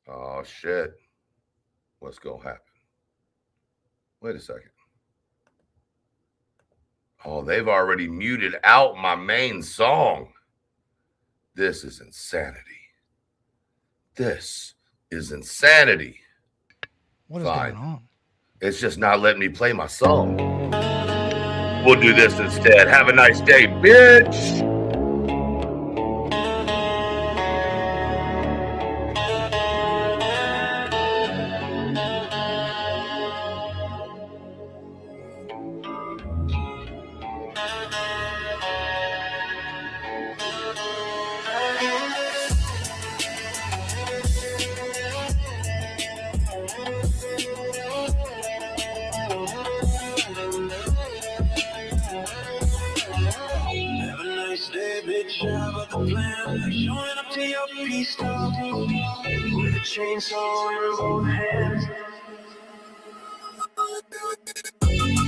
Oh shit. What's gonna happen? Wait a second. Oh, they've already muted out my main song. This is insanity. This is insanity. What is going Fine. on? It's just not letting me play my song. We'll do this instead. Have a nice day, bitch. Have a nice day, bitch. How about the plan? Showing up to your peace talk with a chainsaw in both hands.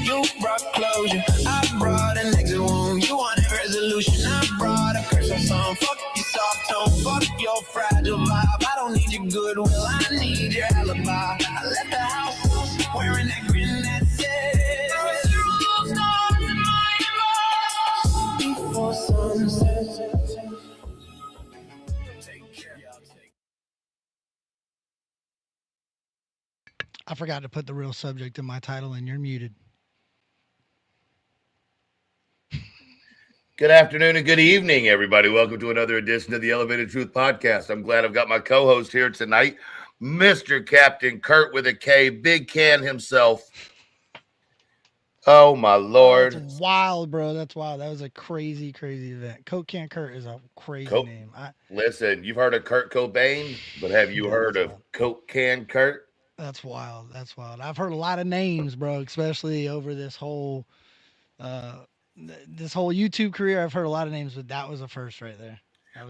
You brought closure. I brought an exit wound. You wanted resolution. I brought a curse on some. Fuck your soft tone. Fuck your fragile vibe. I don't need your goodwill. I need your alibi. I left the house wearing that grin that said. Before sunset. I forgot to put the real subject in my title, and you're muted. Good afternoon and good evening, everybody. Welcome to another edition of the Elevated Truth Podcast. I'm glad I've got my co-host here tonight, Mr. Captain Kurt with a K, Big Can himself. Oh my Lord. That's wild, bro. That's wild. That was a crazy, crazy event. Coke Can Kurt is a crazy name. Listen, you've heard of Kurt Cobain, but have you Yeah, heard that's of wild. Coke Can Kurt? That's wild. That's wild. I've heard a lot of names, bro, especially over uh this whole YouTube career. I've heard a lot of names, but that was a first right there.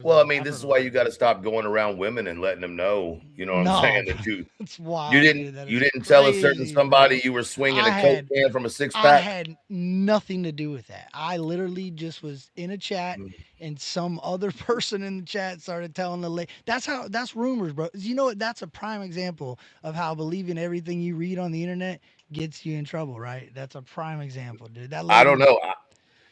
Well, I mean, I've this heard is a why lot you of got to names. stop going around women and letting them know, you know what I'm No, saying, bro. that It's you wild, didn't dude. That you is didn't tell a certain crazy, somebody bro. you were swinging I a Coke had can from a six I pack. had nothing to do with that. I literally just was in a chat and some other person in the chat started telling that's rumors, bro. You know what? That's a prime example of how believing everything you read on the internet gets you in trouble, right? That's a prime example, dude. I don't know.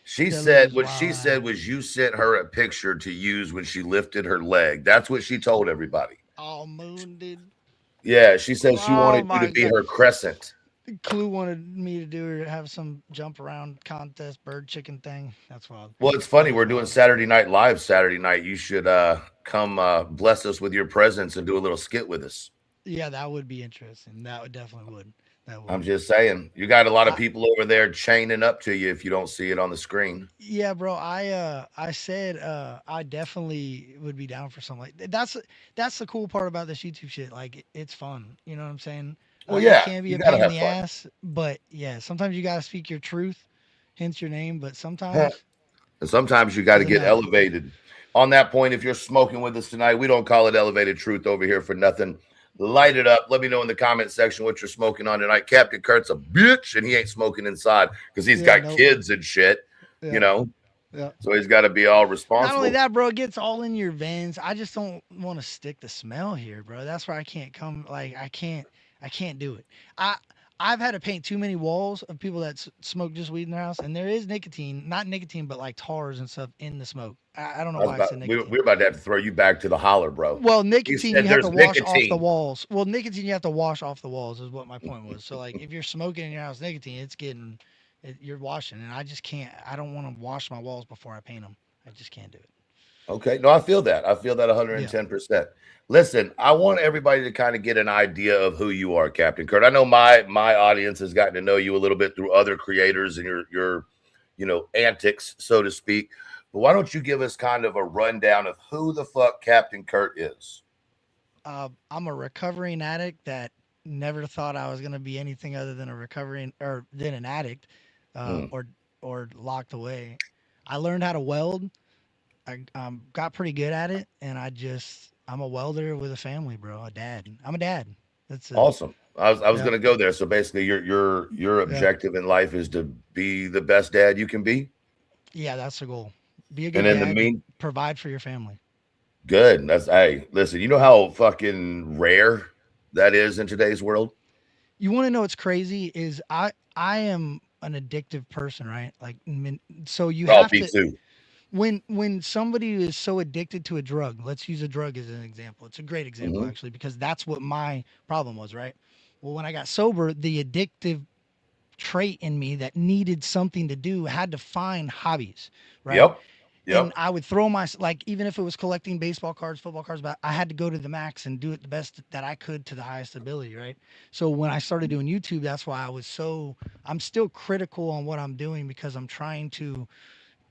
She That lady said was what she wild said out. was you sent her a picture to use when she lifted her leg. That's what she told everybody. All moon, dude. Yeah, she said she Oh wanted you my to be god. her crescent. Clue wanted me to do or have some jump around contest bird chicken thing. That's wild. Well, it's That funny. is We're doing wild. Saturday Night Live Saturday night. You should come bless us with your presence and do a little skit with us. Yeah, that would be interesting. That would definitely would. That I'm would. just saying, you got a lot of I people over there chaining up to you if you don't see it on the screen. Yeah, bro. I said I definitely would be down for something like that's the cool part about this YouTube shit. Like it's fun. You know what I'm saying? Well, It yeah, can be you a got to pain in have the fun. ass, but yeah, sometimes you gotta speak your truth, hence your name. But sometimes And sometimes you got to doesn't get matter. elevated. On that point, if you're smoking with us tonight, we don't call it elevated truth over here for nothing. Light it up. Let me know in the comment section what you're smoking on tonight. Captain Kurt's a bitch, and he ain't smoking inside because he's Yeah, got nope. kids and shit, you Yeah, know. yeah. So he's got to be all Not only responsible. that, bro, it gets all in your veins. I just don't want to stick the smell here, bro. That's where I can't come. Like I can't do it. I I've had to paint too many walls of people that smoke just weed in their house, and there is nicotine, not nicotine, but like tars and stuff in the smoke. I don't know I was why I about said we nicotine. we're about to have to throw you back to the holler, bro. Well, He nicotine you said have to there's wash off the nicotine. walls. Well, nicotine you have to wash off the walls is what my point was. So like if you're smoking in your house nicotine, you're washing, and I just can't. I don't want to wash my walls before I paint them. I just can't do it. Okay. No, I feel that. I feel that Yeah. 110%. Listen, I want everybody to kind of get an idea of who you are, Captain Kurt. I know my audience has gotten to know you a little bit through other creators and your antics, so to speak. But why don't you give us kind of a rundown of who the fuck Captain Kurt is? I'm a recovering addict that never thought I was gonna be anything other than a recovering or than an addict, uh, Mm. or or locked away. I learned how to weld. I got pretty good at it, and I'm a welder with a family, bro. A dad. I'm a dad. That's it. Awesome. I was Yeah, gonna go there. So basically your yeah, objective in life is to be the best dad you can be. yeah. That's the goal. Be a And good in the dad. mean Provide for your family. Good. That's hey, listen, you know how fucking rare that is in today's world? You want to know what's crazy is I am an addictive person, right? Like so you Oh, have me to too. when somebody is so addicted to a drug, let's use a drug as an example. It's a great example Hmm. actually because that's what my problem was, right? Well, when I got sober, the addictive trait in me that needed something to do had to find hobbies, right? Yep. And Yep. I would throw my like even if it was collecting baseball cards, football cards, but I had to go to the max and do it the best that I could to the highest ability, right? So when I started doing YouTube, that's why I'm still critical on what I'm doing because I'm trying to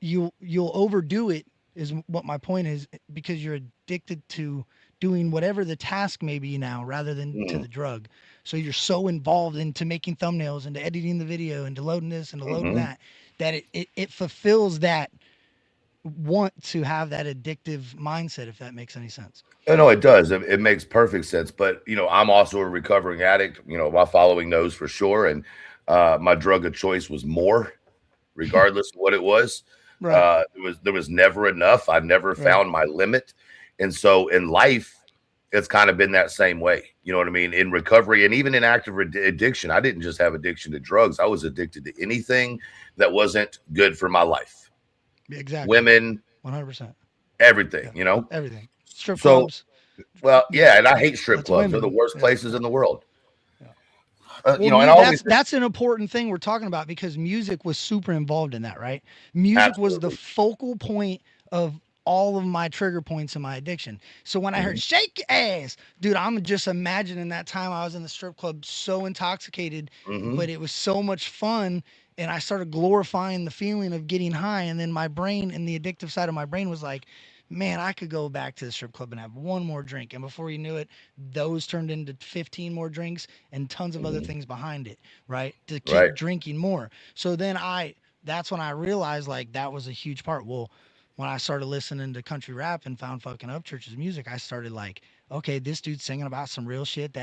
you'll overdo it is what my point is because you're addicted to doing whatever the task may be now rather than to Mm-hmm. the drug. So you're so involved into making thumbnails and to editing the video and to loading this and to loading Mm-hmm. that that it fulfills that want to have that addictive mindset, if that makes any sense. I know it does. It makes perfect sense. But I'm also a recovering addict. My following knows for sure. And my drug of choice was more, regardless of what it was. Right, There was never enough. I never right. found my limit. And so in life, it's kind of been that same way. You know what I mean? In recovery and even in active addiction, I didn't just have addiction to drugs. I was addicted to anything that wasn't good for my life. Exactly. Women, 100%. everything, Yeah. Everything. Strip So, clubs. well, Yeah. yeah, and I hate strip That's clubs. They're the women. worst Yeah. places in the world. Yeah. You Well, know, and I always that's an important thing we're talking about because music was super involved in that, right? Music was the absolutely. focal point of all of my trigger points in my addiction. So when I heard Mhm, shake your ass, dude, I'm just imagining that time I was in the strip club so intoxicated, mhm. but it was so much fun and I started glorifying the feeling of getting high and then my brain and the addictive side of my brain was like, man, I could go back to the strip club and have one more drink. And before you knew it, those turned into 15 more drinks and tons of other Mhm. things behind it, right? To Right. keep drinking more. So then that's when I realized like that was a huge part. Well, when I started listening to country rap and found fucking Upchurch's music, I started like, okay, this dude's singing about some real shit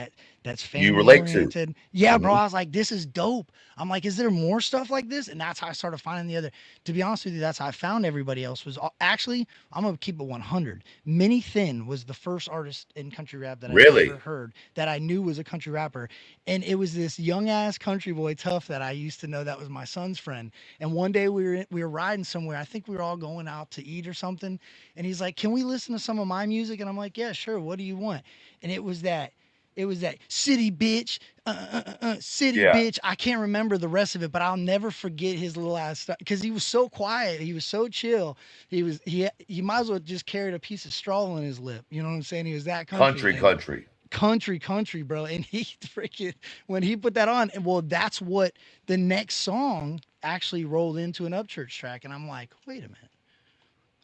that's You family relate to. oriented. Yeah, bro. Mhm. I was like, this is dope. I'm like, is there more stuff like this? And that's how I started finding the other. To be honest with you, that's how I found everybody else. Actually, I'm gonna keep it 100. Minnie Thin was the first artist in country rap that I ever Really? heard that I knew was a country rapper, and it was this young ass country boy Tough that I used to know that was my son's friend. And one day we were riding somewhere. I think we were all going out to eat or something, and he's like, "Can we listen to some of my music?" And I'm like, "Yeah, sure. What do you want?" And it was that city bitch, city Yeah. bitch. I can't remember the rest of it, but I'll never forget his little ass stuff because he was so quiet. He was so chill. He might as well just carried a piece of straw in his lip. You know what I'm saying? He was that country Country, and country. country, bro. And he freaking when he put that on, and well, that's what the next song actually rolled into an Upchurch track, and I'm like, wait a minute,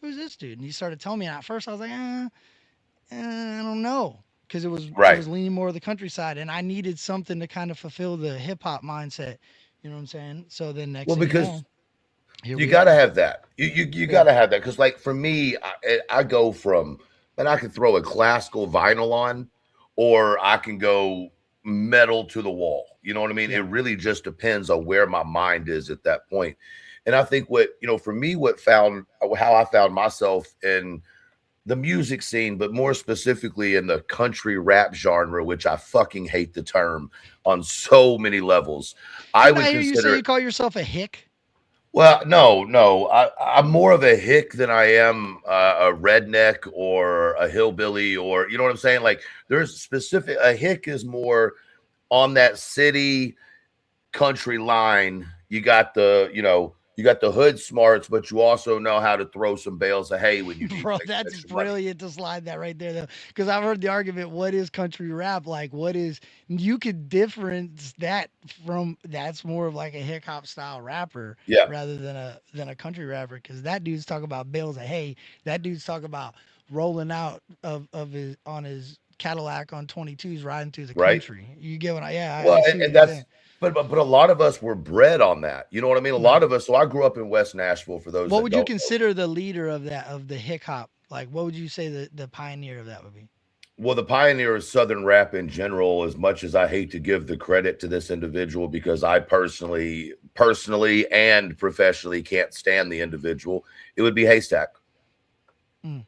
who's this dude? And he started telling me, and at first I was like, I don't know, because it Right. was leaning more of the countryside, and I needed something to kind of fulfill the hip hop mindset. You know what I'm saying? So then next Well, thing you know, because here you we got are. to have that. You got Yeah. to have that because, like, for me, I go from, and I can throw a classical vinyl on, or I can go metal to the wall. You know what I mean? It Yeah. really just depends on where my mind is at that point. And I think for me, what found how I found myself in the music scene, but more specifically in the country rap genre, which I fucking hate the term on so many levels. I Didn't would I hear you say consider you it. call yourself a hick? Well, no, no. I'm more of a hick than I am a redneck or a hillbilly, or you know what I'm saying. Like, there's specific. A hick is more on that city country line. You got the hood smarts, but you also know how to throw some bales of hay when you need Bro, to make some that's extra money. brilliant to slide that right there, though. Because I've heard the argument, what is country rap? Like, what is, you could difference that from, that's more of like a hip hop style rapper Yeah, rather than a country rapper. Because that dude's talking about bales of hay. That dude's talking about rolling out of his, on his Cadillac on 22s riding through the right. country. You get what Well, I see what and you're that's saying. but a lot of us were bred on that. You know what I mean? A lot Right. of us. So I grew up in West Nashville. For those What that would you don't know. consider the leader of that, of the hip hop? Like, what would you say the pioneer of that would be? Well, the pioneer of Southern rap in general, as much as I hate to give the credit to this individual because I personally and professionally can't stand the individual, it would be Haystack. Mm.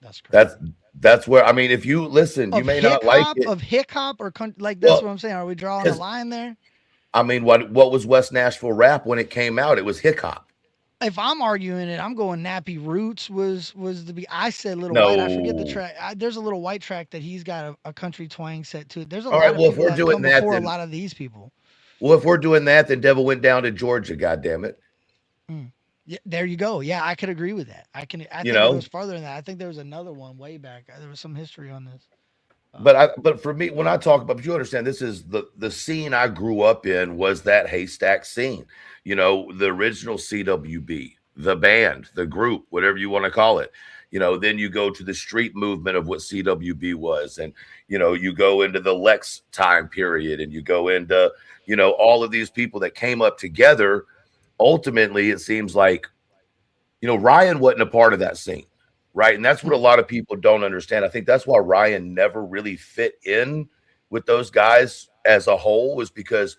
That's That's crazy. that's where I mean, if you listen, you Of may hip not like hop, it. of hip hop, or like that's Well, what I'm saying. Are we drawing a because line there? I mean, what was West Nashville rap when it came out? It was hip hop. If I'm arguing it, I'm going Nappy Roots was the be. I said Little White. I forget the No. track. There's a Little White track that he's got a country twang set to it. There's a All lot right. of Well, if people we're that doing come that, before a then lot of these people. if we're doing that, then Devil Went Down to Georgia. God damn it. Mm. Yeah, there you go. Yeah, I could agree with that. I can. I You think it goes know. farther than that. I think there was another one way back. There was some history on this. Um, But for me, when I talk about, but you understand, this is the scene I grew up in was that Haystack scene. You know, the original CWB, the band, the group, whatever you want to call it. You know, then you go to the street movement of what CWB was, and you go into the Lex time period, and you go into all of these people that came up together. Ultimately, it seems like Ryan wasn't a part of that scene, right? And that's what a mm, lot of people don't understand. I think that's why Ryan never really fit in with those guys as a whole, was because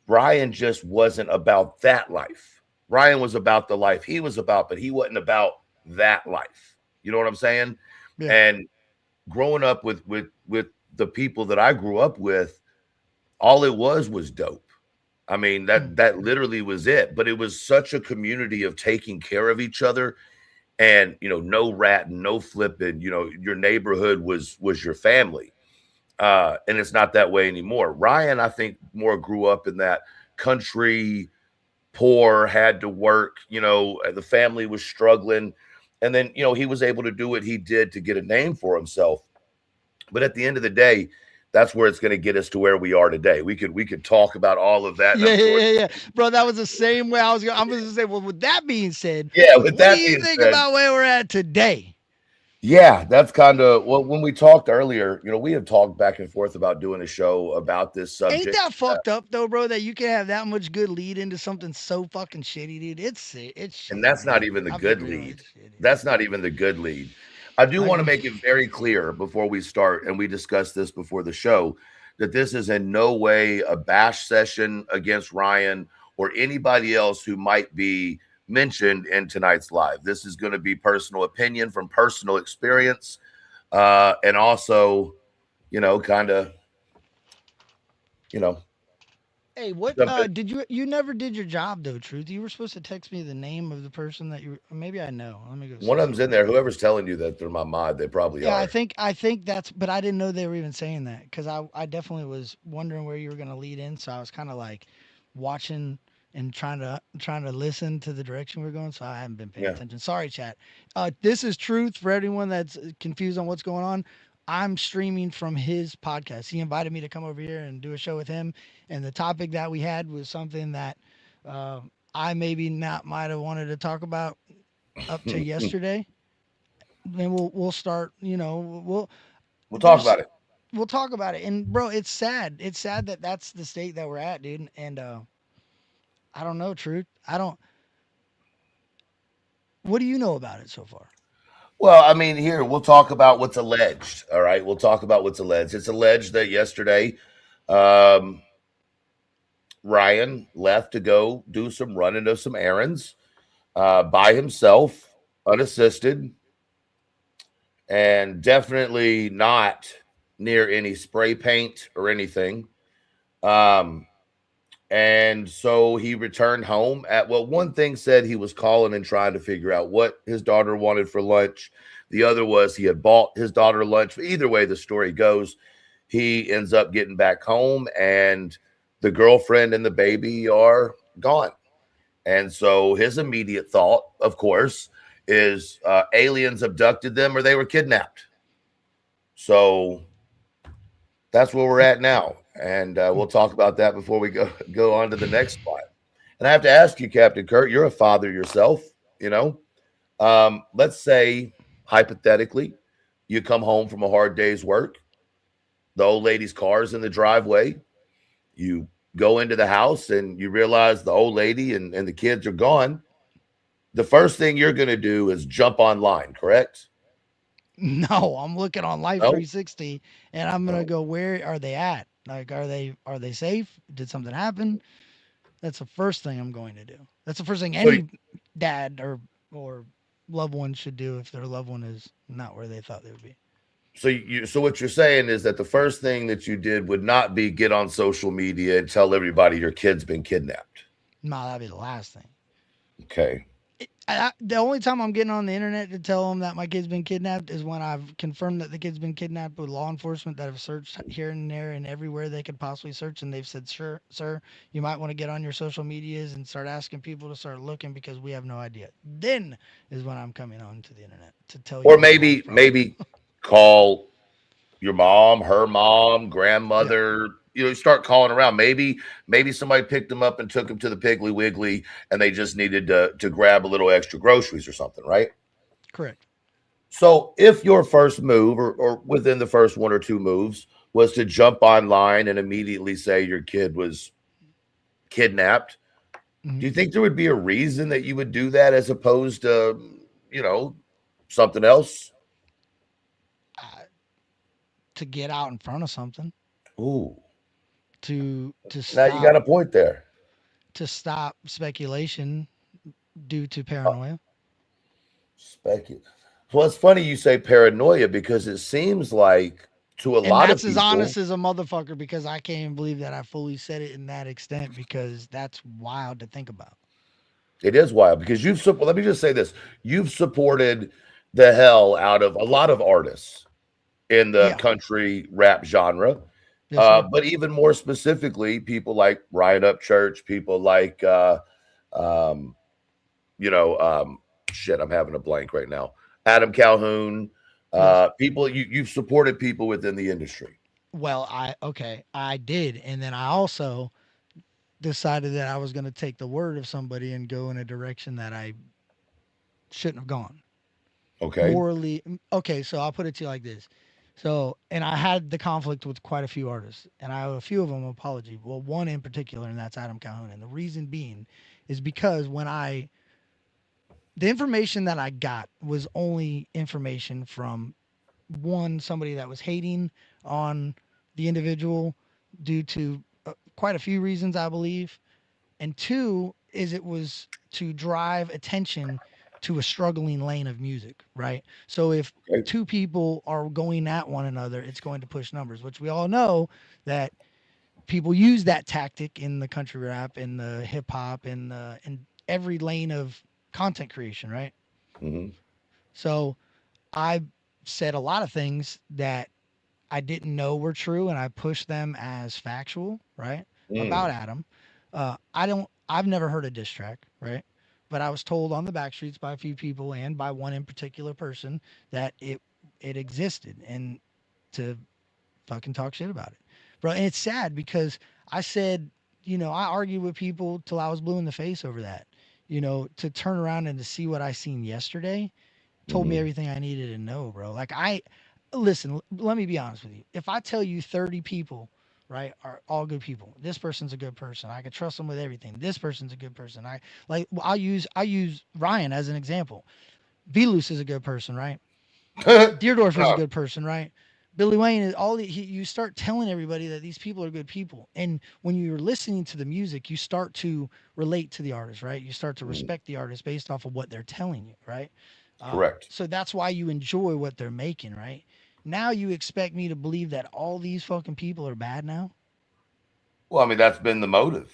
Ryan just wasn't about that life. Ryan was about the life he was about, but he wasn't about that life. You know what I'm saying? yeah. And growing up with the people that I grew up with, all it was dope. I mean, Mm. that literally was it. But it was such a community of taking care of each other, and no ratting, no flipping. Your neighborhood was your family, and it's not that way anymore. Ryan, I think, more grew up in that country, poor, had to work. The family was struggling, and then he was able to do what he did to get a name for himself. But at the end of the day, that's where it's going to get us to where we are today. We could talk about all of that, and Yeah, I'm yeah, sure. yeah, yeah, bro. That was the same way I was going. I'm going to say, well, with that being said, Yeah, with what do that you being think said, about where we're at today? yeah, that's kind of well, when we talked earlier, we have talked back and forth about doing a show about this Ain't subject. that fucked up though, bro? That you can have that much good lead into something so fucking shitty, dude. It's And shitty, that's not man. even the I'll be good real, lead. it's shitty. That's not even the good lead. I do I want to agree. make it very clear before we start, and we discussed this before the show, that this is in no way a bash session against Ryan or anybody else who might be mentioned in tonight's live. This is going to be personal opinion from personal experience, and also, kind of, you know, Hey, what something. did you never did your job though, Truth? You were supposed to text me the name of the person that you maybe I know. Let me go One see of them's in something. there. Whoever's telling you that they're my mod, they probably Yeah, are. I think that's but I didn't know they were even saying that cuz I definitely was wondering where you were going to lead in, so I was kind of like watching and trying to listen to the direction we're going, so I haven't been paying Yeah. attention. Sorry, chat. This is Truth for anyone that's confused on what's going on. I'm streaming from his podcast. He invited me to come over here and do a show with him, and the topic that we had was something that uh, I maybe not might have wanted to talk about up to yesterday. Then we'll start. We'll talk There's about it. we'll talk about it. And bro, it's sad. It's sad that that's the state that we're at, dude. And I don't know, truth. I don't. What do you know about it so far? Well, I mean, here we'll talk about what's alleged. All right, we'll talk about what's alleged. It's alleged that yesterday, um, Ryan left to go do some running of some errands by himself, unassisted, and definitely not near any spray paint or anything. Um, And so he returned home at, well, one thing said he was calling and trying to figure out what his daughter wanted for lunch. The other was he had bought his daughter lunch. Either way, the story goes, he ends up getting back home and the girlfriend and the baby are gone. And so his immediate thought, of course, is aliens abducted them or they were kidnapped. So that's where we're at now. And we'll talk about that before we go on to the next spot. And I have to ask you, Captain Kurt, you're a father yourself, you know. Let's say, hypothetically, you come home from a hard day's work, the old lady's car's in the driveway, you go into the house and you realize the old lady and the kids are gone. The first thing you're going to do is jump online, correct? No, I'm looking on Life No? 360, and I'm gonna Oh. go. Where are they at? Like, are they safe? Did something happen? That's the first thing I'm going to do. That's the first thing So any dad or loved ones should do if their loved one is not where they thought they would be. So what you're saying is that the first thing that you did would not be get on social media and tell everybody your kid's been kidnapped. No, that'd be the last thing. Okay. The only time I'm getting on the internet to tell them that my kid's been kidnapped is when I've confirmed that the kid's been kidnapped with law enforcement that have searched here and there and everywhere they could possibly search, and they've said, "Sure, sir, you might want to get on your social medias and start asking people to start looking because we have no idea." Then is when I'm coming on to the internet to tell you Or my mom's problem. maybe call your mom, her mom, Yeah, grandmother. Start calling around. Maybe somebody picked them up and took them to the Piggly Wiggly, and they just needed to grab a little extra groceries or something, right? correct. So if your first move, or within the first one or two moves, was to jump online and immediately say your kid was kidnapped, Hmm. do you think there would be a reason that you would do that as opposed to, you know, something else? Uh, to get out in front of something, Ooh, to now you got stop a point there. speculation due to Uh, paranoia. Well, it's funny you say paranoia because it seems like to a And lot of that's as people, honest as a motherfucker because I can't even believe that I fully said it in that extent because that's wild to think about. it is wild because let me just say this: you've supported the hell out of a lot of artists in the Yeah. country rap genre. Yes, sir. But even more specifically, people like Riot Up Church, people like, um, you know, shit, I'm having a blank right now. Adam Calhoun, Yes. people, you've supported people within the industry. Well, I did. And then I also decided that I was going to take the word of somebody and go in a direction that I shouldn't have gone. Okay. Morally, okay, so I'll put it to you like this. So, and I had the conflict with quite a few artists, and I owe a few of them an apology. Well, one in particular, and that's Adam Calhoun. And the reason being is because the information that I got was only information from one, somebody that was hating on the individual due to quite a few reasons, I believe. And two, is it was to drive attention to a struggling lane of music, right? So if Okay. two people are going at one another, it's going to push numbers, which we all know that people use that tactic in the country rap, in the hip hop, in every lane of content creation, right? Hmm. So I said a lot of things that I didn't know were true, and I pushed them as factual, right? About Mm. Adam. I've never heard a diss track, right? But I was told on the back streets by a few people and by one in particular person that it existed and to fucking talk shit about it, bro. And it's sad because I said, I argued with people till I was blue in the face over that. To turn around and to see what I seen yesterday told me Hmm. everything I needed to know, bro. Like listen, let me be honest with you. If I tell you 30 people, right, are all good people. This person's a good person. I can trust them with everything. This person's a good person. I use Ryan as an example. Velus is a good person, right? Deerdorf is a Ah, good person, right? Billy Wayne is you start telling everybody that these people are good people. And when you're listening to the music, you start to relate to the artist, right? You start to mm, respect the artist based off of what they're telling you, right? correct. So that's why you enjoy what they're making, right? Now you expect me to believe that all these fucking people are bad now? Well, I mean, that's been the motive,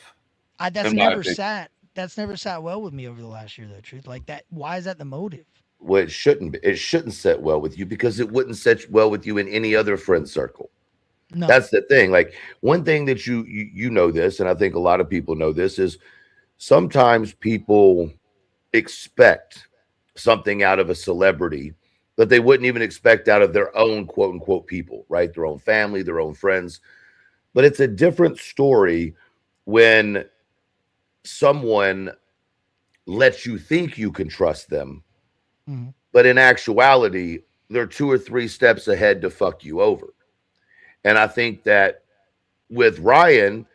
I that's in my never opinion. sat that's never sat well with me over the last year, though. Truth, like that. Why is that the motive? Well, it shouldn't be. It shouldn't set well with you because it wouldn't set well with you in any other friend circle. No. That's the thing. Like one thing that you know this, and I think a lot of people know this is sometimes people expect something out of a celebrity that they wouldn't even expect out of their own quote unquote people, right? Their own family, their own friends. But it's a different story when someone lets you think you can trust them, Mhm. but in actuality, they're two or three steps ahead to fuck you over. And I think that with Ryan,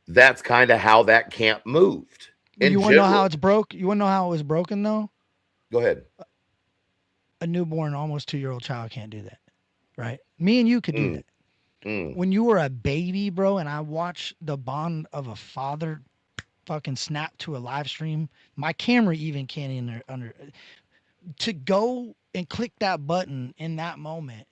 that's kind of how that camp moved in You want to know how general. it's broke? You want to know how it was broken though? Go ahead. A newborn, almost 2-year old child can't do that, right? Me and you could do Mm, that. mm. When you were a baby, bro, and I watched the bond of a father fucking snap to a live stream, my camera even can't under to go and click that button in that moment,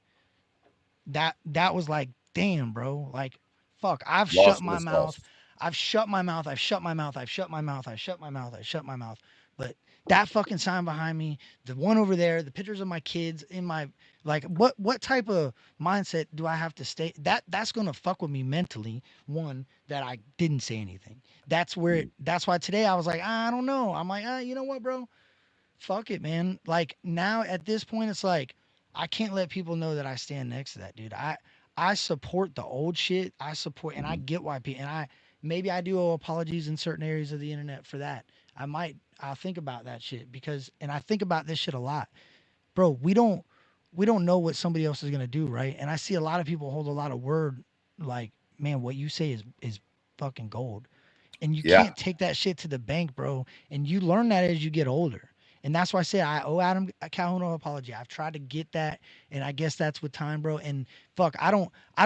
that was like, damn, bro. Like, fuck, I've shut Lost in my the mouth. sauce. I've shut my mouth. I've shut my mouth. I've shut my mouth. I've shut my mouth. I've shut my mouth. But that fucking sign behind me, the one over there, the pictures of my kids in my, like, what type of mindset do I have to stay? That's gonna fuck with me mentally. One, that I didn't say anything. That's where Mm. that's why today I was like, I don't know. I'm like, you know what, bro? Fuck it, man. Like now at this point, it's like I can't let people know that I stand next to that dude. I support the old shit. I support, and I Mhm. get why people. And I maybe I do owe apologies in certain areas of the internet for that. I'll think about that shit because, and I think about this shit a lot, bro. We don't know what somebody else is gonna do, right? And I see a lot of people hold a lot of word, like, man, what you say is fucking gold, and you Yeah. can't take that shit to the bank, bro. And you learn that as you get older. And that's why I say I owe Adam Calhoun an apology. I've tried to get that, and I guess that's with time, bro. And fuck, I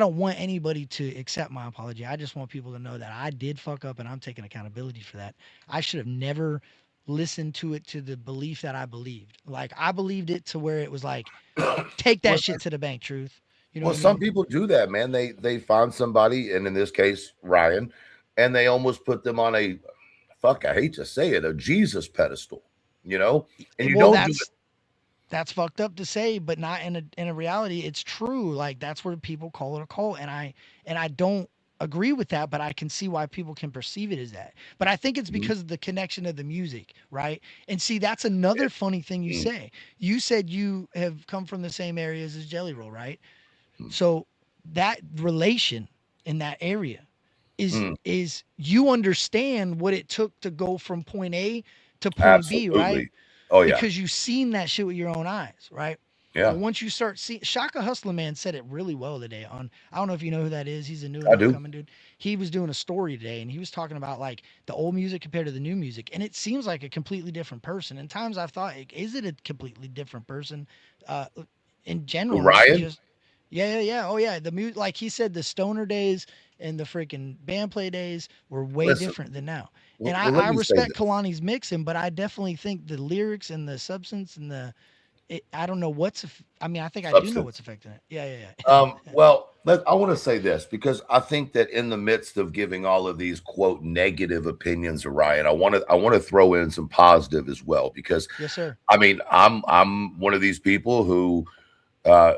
don't want anybody to accept my apology. I just want people to know that I did fuck up, and I'm taking accountability for that. I should have never listened to it to the belief that I believed. Like I believed it to where it was like, take that Well, shit to the bank, truth. You know well, what I some mean? people do that, man. They find somebody, and in this case, Ryan, and they almost put them on a fuck. I hate to say it, a Jesus pedestal. You know, and you Well, don't do it. that's fucked up to say, but not in a reality. It's true. Like that's where people call it a cult, and I don't agree with that, but I can see why people can perceive it as that. But I think it's Mhm. because of the connection of the music, right? And see, that's another funny thing you Mm, say. You said you have come from the same areas as Jelly Roll, right? mm, So that relation in that area mm. is you understand what it took to go from point A to point B, right? Absolutely. Oh yeah, Because you've seen that shit with your own eyes, right? yeah. Well, once you start seeing, Shaka Hustler Man said it really well today. On, I don't know if you know who that is. He's a new and I do. upcoming dude. He was doing a story today, and he was talking about like the old music compared to the new music, and it seems like a completely different person. And times I've thought, like, is it a completely different person? Uh, in general, not Ryan, just. Yeah, yeah, yeah. Oh, yeah. The music, like he said, the stoner days and the freaking band play days were way listen. different than now. And Well, I, well, let I me say respect this. Kalani's mixing, but I definitely think the lyrics and the substance and I don't know I mean, I think I do know what's Substance. affecting it. Yeah, yeah, yeah. Well, I want to say this because I think that in the midst of giving all of these quote negative opinions of Ryan, I want to throw in some positive as well because Yes, sir. I mean I'm one of these people who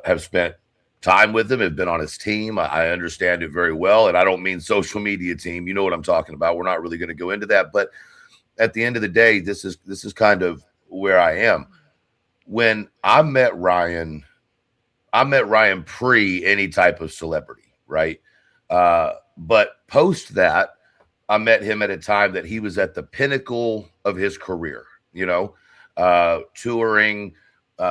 have spent time with him, have been on his team. I understand it very well, and I don't mean social media team. You know what I'm talking about. We're not really going to go into that, but at the end of the day, this is kind of where I am. When I met Ryan pre any type of celebrity, right? But post that, I met him at a time that he was at the pinnacle of his career, you know, touring,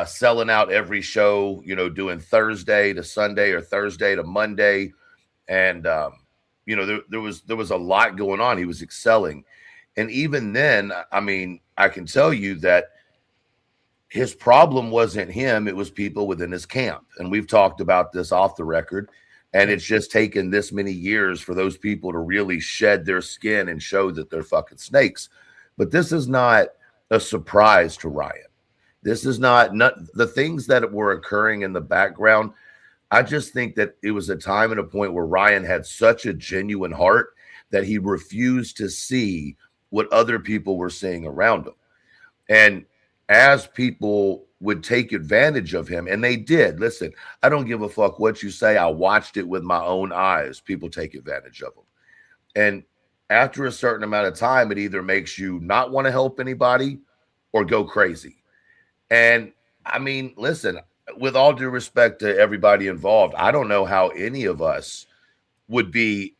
selling out every show, doing Thursday to Sunday or Thursday to Monday. And, there was a lot going on. He was excelling. And even then, I mean, I can tell you that his problem wasn't him, it was people within his camp. And we've talked about this off the record. And Yep. it's just taken this many years for those people to really shed their skin and show that they're fucking snakes. But this is not a surprise to Ryan. This is not the things that were occurring in the background. I just think that it was a time and a point where Ryan had such a genuine heart that he refused to see what other people were seeing around him. And as people would take advantage of him, and they did, listen, I don't give a fuck what you say. I watched it with my own eyes. People take advantage of him. And after a certain amount of time, it either makes you not want to help anybody or go crazy. And I mean, listen, with all due respect to everybody involved, I don't know how any of us would be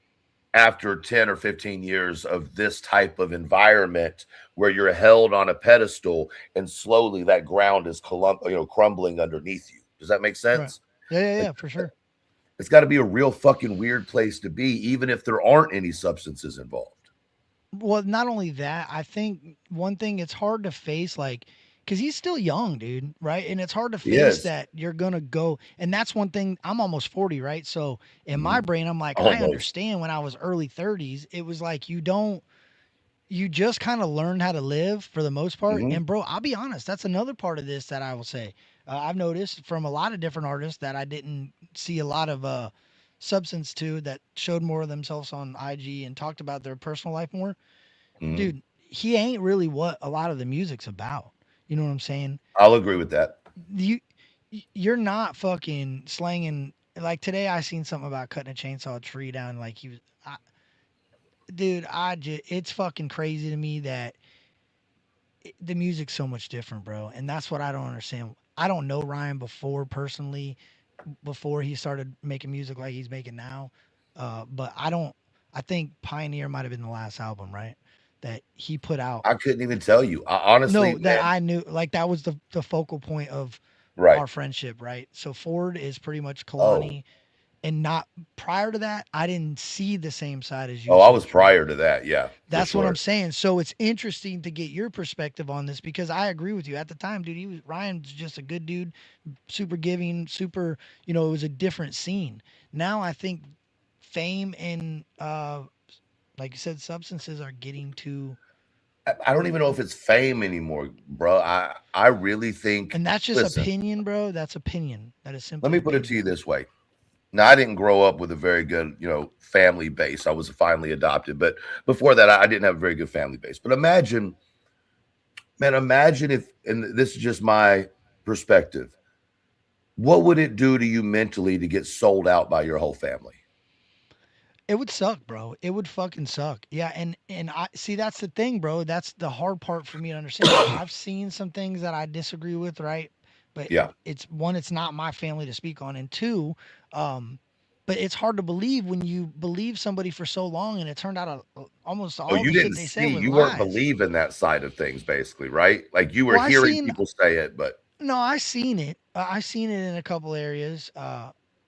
after 10 or 15 years of this type of environment where you're held on a pedestal and slowly that ground is crumbling underneath you. Does that make Right. sense? Yeah, yeah, It, yeah, for sure. it's got to be a real fucking weird place to be, even if there aren't any substances involved. Well, not only that, I think one thing it's hard to face, like, because he's still young, dude, right? And it's hard to He face is. that you're gonna go, and that's one thing. I'm almost 40, right? So in my Mhm. brain, I'm like, I Almost. understand when I was early 30s, it was like you don't. you just kind of learned how to live for the most part. Hmm. And bro, I'll be honest, that's another part of this that I will say. I've noticed from a lot of different artists that I didn't see a lot of substance to, that showed more of themselves on IG and talked about their personal life more. Hmm. Dude, he ain't really what a lot of the music's about. You know what I'm saying? I'll agree with that. You you're not fucking slanging. Like today I seen something about cutting a chainsaw tree down, like he was dude, it's fucking crazy to me that the music's so much different, bro. And that's what I don't understand. I don't know Ryan before personally, before he started making music like he's making now. But I don't. I think Pioneer might have been the last album, right? That he put out. I couldn't even tell you. Honestly, No, that man. I knew. Like that was the focal point of Right. our friendship, right? So Ford is pretty much Oh, Kalani, and not prior to that, I didn't see the same side as you oh, I was switch, right? prior to that. Yeah, for That's what I'm sure. saying. So it's interesting to get your perspective on this because I agree with you. At the time, dude, Ryan's just a good dude, super giving, super, it was a different scene. Now I think fame and like you said, substances are getting to, I don't even know if it's fame anymore, bro. I really think. and that's just Listen, opinion, bro. That's opinion. That is let simply me put it to you opinion. this way. Now, I didn't grow up with a very good, family base. I was finally adopted, but before that, I didn't have a very good family base. But imagine, man, imagine if, and this is just my perspective, what would it do to you mentally to get sold out by your whole family? It would suck, bro. It would fucking suck. Yeah, and I see that's the thing, bro. That's the hard part for me to understand. Like I've seen some things that I disagree with, right? But Yeah. it's one, it's not my family to speak on, and two, um, but it's hard to believe when you believe somebody for so long and it turned out almost Oh, all you the didn't shit they see, said was you weren't lies. believing that side of things, basically, right? Like you were Well, I hearing seen people say it, but no, I seen it. I seen it in a couple areas,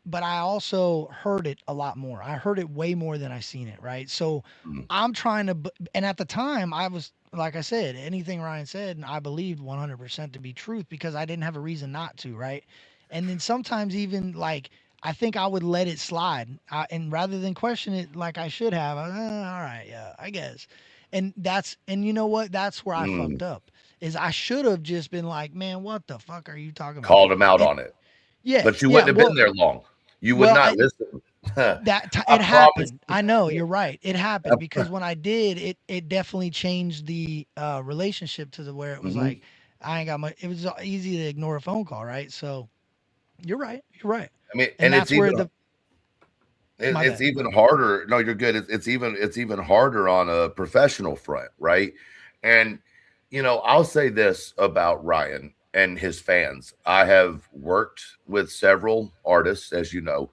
but I also heard it a lot more. I heard it way more than I seen it. Right. So mm, I'm trying to, and at the time I was like I said, anything Ryan said, and I believed 100% to be truth because I didn't have a reason not to. Right. And then sometimes even like I think I would let it slide, and rather than question it like I should have, all right, yeah, I guess. And you know what? That's where I mm, fucked up is I should have just been like, man, what the fuck are you talking about? called him out And on it. yeah, But you yeah, wouldn't have been well, there long. You would well, not listen. I it promise. happened. I know you're right. It happened you. because when I did, it definitely changed the relationship to the where it was Mhm. like I ain't got much. It was easy to ignore a phone call, right? So you're right. You're right, I mean, and and it's that's where even the my it's bad. even harder. No, you're good. It's even harder on a professional front, right? And I'll say this about Ryan and his fans. I have worked with several artists, as you know,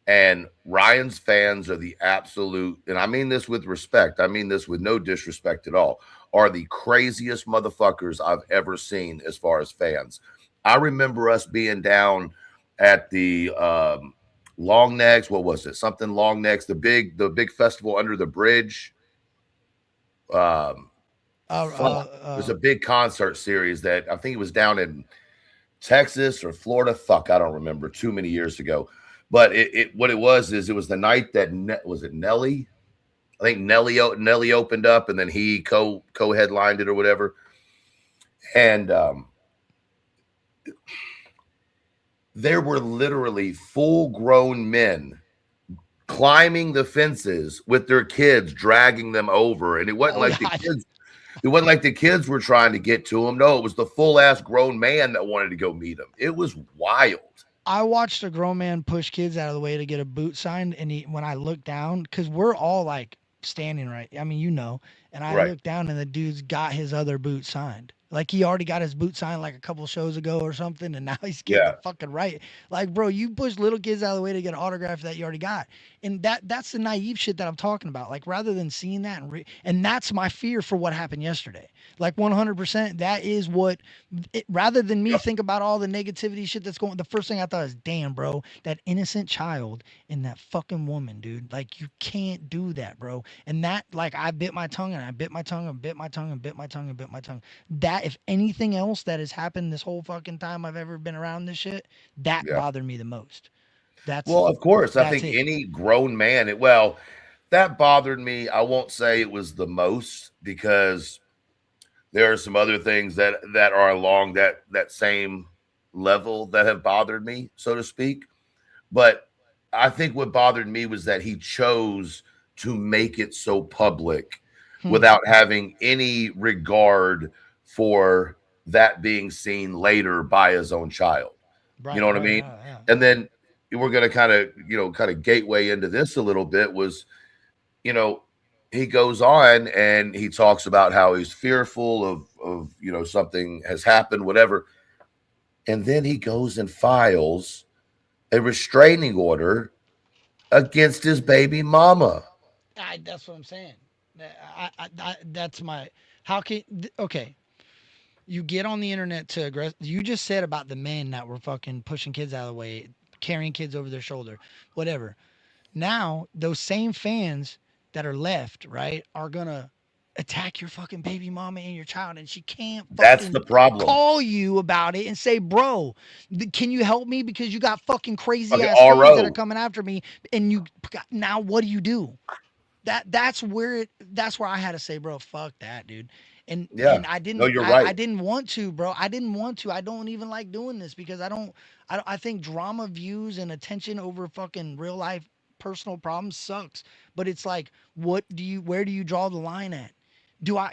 and Ryan's fans are the absolute, and I mean this with respect. I mean this with no disrespect at all. Are the craziest motherfuckers I've ever seen as far as fans. I remember us being down at the Long Necks. What was it? Something Long Necks. The big festival under the bridge. Um, Uh, fuck. uh, There's uh, a big concert series that I think it was down in Texas or Florida. Fuck, I don't remember. Too many years ago. But it what it was is it was the night that was it Nelly? I think Nelly opened up and then he co-headlined it or whatever. And there were literally full-grown men climbing the fences with their kids dragging them over. And it wasn't oh like the God, kids, it wasn't like the kids were trying to get to him. No, it was the full-ass grown man that wanted to go meet him. It was wild. I watched a grown man push kids out of the way to get a boot signed, and when I looked down, because we're all like standing right, I mean, and I Right. looked down, and the dude's got his other boot signed. Like he already got his boot signed like a couple shows ago or something, and now he's getting Yeah. it fucking right. Like, bro, you push little kids out of the way to get an autograph that you already got, and that's the naive shit that I'm talking about. Like, rather than seeing that and that's my fear for what happened yesterday. Like 100%, that is what rather than me Yep. think about all the negativity shit that's going, the first thing I thought is, damn, bro, that innocent child and that fucking woman, dude. Like, you can't do that, bro. And that, like, I bit my tongue and I bit my tongue and bit my tongue and bit my tongue and bit my tongue. That, if anything else that has happened this whole fucking time I've ever been around this shit, that Yeah. bothered me the most. That's Well, of course, I that's think it. any grown man, well, that bothered me. I won't say it was the most because there are some other things that are along that same level that have bothered me, so to speak. But I think what bothered me was that he chose to make it so public without having any regard for that being seen later by his own child. Right, You know what I right, mean? yeah. And then we're going to kind of gateway into this a little bit was, you know, he goes on and he talks about how he's fearful of something has happened, whatever. And then he goes and files a restraining order against his baby mama. That's what I'm saying. That's my. How can okay? You get on the internet to aggress. You just said about the men that were fucking pushing kids out of the way, carrying kids over their shoulder, whatever. Now those same fans that are left, right, are gonna attack your fucking baby mama and your child, and she can't That's the fucking problem. call you about it and say, bro, can you help me because you got fucking crazy Fucking ass fans that are RO. coming after me, and you now what do? That's where I had to say, bro, fuck that, dude. Yeah. And I No, didn't you're I right. didn't want to, bro. I didn't want to. I don't even like doing this because I think drama views and attention over fucking real life personal problems sucks. But it's like, where do you draw the line at?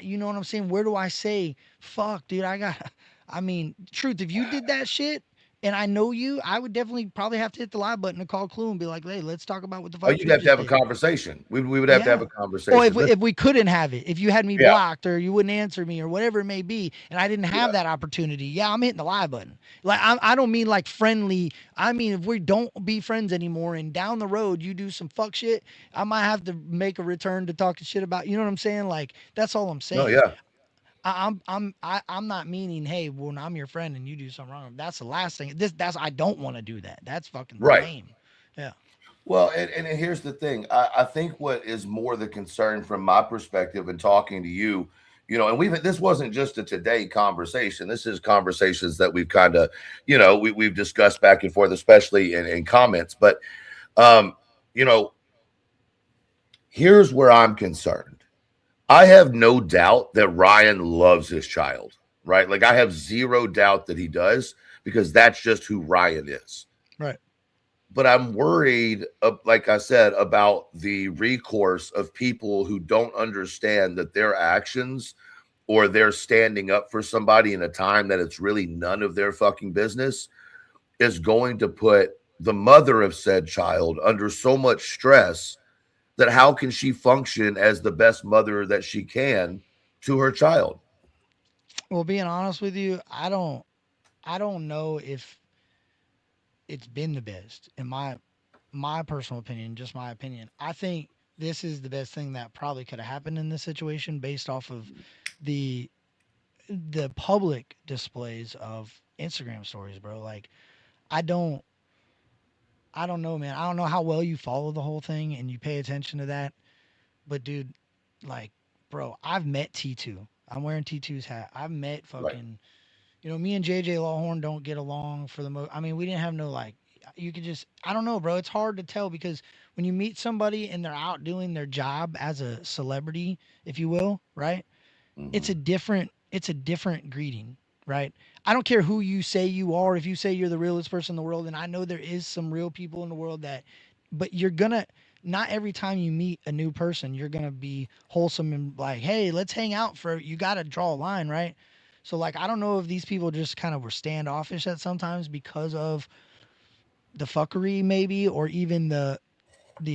You know what I'm saying? Where do I say, fuck, dude, I mean, truth, if you did that shit and I know you, I would definitely probably have to hit the live button and call Clue and be like, hey, let's talk about what the Oh, fuck you'd Truth have to just have a did. conversation. We would have to have Yeah. a Or conversation. if we couldn't have it, if you had me Yeah. blocked or you wouldn't answer me or whatever it may be, and I didn't have that opportunity, yeah, I'm hitting the live button. Like I don't mean like friendly. I mean if we don't be friends anymore and down the road you do some fuck shit, I might have to make a return to talking shit about. You know what I'm saying? Like that's all I'm No, saying. yeah. I'm not meaning, hey, when I'm your friend and you do something wrong, that's the last thing. That's I don't want to do that. That's fucking Right. lame. Yeah. Well, and here's the thing. I think what is more the concern from my perspective and talking to you, and this wasn't just a today conversation. This is conversations that we've kind of, we've discussed back and forth, especially in comments. But you know, here's where I'm concerned. I have no doubt that Ryan loves his child, right? Like I have zero doubt that he does because that's just who Ryan is. Right. But I'm worried, like I said, about the recourse of people who don't understand that their actions or they're standing up for somebody in a time that it's really none of their fucking business is going to put the mother of said child under so much stress that how can she function as the best mother that she can to her child? Well, being honest with you, I don't know if it's been the best in my personal opinion, just my opinion. I think this is the best thing that probably could have happened in this situation based off of the the public displays of Instagram stories, bro. Like I don't I don't know, man. I don't know how well you follow the whole thing and you pay attention to that. But dude, like, bro, I've met T2. I'm wearing T2's hat. I've met Right. fucking, me and JJ Lawhorn don't get along for the most. I mean, we didn't have no like. You could just, I don't know, bro. It's hard to tell because when you meet somebody and they're out doing their job as a celebrity, if you will, right? Mm-hmm. It's a different greeting, right? I don't care who you say you are. If you say you're the realest person in the world, and I know there is some real people in the world that, but you're gonna not every time you meet a new person, you're gonna be wholesome and like, hey, let's hang out for. You got to draw a line, right? So like, I don't know if these people just kind of were standoffish at sometimes because of the fuckery, maybe, or even the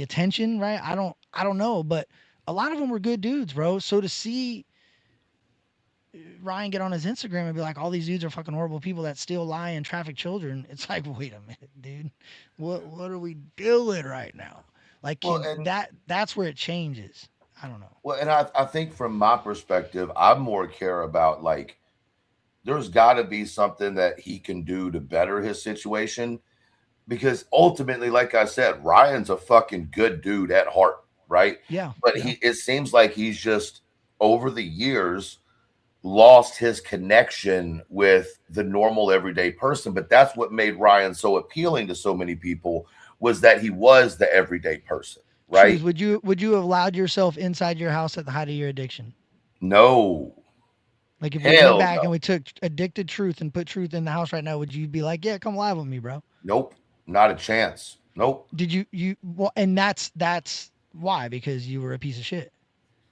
attention, right? I don't know, but a lot of them were good dudes, bro. So to see Ryan get on his Instagram and be like, all these dudes are fucking horrible people that steal, lie, and traffic children. It's like, wait a minute, dude. What are we doing right now? Like Well, and that's where it changes. I don't know. well, and I think from my perspective, I more care about like there's got to be something that he can do to better his situation because ultimately, like I said, Ryan's a fucking good dude at heart, right? Yeah. But Yeah. it seems like he's just over the years lost his connection with the normal everyday person. But that's what made Ryan so appealing to so many people was that he was the everyday person, right? Truth, would you have allowed yourself inside your house at the height of your addiction? No, Like if we went hell back and no. we took Addicted Truth and put Truth in the house right now, would you be like, yeah, come live with me, bro? Nope, not a chance. Nope. Did you well, and that's why, because you were a piece of shit.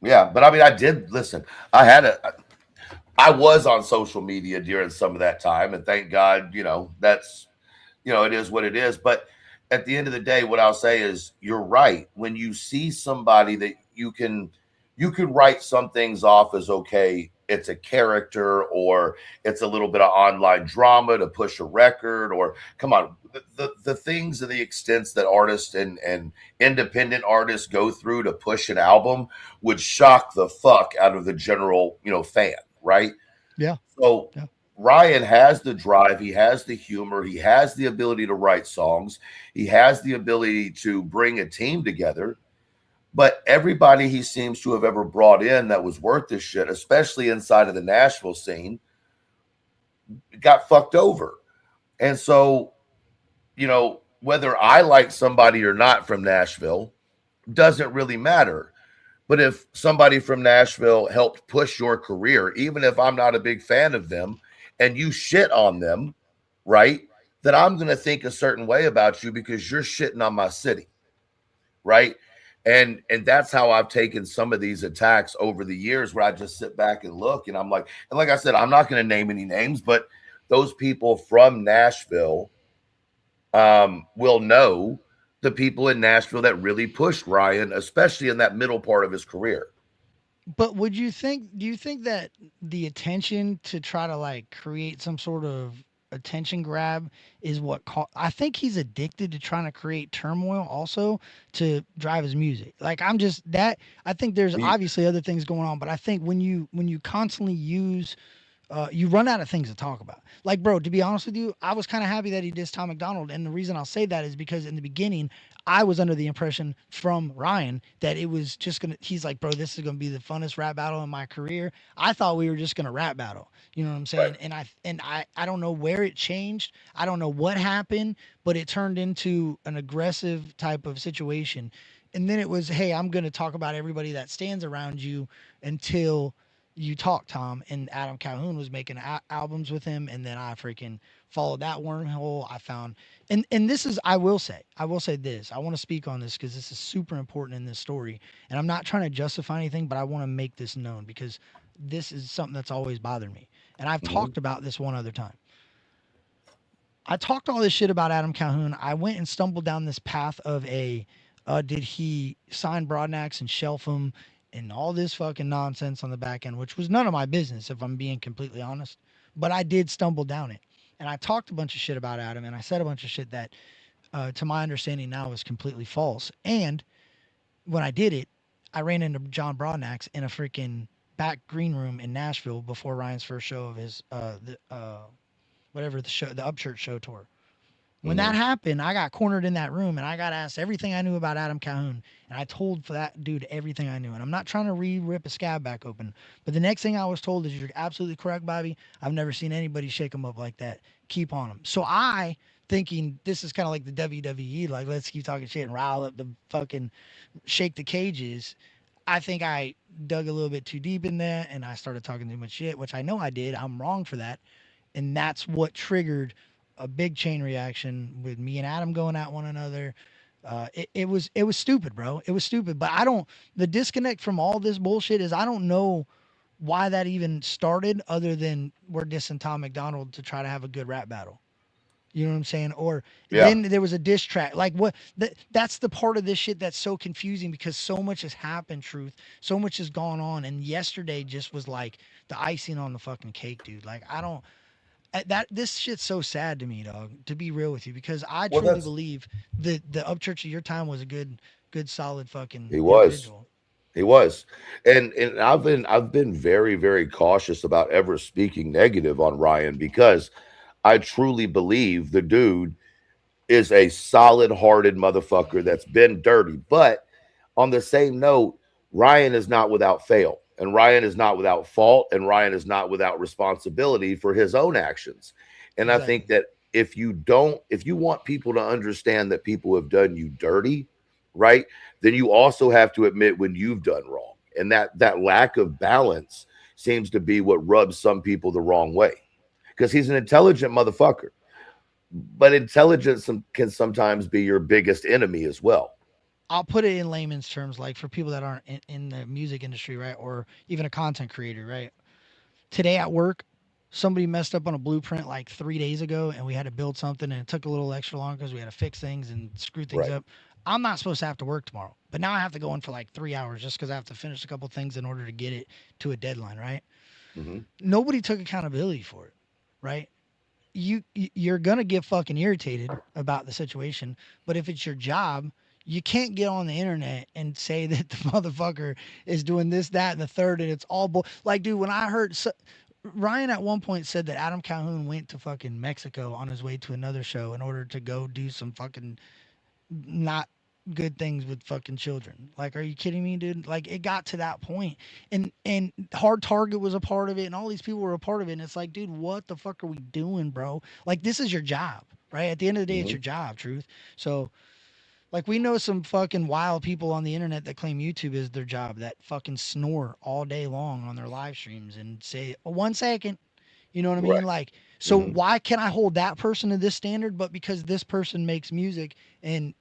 Yeah, but I mean, I did listen. I had I was on social media during some of that time, and thank God, that's, it is what it is. But at the end of the day, what I'll say is, you're right. When you see somebody that you can write some things off as, okay, it's a character, or it's a little bit of online drama to push a record, or come on, the things and the extents that artists and independent artists go through to push an album would shock the fuck out of the general, fan, right? Yeah. So Yeah. Ryan has the drive, he has the humor, he has the ability to write songs, he has the ability to bring a team together. But everybody he seems to have ever brought in that was worth this shit, especially inside of the Nashville scene, got fucked over. And so, whether I like somebody or not from Nashville doesn't really matter. But if somebody from Nashville helped push your career, even if I'm not a big fan of them, and you shit on them, right, then I'm going to think a certain way about you because you're shitting on my city, right? And that's how I've taken some of these attacks over the years, where I just sit back and look, and I'm like, and like I said, I'm not going to name any names, but those people from Nashville will know the people in Nashville that really pushed Ryan, especially in that middle part of his career. But do you think that the attention to try to like create some sort of attention grab is what I think he's addicted to trying to create turmoil also to drive his music. Like I think there's He, obviously other things going on, but I think when you constantly use you run out of things to talk about. Like, bro, to be honest with you, I was kind of happy that he dissed Tom McDonald. And the reason I'll say that is because in the beginning, I was under the impression from Ryan that it was just he's like, bro, this is gonna be the funnest rap battle in my career. I thought we were just gonna rap battle. You know what I'm right. saying? And I don't know where it changed. I don't know what happened, but it turned into an aggressive type of situation. And then it was, hey, I'm gonna talk about everybody that stands around you until you talk, Tom. And Adam Calhoun was making albums with him, and then I freaking followed that wormhole. I found, and this is, I will say this. I want to speak on this because this is super important in this story, and I'm not trying to justify anything, but I want to make this known because this is something that's always bothered me, and I've Mhm. talked about this one other time. I talked all this shit about Adam Calhoun. I went and stumbled down this path of did he sign Broadnax and shelf him and all this fucking nonsense on the back end, which was none of my business, if I'm being completely honest. But I did stumble down it. And I talked a bunch of shit about Adam, and I said a bunch of shit that, to my understanding now, is completely false. And when I did it, I ran into John Broadnax in a freaking back green room in Nashville before Ryan's first show of his, whatever the show, the Upchurch show tour. When that Mhm. happened, I got cornered in that room and I got asked everything I knew about Adam Calhoun. And I told for that dude everything I knew. And I'm not trying to rip a scab back open. But the next thing I was told is, you're absolutely correct, Bobby. I've never seen anybody shake him up like that. Keep on him. So I, thinking this is kind of like the WWE, like let's keep talking shit and rile up the fucking shake the cages. I think I dug a little bit too deep in that and I started talking too much shit, which I know I did. I'm wrong for that. And that's what triggered a big chain reaction with me and Adam going at one another. It was stupid, bro. It was stupid. But I don't. The disconnect from all this bullshit is I don't know why that even started, other than we're dissing Tom McDonald to try to have a good rap battle. You know what I'm saying? Or Yeah. then there was a diss track. Like what? That's the part of this shit that's so confusing because so much has happened. Truth. So much has gone on, and yesterday just was like the icing on the fucking cake, dude. Like I don't that this shit's so sad to me, dog. To be real with you, because I Well, truly that's believe the Upchurch of your time was a good, solid fucking he was. individual. He was. And I've been very, very cautious about ever speaking negative on Ryan, because I truly believe the dude is a solid-hearted motherfucker that's been dirty. But on the same note, Ryan is not without fail, and Ryan is not without fault, and Ryan is not without responsibility for his own actions. And I think Exactly. that if you want people to understand that people have done you dirty, right? then you also have to admit when you've done wrong. And that lack of balance seems to be what rubs some people the wrong way. Because he's an intelligent motherfucker. But intelligence can sometimes be your biggest enemy as well. I'll put it in layman's terms, like for people that aren't in the music industry, right? Or even a content creator, right? Today at work, somebody messed up on a blueprint like 3 days ago, and we had to build something, and it took a little extra long because we had to fix things and screw things Right. up. I'm not supposed to have to work tomorrow, but now I have to go in for like 3 hours just because I have to finish a couple things in order to get it to a deadline, right? Hmm. Nobody took accountability for it, right? You're gonna get fucking irritated about the situation, but if it's your job, you can't get on the internet and say that the motherfucker is doing this, that, and the third, and it's all like, dude. When I heard Ryan at one point said that Adam Calhoun went to fucking Mexico on his way to another show in order to go do some fucking not good things with fucking children. Like, are you kidding me, dude? Like, it got to that point, and Hard Target was a part of it, and all these people were a part of it. And it's like, dude, what the fuck are we doing, bro? Like, this is your job, right? At the end of the day, it's Hmm. your job, truth. So, like, we know some fucking wild people on the internet that claim YouTube is their job, that fucking snore all day long on their live streams and say, "Oh, 1 second." You know what I mean? Right. Like, so Hmm. why can I hold that person to this standard? But because this person makes music and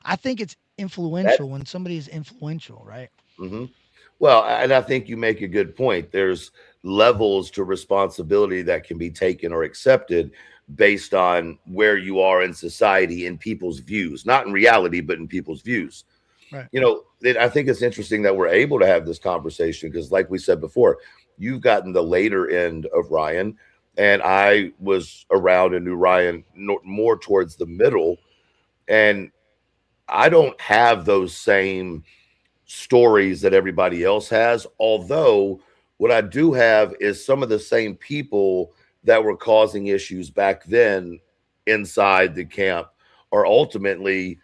I think it's That. influential when somebody is influential, right? Hmm. Well, and I think you make a good point. There's levels to responsibility that can be taken or accepted based on where you are in society, in people's views, not in reality, but in people's views. Right. I think it's interesting that we're able to have this conversation because, like we said before, you've gotten the later end of Ryan, and I was around and knew Ryan more towards the middle. And I don't have those same stories that everybody else has. Although, what I do have is some of the same people that were causing issues back then inside the camp are ultimately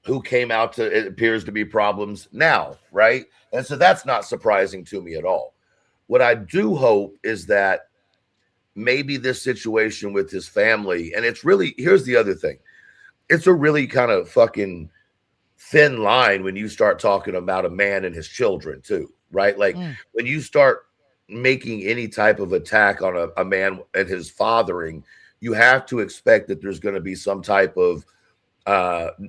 who came out to, it appears to be, problems now, right? And so that's not surprising to me at all. What I do hope is that maybe this situation with his family, and it's really, here's the other thing, it's a really kind of fucking thin line when you start talking about a man and his children too, right? Like Mm. when you start making any type of attack on a man and his fathering, you have to expect that there's going to be some type of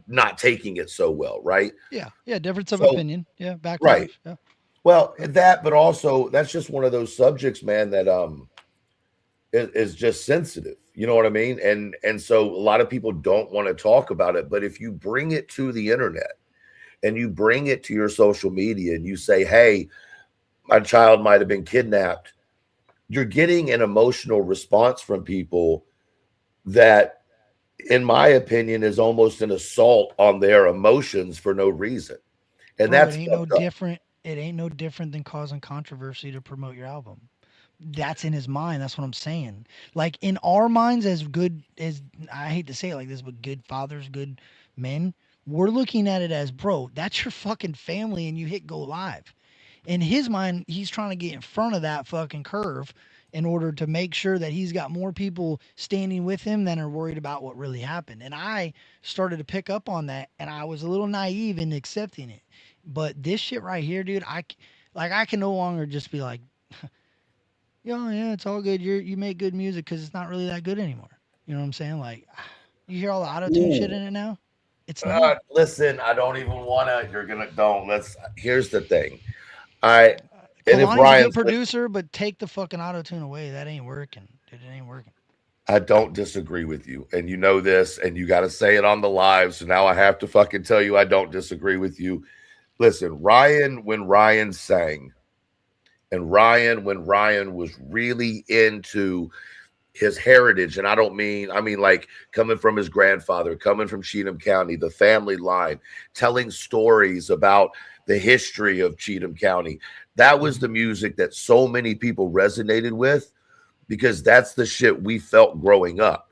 not taking it so well, right? Yeah. Yeah. Difference of So, opinion. Yeah. right. Backlash. Yeah. Well, that, but also that's just one of those subjects, man, that is just sensitive. You know what I mean? And so a lot of people don't want to talk about it. But if you bring it to the internet and you bring it to your social media and you say, hey, my child might have been kidnapped, you're getting an emotional response from people that, in my opinion, is almost an assault on their emotions for no reason. And Bro, that's fucked up. it ain't no different than causing controversy to promote your album. That's in his mind. That's what I'm saying. Like, in our minds, as good as, I hate to say it like this, but good fathers, good men, we're looking at it as, bro, that's your fucking family, and you hit go live. In his mind, he's trying to get in front of that fucking curve in order to make sure that he's got more people standing with him than are worried about what really happened. And I started to pick up on that, and I was a little naive in accepting it. But this shit right here, dude, I can no longer just be like, yeah, it's all good. You make good music because it's not really that good anymore. You know what I'm saying? Like, you hear all the auto tune shit Ooh. in it now. It's not. Listen, I don't even want to. You're gonna don't. Let's. Here's the thing. I and if Kalani's a good Ryan's, producer, but take the fucking auto tune away. That ain't working, dude. It ain't working. I don't disagree with you, and you know this, and you got to say it on the live. So now I have to fucking tell you I don't disagree with you. Listen, Ryan, when Ryan sang, and Ryan, when Ryan was really into his heritage, and I mean like coming from his grandfather, coming from Cheatham County, the family line, telling stories about the history of Cheatham County. That was the music that so many people resonated with because that's the shit we felt growing up.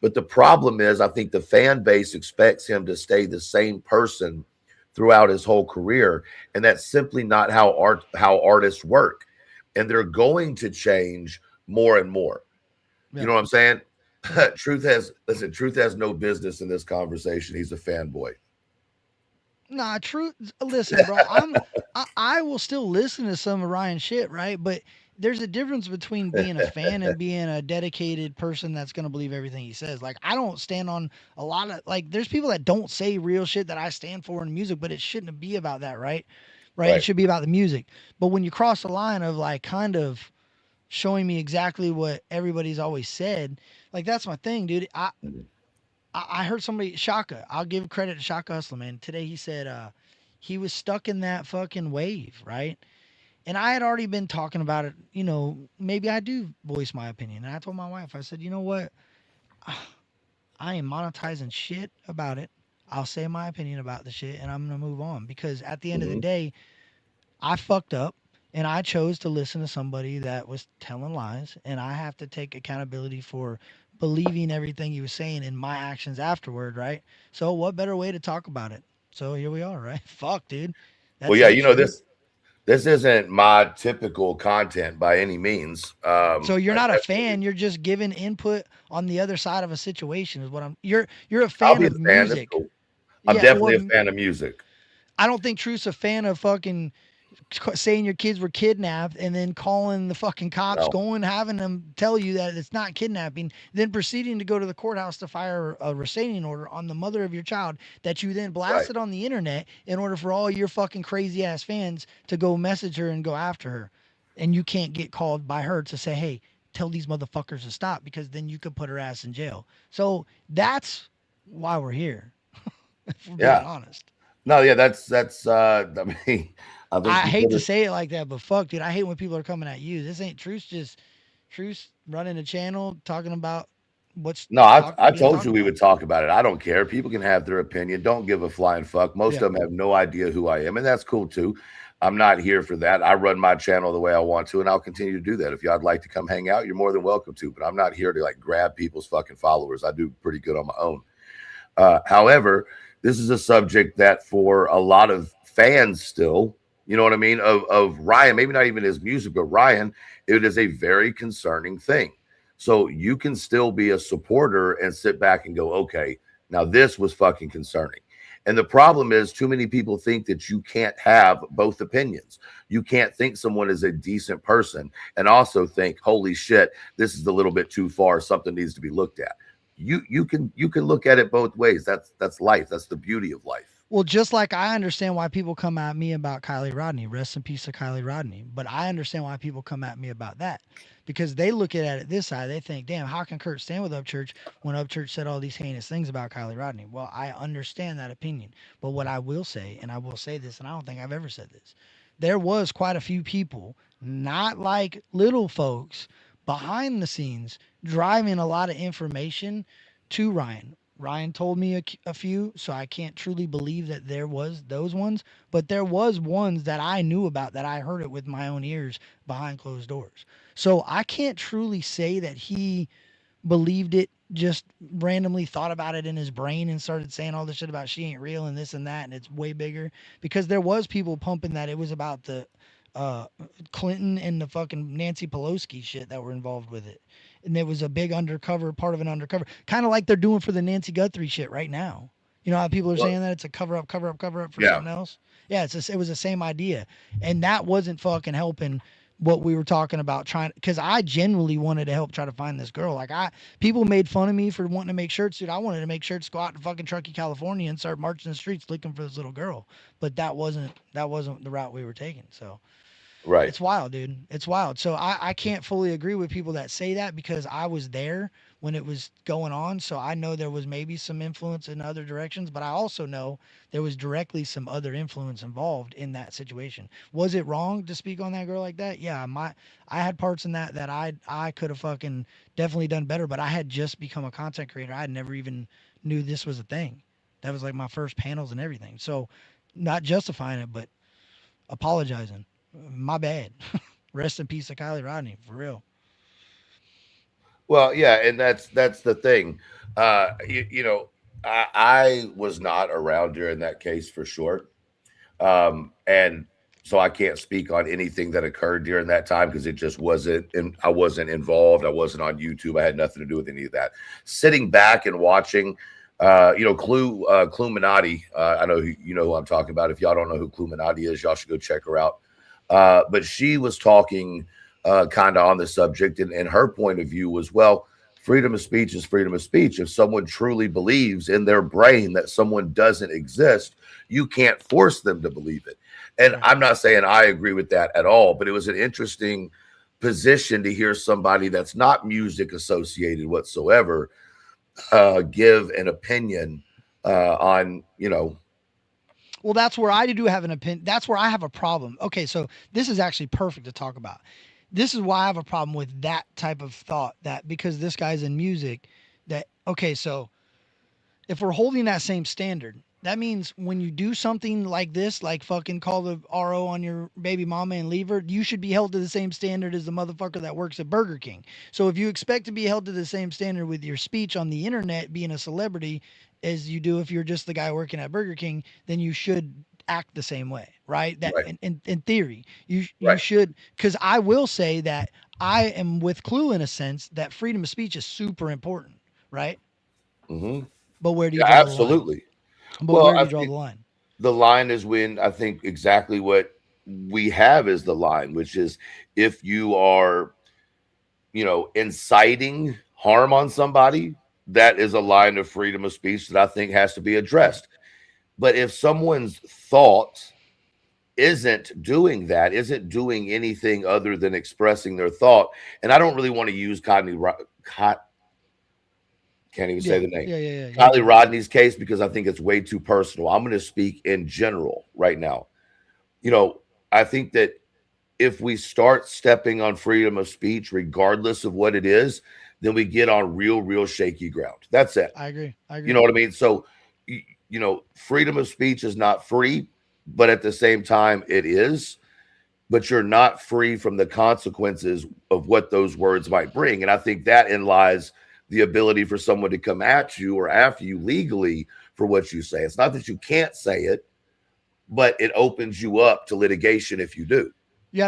But the problem is, I think the fan base expects him to stay the same person throughout his whole career, and that's simply not how artists work. And they're going to change more and more. You Yeah. know what I'm saying? Truth has no business in this conversation. He's a fanboy. Nah, true. Listen, bro. I will still listen to some of Ryan's shit, right? But there's a difference between being a fan and being a dedicated person that's gonna believe everything he says. Like I don't stand on a lot of like. There's people that don't say real shit that I stand for in music, but it shouldn't be about that, right? Right. It Right. should be about the music. But when you cross the line of like kind of showing me exactly what everybody's always said, like that's my thing, dude. I heard somebody Shaka. I'll give credit to Shaka Hustler, man. Today he said he was stuck in that fucking wave, right? And I had already been talking about it, maybe I do voice my opinion. And I told my wife, I said, you know what? I am monetizing shit about it. I'll say my opinion about the shit and I'm gonna move on because at the end of the Mhm. day, I fucked up and I chose to listen to somebody that was telling lies and I have to take accountability for believing everything he was saying in my actions afterward, right? So what better way to talk about it? So here we are, right? Fuck, dude. Well, That's yeah, it, straight. this isn't my typical content by any means. So you're I not a definitely, fan, you're just giving input on the other side of a situation is what you're a I'll fan be a of fan. That's music. cool. I'm Yeah, definitely well, a fan of music. I don't think Truth's a fan of fucking saying your kids were kidnapped and then calling the fucking cops, No, going having them tell you that it's not kidnapping, then proceeding to go to the courthouse to fire a restraining order on the mother of your child that you then right. blasted on the internet in order for all your fucking crazy ass fans to go message her and go after her. And you can't get called by her to say, hey, tell these motherfuckers to stop because then you could put her ass in jail. So that's why we're here, if we're being Yeah. honest. No, yeah, that's I mean, I I think you hate put to it. say it like that, but fuck, dude, I hate when people are coming at you. This ain't Truth, just Truth running a channel talking about what's No, I being told talked you we about. would talk about it. I don't care. People can have their opinion. Don't give a flying fuck. Most Yeah. of them have no idea who I am, and that's cool too. I'm not here for that. I run my channel the way I want to, and I'll continue to do that. If y'all'd like to come hang out, you're more than welcome to. But I'm not here to like grab people's fucking followers. I do pretty good on my own. However, this is a subject that for a lot of fans still, you know what I mean, of Ryan, maybe not even his music, but Ryan, it is a very concerning thing. So you can still be a supporter and sit back and go, okay, now this was fucking concerning. And the problem is, too many people think that you can't have both opinions. You can't think someone is a decent person and also think, holy shit, this is a little bit too far. Something needs to be looked at. You can look at it both ways. That's life. That's the beauty of life. Well, just like I understand why people come at me about Kylie Rodney, rest in peace to Kylie Rodney. But I understand why people come at me about that because they look at it this side. They think, damn, how can Kurt stand with Upchurch when Upchurch said all these heinous things about Kylie Rodney? Well, I understand that opinion. But what I will say, and I will say this, and I don't think I've ever said this, there was quite a few people, not like little folks, behind the scenes driving a lot of information to Ryan. Ryan told me a few, so I can't truly believe that there was those ones, but there was ones that I knew about that I heard it with my own ears behind closed doors. So I can't truly say that he believed it, just randomly thought about it in his brain and started saying all this shit about she ain't real and this and that and it's way bigger because there was people pumping that it was about the uh Clinton and the fucking Nancy Pelosi shit that were involved with it. And there was a big undercover part of an undercover, kind of like they're doing for the Nancy Guthrie shit right now. You know how people are Well, saying that it's a cover up, cover up, cover up for yeah, something else? Yeah, it was the same idea. And that wasn't fucking helping what we were talking about trying because I genuinely wanted to help try to find this girl. Like people made fun of me for wanting to make shirts, dude. I wanted to make shirts, go out to fucking Truckee, California, and start marching the streets looking for this little girl. But that wasn't the route we were taking. So right. it's wild, dude. It's wild. So I can't fully agree with people that say that because I was there when it was going on. So I know there was maybe some influence in other directions, but I also know there was directly some other influence involved in that situation. Was it wrong to speak on that girl like that? Yeah, I had parts in that I could have fucking definitely done better, but I had just become a content creator. I had never even knew this was a thing. That was like my first panels and everything. So not justifying it, but apologizing. My bad. Rest in peace to Kylie Rodney, for real. Well, yeah, and that's the thing. I was not around during that case for sure. And so I can't speak on anything that occurred during that time because it just wasn't, and I wasn't involved. I wasn't on YouTube. I had nothing to do with any of that. Sitting back and watching, Cluminati. I know you know who I'm talking about. If y'all don't know who Cluminati is, y'all should go check her out. But she was talking kind of on the subject, and her point of view was, well, freedom of speech is freedom of speech. If someone truly believes in their brain that someone doesn't exist, you can't force them to believe it. And I'm not saying I agree with that at all, but it was an interesting position to hear somebody that's not music associated whatsoever give an opinion on, Well, that's where I do have an opinion. That's where I have a problem. Okay, so this is actually perfect to talk about. This is why I have a problem with that type of thought. That because this guy's in music, that okay, so if we're holding that same standard, that means when you do something like this, like fucking call the RO on your baby mama and leave her, you should be held to the same standard as the motherfucker that works at Burger King. So if you expect to be held to the same standard with your speech on the internet, being a celebrity, as you do if you're just the guy working at Burger King, then you should act the same way, right? That right, in theory, you right. should, because I will say that I am with Clue in a sense that freedom of speech is super important, right? Hmm. But where do you Yeah, draw the line? absolutely. But Well, where do I you draw think the line? the line is when I think exactly what we have is the line, which is if you are, inciting harm on somebody, that is a line of freedom of speech that I think has to be Yeah, addressed. But if someone's thought isn't doing that, isn't doing anything other than expressing their thought, and I don't really want to use can't even say yeah, the name. yeah. You're Kylie good. Rodney's case because I think it's way too personal. I'm going to speak in general right now. You know, I think that if we start stepping on freedom of speech, regardless of what it is, then we get on real shaky ground. That's it. I agree. I You agree. know what I mean? So, freedom of speech is not free, but at the same time, it is. But you're not free from the consequences of what those words might bring. And I think that in lies the ability for someone to come at you or after you legally for what you say. It's not that you can't say it, but it opens you up to litigation if you do, You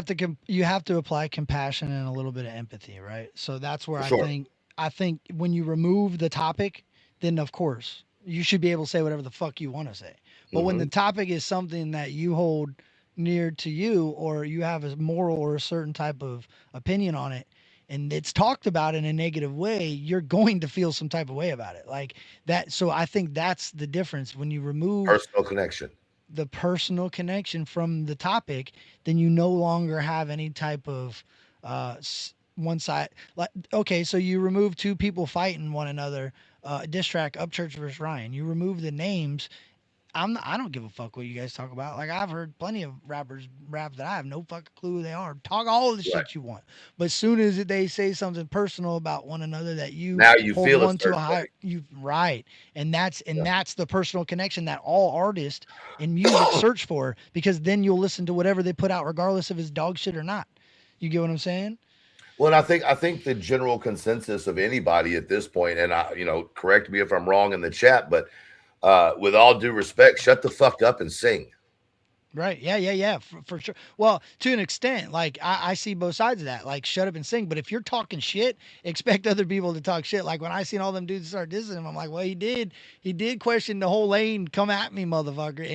have to apply compassion and a little bit of empathy, right? So that's where for sure. I think when you remove the topic, then of course you should be able to say whatever the fuck you want to say. But when the Hmm. topic is something that you hold near to you or you have a moral or a certain type of opinion on it and it's talked about in a negative way, you're going to feel some type of way about it. Like that. So I think that's the difference when you remove Personal connection. the personal connection from the topic, then you no longer have any type of one side. Like, okay, so you remove two people fighting one another, diss track Upchurch versus Ryan. You remove the names. I don't give a fuck what you guys talk about. Like I've heard plenty of rappers rap that I have no fucking clue who they are. Talk all the Right. shit you want, but as soon as they say something personal about one another that you Now you hold feel a one to a certain higher, way. you right, and Yeah. that's the personal connection that all artists in music search for because then you'll listen to whatever they put out regardless if it's dog shit or not. You get what I'm saying? Well, and I think the general consensus of anybody at this point, and correct me if I'm wrong in the chat, but with all due respect, shut the fuck up and sing. Right. Yeah. For sure. Well, to an extent, like I see both sides of that. Like, shut up and sing. But if you're talking shit, expect other people to talk shit. Like when I seen all them dudes start dissing him, I'm like, well, he did question the whole lane. Come at me, motherfucker.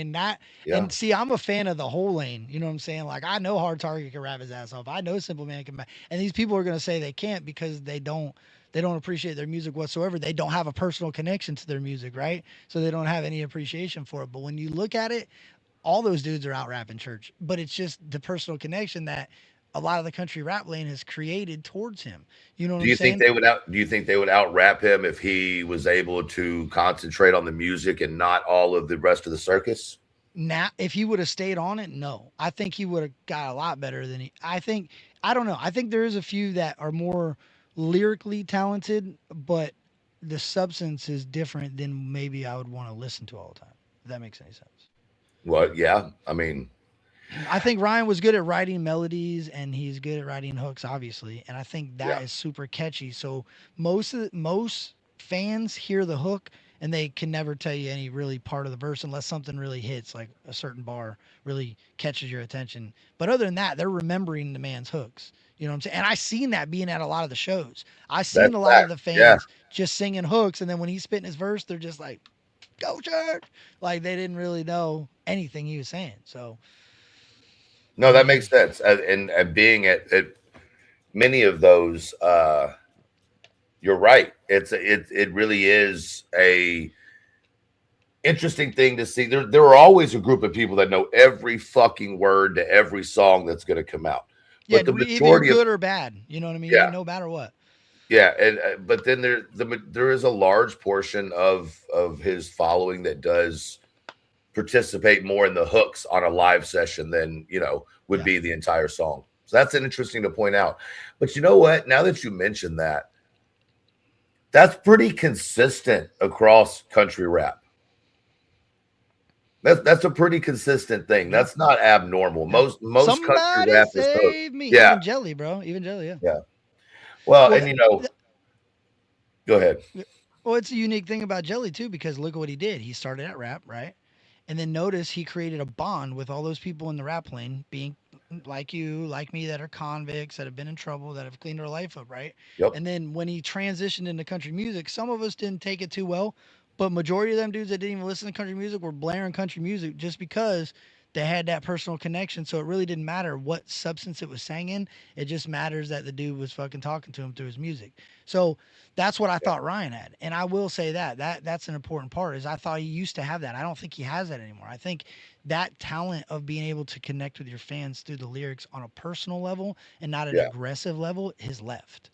Yeah. And see, I'm a fan of the whole lane. You know what I'm saying? Like I know Hard Target can rap his ass off. I know Simple Man can. And these people are gonna say they can't because they don't appreciate their music whatsoever. They don't have a personal connection to their music, right? So they don't have any appreciation for it. But when you look at it, all those dudes are out rapping church, but it's just the personal connection that a lot of the country rap lane has created towards him. You know what I'm saying? Do you think they would out rap him if he was able to concentrate on the music and not all of the rest of the circus? Now, if he would have stayed on it, no, I think he would have got a lot better than he. I think I don't know. I think there is a few that are more lyrically talented, but the substance is different than maybe I would want to listen to all the time. If that makes any sense. Well, yeah. I mean, I think Ryan was good at writing melodies and he's good at writing hooks, obviously. And I think yeah. that is super catchy. So most fans hear the hook and they can never tell you any really part of the verse unless something really hits, like a certain bar really catches your attention. But other than that, they're remembering the man's hooks. You know what I'm saying? And I seen that being at a lot of the shows. I seen That's a lot of fact. the Yeah. fans just singing hooks, and then when he's spitting his verse, they're just like, "Go church!" Like they didn't really know anything he was saying. So, I No, that mean, makes sense. And being at many of those, you're right. It really is a interesting thing to see. There are always a group of people that know every fucking word to every song that's going to come out, yeah, but the either majority of, good or bad. You know what I mean? yeah, No matter what. yeah, and but then there is a large portion of his following that does participate more in the hooks on a live session than would Yeah. be the entire song. So that's an interesting to point out. But you know what? Now that you mention that, that's pretty consistent across country rap. That's a pretty consistent thing. Yeah. That's not abnormal. Yeah. Most country Somebody rap is hook. save me. Yeah, Even Jelly, bro. Even Jelly, yeah. yeah. Well, Well, and go ahead. well, it's a unique thing about Jelly too, because look at what he did. He started at rap, right? And then notice he created a bond with all those people in the rap lane, being like you, like me, that are convicts, that have been in trouble, that have cleaned their life up, right? Yep. And then when he transitioned into country music, some of us didn't take it too well, but majority of them dudes that didn't even listen to country music were blaring country music just because they had that personal connection. So it really didn't matter what substance it was sang in. It just matters that the dude was fucking talking to him through his music. So that's what I Yeah. thought Ryan had. And I will say that's an important part is I thought he used to have that. I don't think he has that anymore. I think that talent of being able to connect with your fans through the lyrics on a personal level and not an Yeah. aggressive level is left.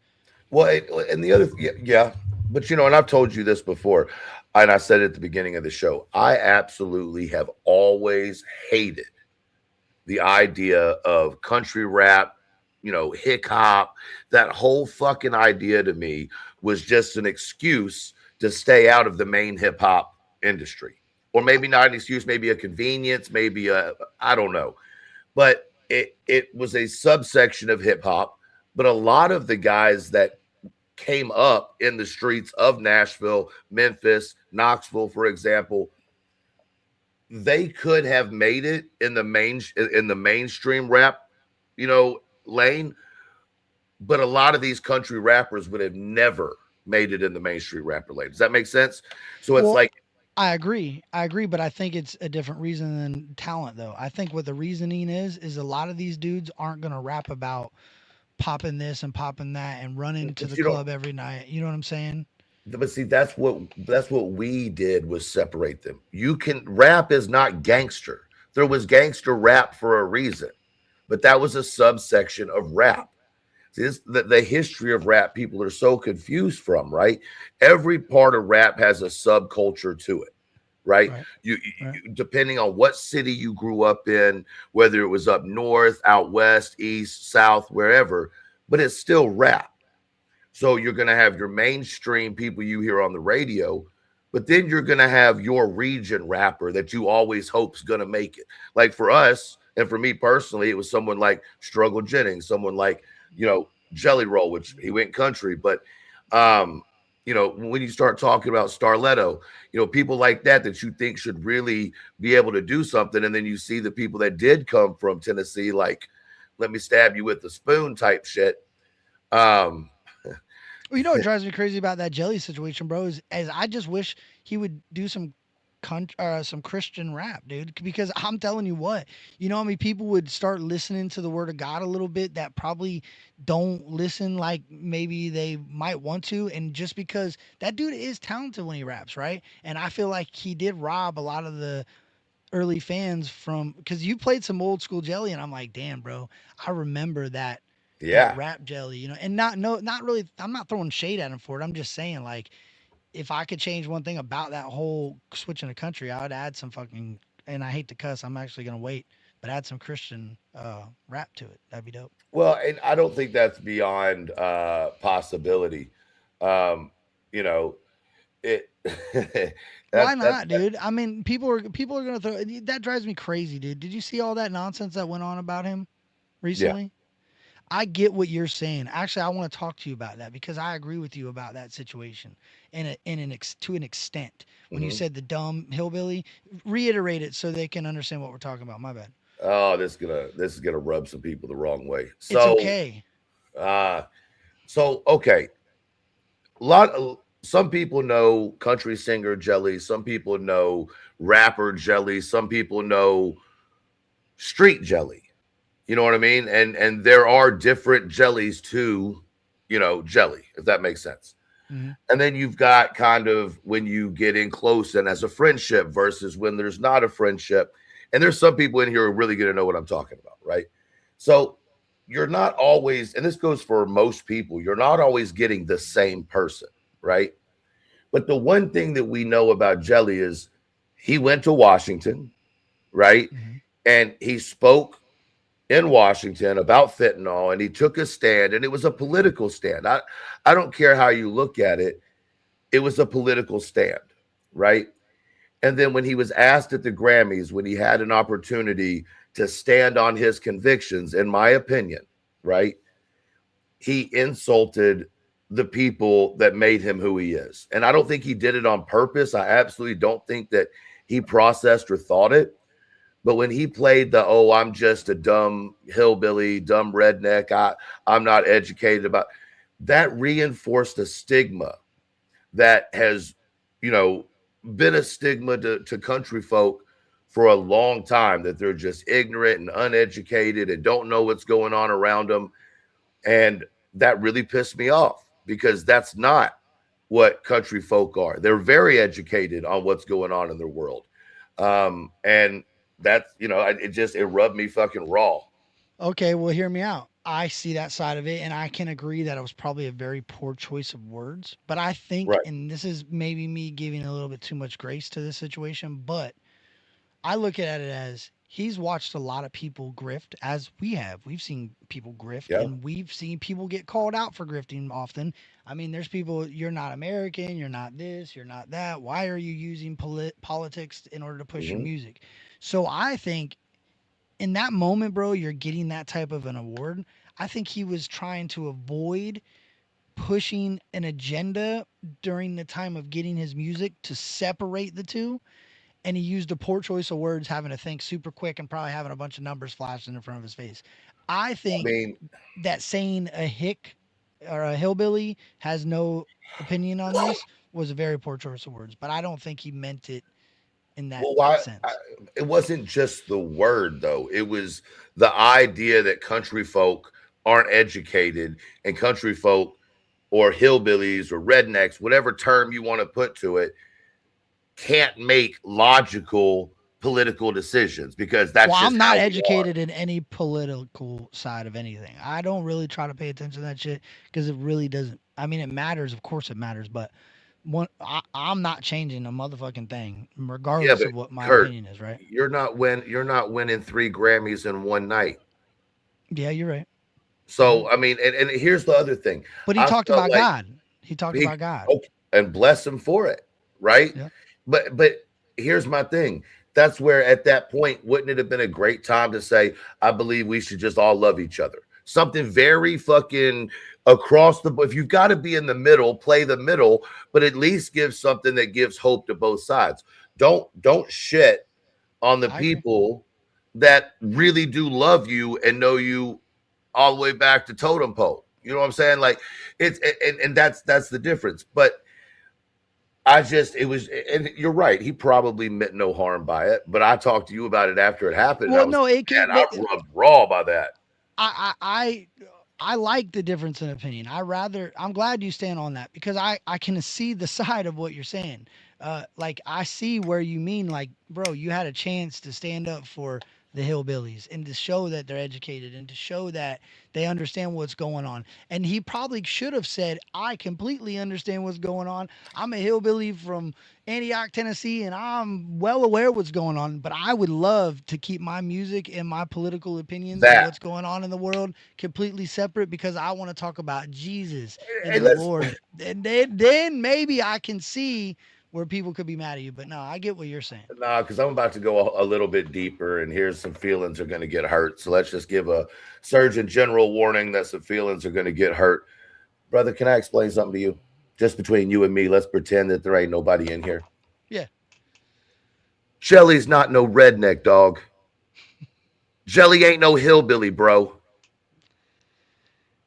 Well, and the other, yeah, yeah, but and I've told you this before, and I said it at the beginning of the show. I absolutely have always hated the idea of country rap, hip hop. That whole fucking idea to me was just an excuse to stay out of the main hip hop industry, or maybe not an excuse, maybe a convenience, maybe I don't know, but it was a subsection of hip hop. But a lot of the guys that came up in the streets of Nashville, Memphis, Knoxville, for example, they could have made it in the mainstream rap, lane, but a lot of these country rappers would have never made it in the mainstream rapper lane. Does that make sense? So it's Well, like, I agree. I agree, but I think it's a different reason than talent though. I think what the reasoning is a lot of these dudes aren't going to rap about popping this and popping that and running to but the you don't. club every night. You know what I'm saying? But see, that's what we did was separate them. You can rap is not gangster. There was gangster rap for a reason, but that was a subsection of rap. See, the history of rap people are so confused from, right? Every part of rap has a subculture to it, right? Right. Right. Depending on what city you grew up in, whether it was up north, out west, east, south, wherever, but it's still rap. So you're going to have your mainstream people you hear on the radio, but then you're going to have your region rapper that you always hope's going to make it. Like for us, and for me personally, it was someone like Struggle Jennings, someone like, Jelly Roll, which he went country. But, when you start talking about Starletto, people like that you think should really be able to do something. And then you see the people that did come from Tennessee, like, let me stab you with the spoon type shit. Um, Well, you know what drives me crazy about that Jelly situation, bro, is I just wish he would do some Christian rap, dude. Because I'm telling you what, you know how many people would start listening to the word of God a little bit that probably don't listen like maybe they might want to, and just because that dude is talented when he raps, right? And I feel like he did rob a lot of the early fans from because you played some old school Jelly, and I'm like, damn, bro, I remember that yeah. rap Jelly, and not really. I'm not throwing shade at him for it. I'm just saying like if I could change one thing about that whole switching the country, I would add some fucking. And I hate to cuss. I'm actually gonna wait, but add some Christian rap to it. That'd be dope. Well, and I don't think that's beyond possibility. Um, you know, it Why that not, dude? I mean, people are gonna throw that drives me crazy, dude. Did you see all that nonsense that went on about him yeah. recently? I get what you're saying. Actually, I want to talk to you about that because I agree with you about that situation to an extent. When you Mhm. said the dumb hillbilly, reiterate it so they can understand what we're talking about. My bad. Oh, this is gonna rub some people the wrong way. It's So, okay. uh, okay, some people know country singer Jelly, some people know rapper Jelly, some people know street Jelly. You know what I mean? And there are different jellies to, jelly, if that makes sense. Hmm. And then you've got kind of when you get in close and as a friendship versus when there's not a friendship. And there's some people in here who are really going to know what I'm talking about, right? So you're not always, and this goes for most people, you're not always getting the same person, right? But the one thing that we know about Jelly is he went to Washington, right? Hmm. And he spoke in Washington about fentanyl and he took a stand and it was a political stand. I don't care how you look at it. It was a political stand, right? And then when he was asked at the Grammys, when he had an opportunity to stand on his convictions, in my opinion, right? He insulted the people that made him who he is. And I don't think he did it on purpose. I absolutely don't think that he processed or thought it. But when he played the "oh, I'm just a dumb hillbilly, dumb redneck, I'm not educated about," that reinforced a stigma that has, you know, been a stigma to country folk for a long time, that they're just ignorant and uneducated and don't know what's going on around them. And that really pissed me off because that's not what country folk are. They're very educated on what's going on in their world. And that's, it rubbed me fucking raw. Okay, well, hear me out. I see that side of it, and I can agree that it was probably a very poor choice of words. But I think, Right. and this is maybe me giving a little bit too much grace to this situation, but I look at it as he's watched a lot of people grift, as we have. We've seen people grift, Yeah. and we've seen people get called out for grifting often. I mean, there's people, you're not American, you're not this, you're not that. Why are you using politics in order to push your Hmm. music? So I think in that moment, bro, you're getting that type of an award. I think he was trying to avoid pushing an agenda during the time of getting his music to separate the two. And he used a poor choice of words, having to think super quick and probably having a bunch of numbers flashing in front of his face. I I think mean, that saying a hick or a hillbilly has no opinion on this was a very poor choice of words, but I don't think he meant it in that well, sense. it wasn't just the word though. It was the idea that country folk aren't educated and country folk or hillbillies or rednecks, whatever term you want to put to it, can't make logical political decisions because Well, that's I'm just not how we are. educated in any political side of anything. I don't really try to pay attention to that shit because it really doesn't. I mean, it matters. Of course, it matters. But I'm not changing a motherfucking thing, Yeah, regardless but of what my Kurt, opinion is. Right? you're not winning 3 Grammys in one night. Yeah, you're right. Hmm. So I mean, and here's the other thing. But he I talked felt about like God. He talked he about God. okay, and bless him for it, right? Yeah. But here's my thing. That's where at that point, wouldn't it have been a great time to say, I believe we should just all love each other? Something very fucking across the board. If you've got to be in the middle, play the middle, but at least give something that gives hope to both sides. Don't shit on the I agree. people that really do love you and know you all the way back to totem pole. You know what I'm saying? Like it's and that's the difference. But I just it was, and you're right. He probably meant no harm by it. But I talked to you about it after it happened, and I Well, was no, it like, can. man, I'm rubbed raw by that. I like the difference in opinion. I'm glad you stand on that because I can see the side of what you're saying. Like I see where you mean, like, bro, you had a chance to stand up for the hillbillies and to show that they're educated and to show that they understand what's going on. And he probably should have said, I completely understand what's going on. I'm a hillbilly from Antioch, Tennessee, and I'm well aware what's going on. But I would love to keep my music and my political opinions and That what's going on in the world completely separate because I want to talk about Jesus and and the let's Lord. And then maybe I can see where people could be mad at you. But no, I get what you're saying. Nah, because I'm about to go a little bit deeper, and here's some feelings are going to get hurt. So let's just give a Surgeon General warning that some feelings are going to get hurt. Brother, can I explain something to you? Just between you and me, let's pretend that there ain't nobody in here. Yeah. Jelly's not no redneck, dog. Jelly ain't no hillbilly, bro.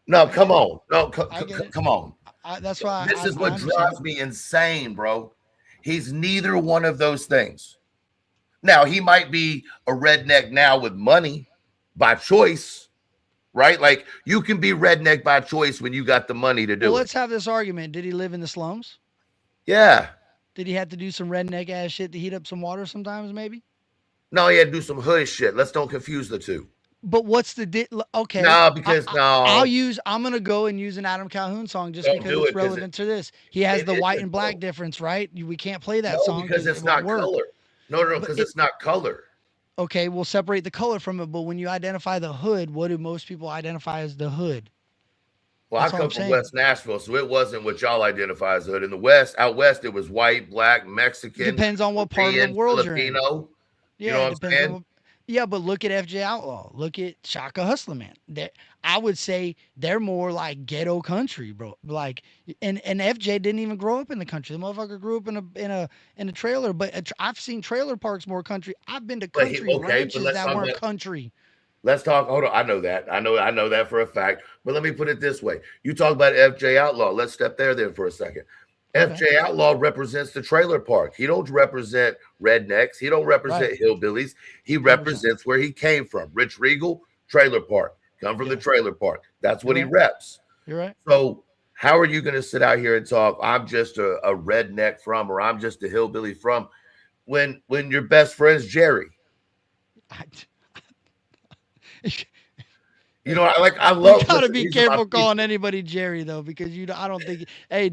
No, come on. No, come on. That's why. This is what drives me insane, bro. He's neither one of those things. Now, he might be a redneck now with money by choice, right? Like, you can be redneck by choice when you got the money to do it. Let's have this argument. Did he live in the slums? Yeah. Did he have to do some redneck ass shit to heat up some water sometimes, maybe? No, he had to do some hood shit. Let's don't confuse the two. But what's the okay? No, because I'm gonna go and use an Adam Calhoun song just Don't because do it's it, 'cause relevant to this. He has the white isn't, and black though. difference, right? We can't play that No, song because it's it not won't work. color. No, because it's not color. Okay, we'll separate the color from it. But when you identify the hood, what do most people identify as the hood? Well, That's I all come I'm from saying. West Nashville, so it wasn't what y'all identify as hood. In the West, out West, it was white, black, Mexican. Depends on what part of the Korean, world you're in. Filipino. Yeah, know it what I'm depends saying? on yeah, but look at FJ Outlaw. Look at Shaka Hustler Man. I would say they're more like ghetto country, bro. Like, and FJ didn't even grow up in the country. The motherfucker grew up in a trailer. But I've seen trailer parks more country. I've been to But country but ranches let's that talk weren't about, country. let's talk. Hold on, I know that. I know that for a fact. But let me put it this way: you talk about FJ Outlaw. Let's step there then for a second. Okay. FJ Outlaw represents the trailer park. He don't represent rednecks. He don't represent hillbillies. He represents where he came from. Rich Regal, trailer park. Come from the trailer park. That's what he reps. You're right. So how are you going to sit out here and talk, I'm just a redneck from, or I'm just a hillbilly from, when your best friend's Jerry? You know, I love. You gotta listen, be these are my careful people. calling anybody Jerry though, because I don't think. Hey,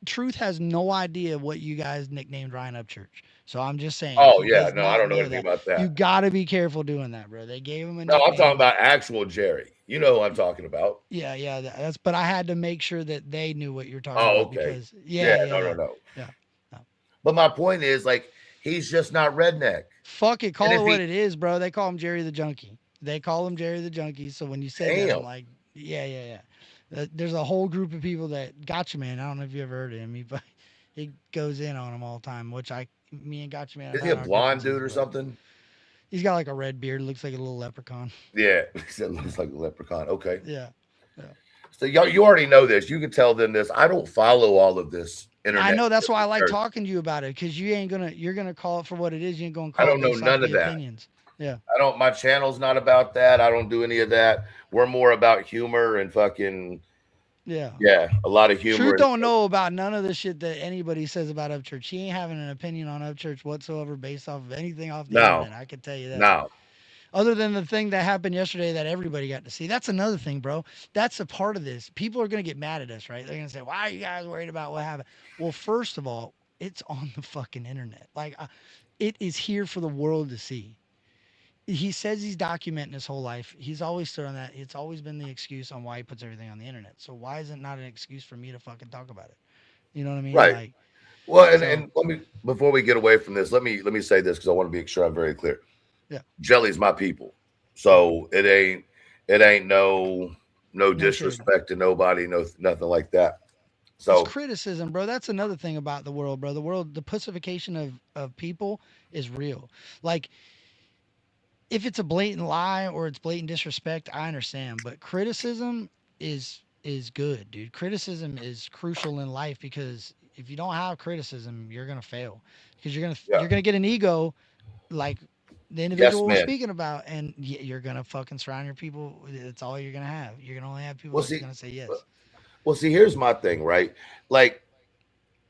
Truth has no idea what you guys nicknamed Ryan Upchurch. So I'm just saying. Oh he yeah, does no, not I don't know know anything that. about that. You gotta be careful doing that, bro. They gave him a No, I'm nickname. talking about actual Jerry. You know who I'm talking about. Yeah, that's. But I had to make sure that they knew what you're talking Oh, about. okay. Because no. Yeah. No. But my point is, like, he's just not redneck. Fuck it, call And it if what he- it is, bro. They call him Jerry the Junkie. They call him Jerry the Junkie. So when you said that, I'm Damn. like, yeah. There's a whole group of people that Gotcha Man. I don't know if you ever heard of him. He goes in on him all the time, which me and Gotcha Man. Is have he a had our blonde differences, dude or but something? He's got like a red beard. Looks like a little leprechaun. Yeah, he said looks like a leprechaun. Okay. Yeah. So you already know this. You can tell them this. I don't follow all of this internet. I know that's why I like research. talking to you about it, because you're gonna call it for what it is. You ain't gonna I call don't it know based none off of the that. opinions. Yeah. My channel's not about that. I don't do any of that. We're more about humor and fucking Yeah. a lot of humor. Truth don't know about none of the shit that anybody says about Upchurch. He ain't having an opinion on Upchurch whatsoever based off of anything off the No. internet. I can tell you that. No. Other than the thing that happened yesterday that everybody got to see. That's another thing, bro. That's a part of this. People are going to get mad at us, right? They're going to say, why are you guys worried about what happened? Well, first of all, it's on the fucking internet. Like, it is here for the world to see. He says he's documenting his whole life. He's always stood on that. It's always been the excuse on why he puts everything on the internet. So why is it not an excuse for me to fucking talk about it? You know what I mean? Right. Like, Well, and let me, before we get away from this, let me say this because I want to be sure I'm very clear. Yeah. Jelly's my people. So it ain't no disrespect to nobody, nothing like that. So it's criticism, bro. That's another thing about the world, bro. The pussification of people is real. Like, if it's a blatant lie or it's blatant disrespect, I understand. But criticism is good, dude. Criticism is crucial in life, because if you don't have criticism, you're gonna fail. Because you're gonna get an ego, like the individual we're man. speaking about, and you're gonna fucking surround your people. That's all you're gonna have. You're gonna only have people that are gonna say yes. Well, see, here's my thing, right? Like,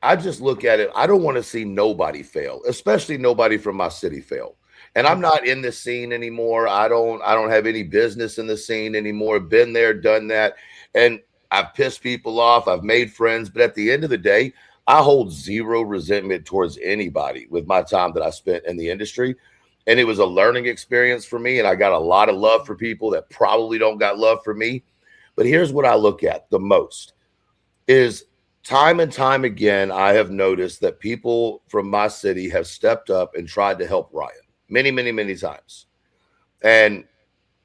I just look at it. I don't want to see nobody fail, especially nobody from my city fail. And I'm not in the scene anymore. I don't have any business in the scene anymore. Been there, done that. And I've pissed people off. I've made friends. But at the end of the day, I hold zero resentment towards anybody with my time that I spent in the industry. And it was a learning experience for me. And I got a lot of love for people that probably don't got love for me. But here's what I look at the most is time and time again, I have noticed that people from my city have stepped up and tried to help Ryan many, many, many times. And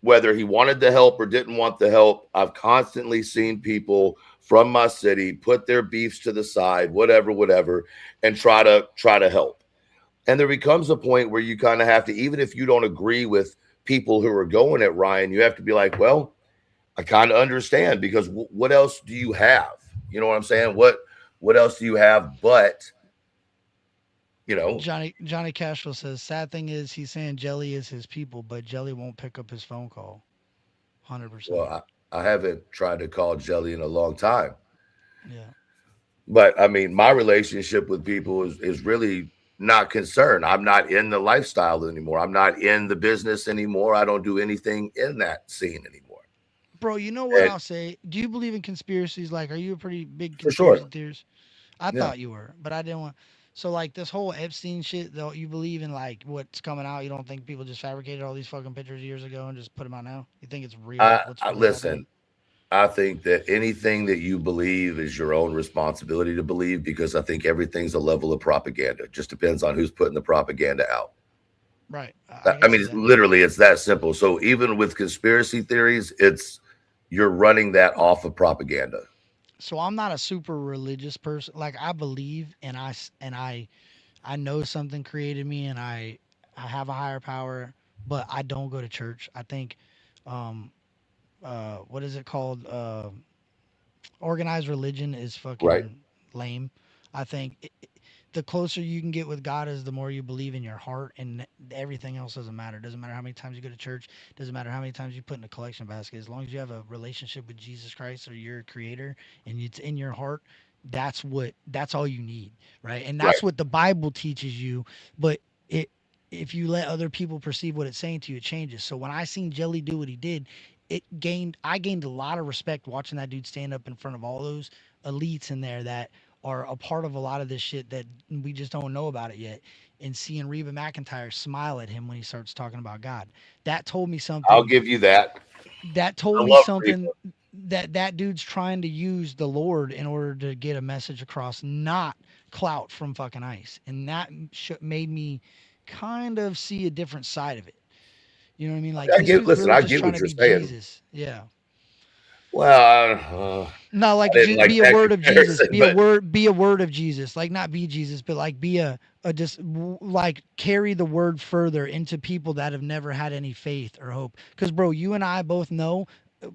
whether he wanted the help or didn't want the help, I've constantly seen people from my city put their beefs to the side, whatever, whatever, and try to help. And there becomes a point where you kind of have to, even if you don't agree with people who are going at Ryan, you have to be like, well, I kind of understand because what else do you have? You know what I'm saying? What else do you have? But you know, Johnny Cashville says, sad thing is he's saying Jelly is his people, but Jelly won't pick up his phone call. 100%. well, I haven't tried to call Jelly in a long time, Yeah. but I mean, my relationship with people is really not concerned. I'm not in the lifestyle anymore. I'm not in the business anymore. I don't do anything in that scene anymore. Bro, you know what And I'll say? Do you believe in conspiracies? Like, are you a pretty big for sure, conspiracy theorist? I yeah. thought you were, but I didn't want. So, like, this whole Epstein shit, though, you believe in, like, what's coming out? You don't think people just fabricated all these fucking pictures years ago and just put them out now? You think it's real? What's I really happening? listen. I think that anything that you believe is your own responsibility to believe because I think everything's a level of propaganda. It just depends on who's putting the propaganda out. Right. I I can mean, see it's that. literally it's that simple. So even with conspiracy theories, it's you're running that off of propaganda. So I'm not a super religious person. Like, I believe and I know something created me and I have a higher power, but I don't go to church. I think um what is it called? Organized religion is Right. fucking lame. I think the closer you can get with God is the more you believe in your heart, and everything else doesn't matter. Doesn't matter how many times you go to church. Doesn't matter how many times you put in a collection basket. As long as you have a relationship with Jesus Christ or your Creator, and it's in your heart, that's all you need, right? And Right. that's what the Bible teaches you. But it if you let other people perceive what it's saying to you, it changes. So when I seen Jelly do what he did, I gained a lot of respect watching that dude stand up in front of all those elites in there that are a part of a lot of this shit that we just don't know about it yet. And seeing Reba McIntyre smile at him when he starts talking about God, that told me I'll something. give you that. That told I me love something Reba. that dude's trying to use the Lord in order to get a message across, not clout from fucking ice. And that made me kind of see a different side of it. You know what I mean? Like, I this get dude's listen, really I just get trying what to you're be saying. Jesus. Yeah. Well, No, I like didn't like be a that word of Jesus. comparison, but Be a word of Jesus. Like, not be Jesus, but like be a just like carry the word further into people that have never had any faith or hope. Because, bro, you and I both know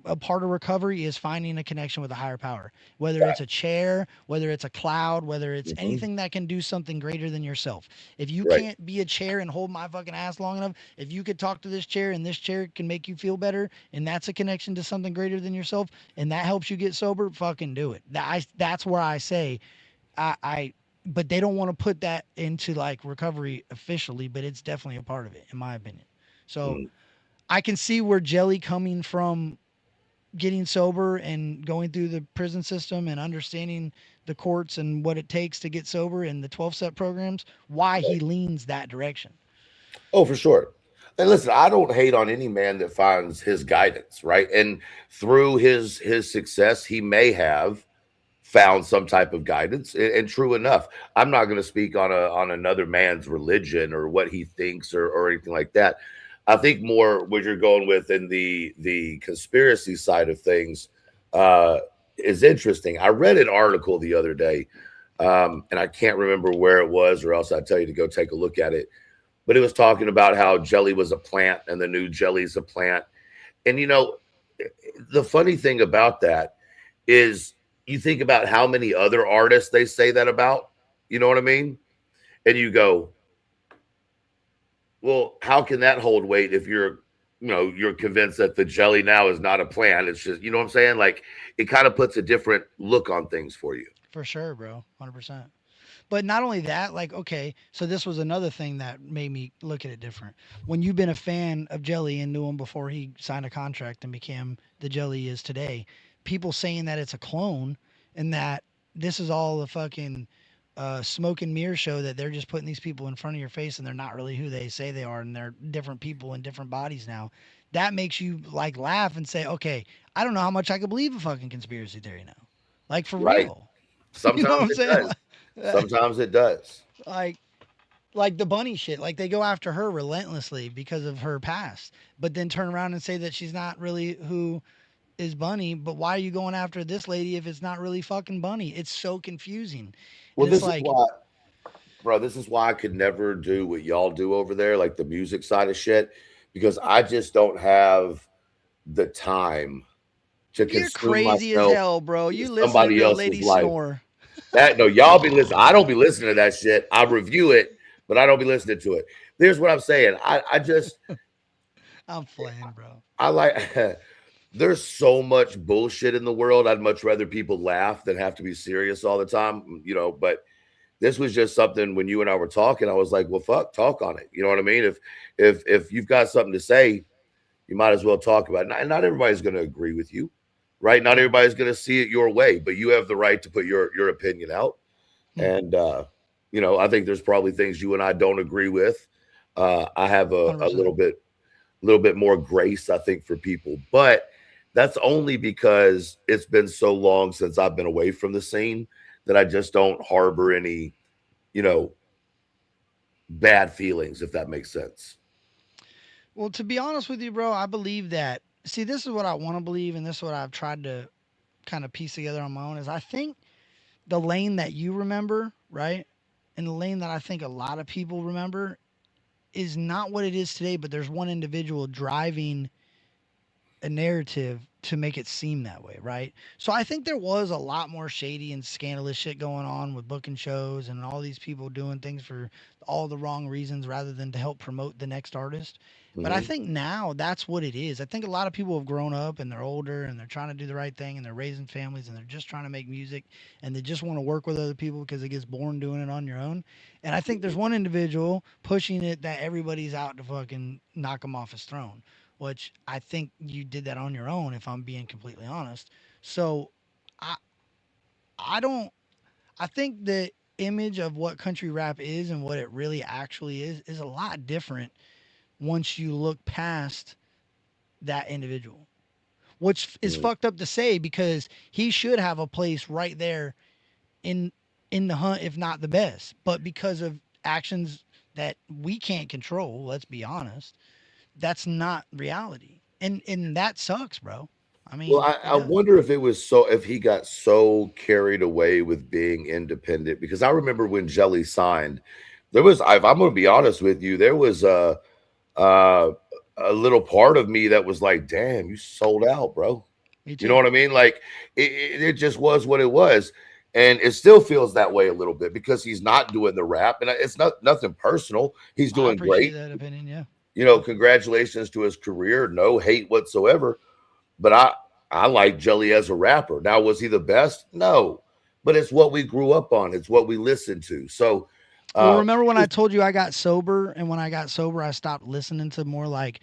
a part of recovery is finding a connection with a higher power. Whether it's a chair, whether it's a cloud, whether it's mhm, anything that can do something greater than yourself. If you right, can't be a chair and hold my fucking ass long enough, if you could talk to this chair and this chair can make you feel better, and that's a connection to something greater than yourself, and that helps you get sober, fucking do it. That's where I say I but they don't want to put that into like recovery officially, but it's definitely a part of it in my opinion. So mm, I can see where Jelly coming from getting sober and going through the prison system and understanding the courts and what it takes to get sober and the 12 step programs, why right. he leans that direction. Oh, for sure. And listen, I don't hate on any man that finds his guidance, right? And through his success, he may have found some type of guidance. And true enough, I'm not going to speak on another man's religion or what he thinks or anything like that. I think more what you're going with in the conspiracy side of things uh, is interesting. I read an article the other day, and I can't remember where it was, or else I'd tell you to go take a look at it. But it was talking about how jelly was a plant and the new jelly's a plant. And the funny thing about that is you think about how many other artists they say that about. You know what I mean? And you go, well, how can that hold weight if you're convinced that the jelly now is not a plant? It's just, you know what I'm saying? Like it kind of puts a different look on things for you. For sure, bro. 100%. But not only that, like, okay, so this was another thing that made me look at it different. When you've been a fan of Jelly and knew him before he signed a contract and became the Jelly he is today, people saying that it's a clone and that this is all a fucking smoke and mirror show, that they're just putting these people in front of your face and they're not really who they say they are, and they're different people in different bodies now. That makes you like laugh and say, okay, I don't know how much I could believe a fucking conspiracy theory now. Like, for Right. real. You know what Sometimes I'm it saying? does. Sometimes it does. Like like the bunny shit. Like they go after her relentlessly because of her past, but then turn around and say that she's not really who is Bunny. But why are you going after this lady if it's not really fucking Bunny? It's so confusing, Well, and it's this is like, why, bro. This is why I could never do what y'all do over there, like the music side of shit, because I just don't have the time to you're consume crazy as myself hell, bro. with You listening somebody to a else's lady life. snore. That no, y'all be listening. I don't be listening to that shit. I review it, but I don't be listening to it. Here's what I'm saying. I just I'm playing, bro. I like there's so much bullshit in the world. I'd much rather people laugh than have to be serious all the time, but this was just something when you and I were talking, I was like, well, fuck, talk on it. You know what I mean? If you've got something to say, you might as well talk about it. Not everybody's gonna agree with you, right? Not Yeah. everybody's gonna see it your way, but you have the right to put your opinion out. Hmm. And I think there's probably things you and I don't agree with. I have a, 100%. little bit more grace, I think, for people, but that's only because it's been so long since I've been away from the scene that I just don't harbor any, you know, bad feelings, if that makes sense. Well, to be honest with you, bro, I believe that. See, this is what I want to believe, and this is what I've tried to kind of piece together on my own. Is I think the lane that you remember, right, and the lane that I think a lot of people remember is not what it is today. But there's one individual driving a narrative to make it seem that way, right? So I think there was a lot more shady and scandalous shit going on with booking shows and all these people doing things for all the wrong reasons rather than to help promote the next artist. But I Hmm. think now that's what it is. I think a lot of people have grown up and they're older and they're trying to do the right thing and they're raising families and they're just trying to make music and they just want to work with other people because it gets boring doing it on your own. And I think there's one individual pushing it that everybody's out to fucking knock him off his throne, which I think you did that on your own, if I'm being completely honest. So I I don't I think the image of what country rap is and what it really actually is a lot different once you look past that individual. Which is Hmm. fucked up to say because he should have a place right there in in the hunt, if not the best. But because of actions that we can't control, let's be honest, that's not reality. And that sucks, bro. I Well, mean, I it does. wonder if he got so carried away with being independent, because I remember when Jelly signed, if I'm going to be honest with you, there was uh, a little part of me that was like, damn, you sold out, bro. Me You know too. what I mean? Like it just was what it was. And it still feels that way a little bit because he's not doing the rap, and it's not nothing personal. He's I doing appreciate great. that opinion. Yeah. Yeah. Congratulations to his career. No hate whatsoever. But I like Jelly as a rapper. Now, was he the best? No. But it's what we grew up on. It's what we listened to. So Well, uh remember when I told you I got sober, and when I got sober, I stopped listening to more like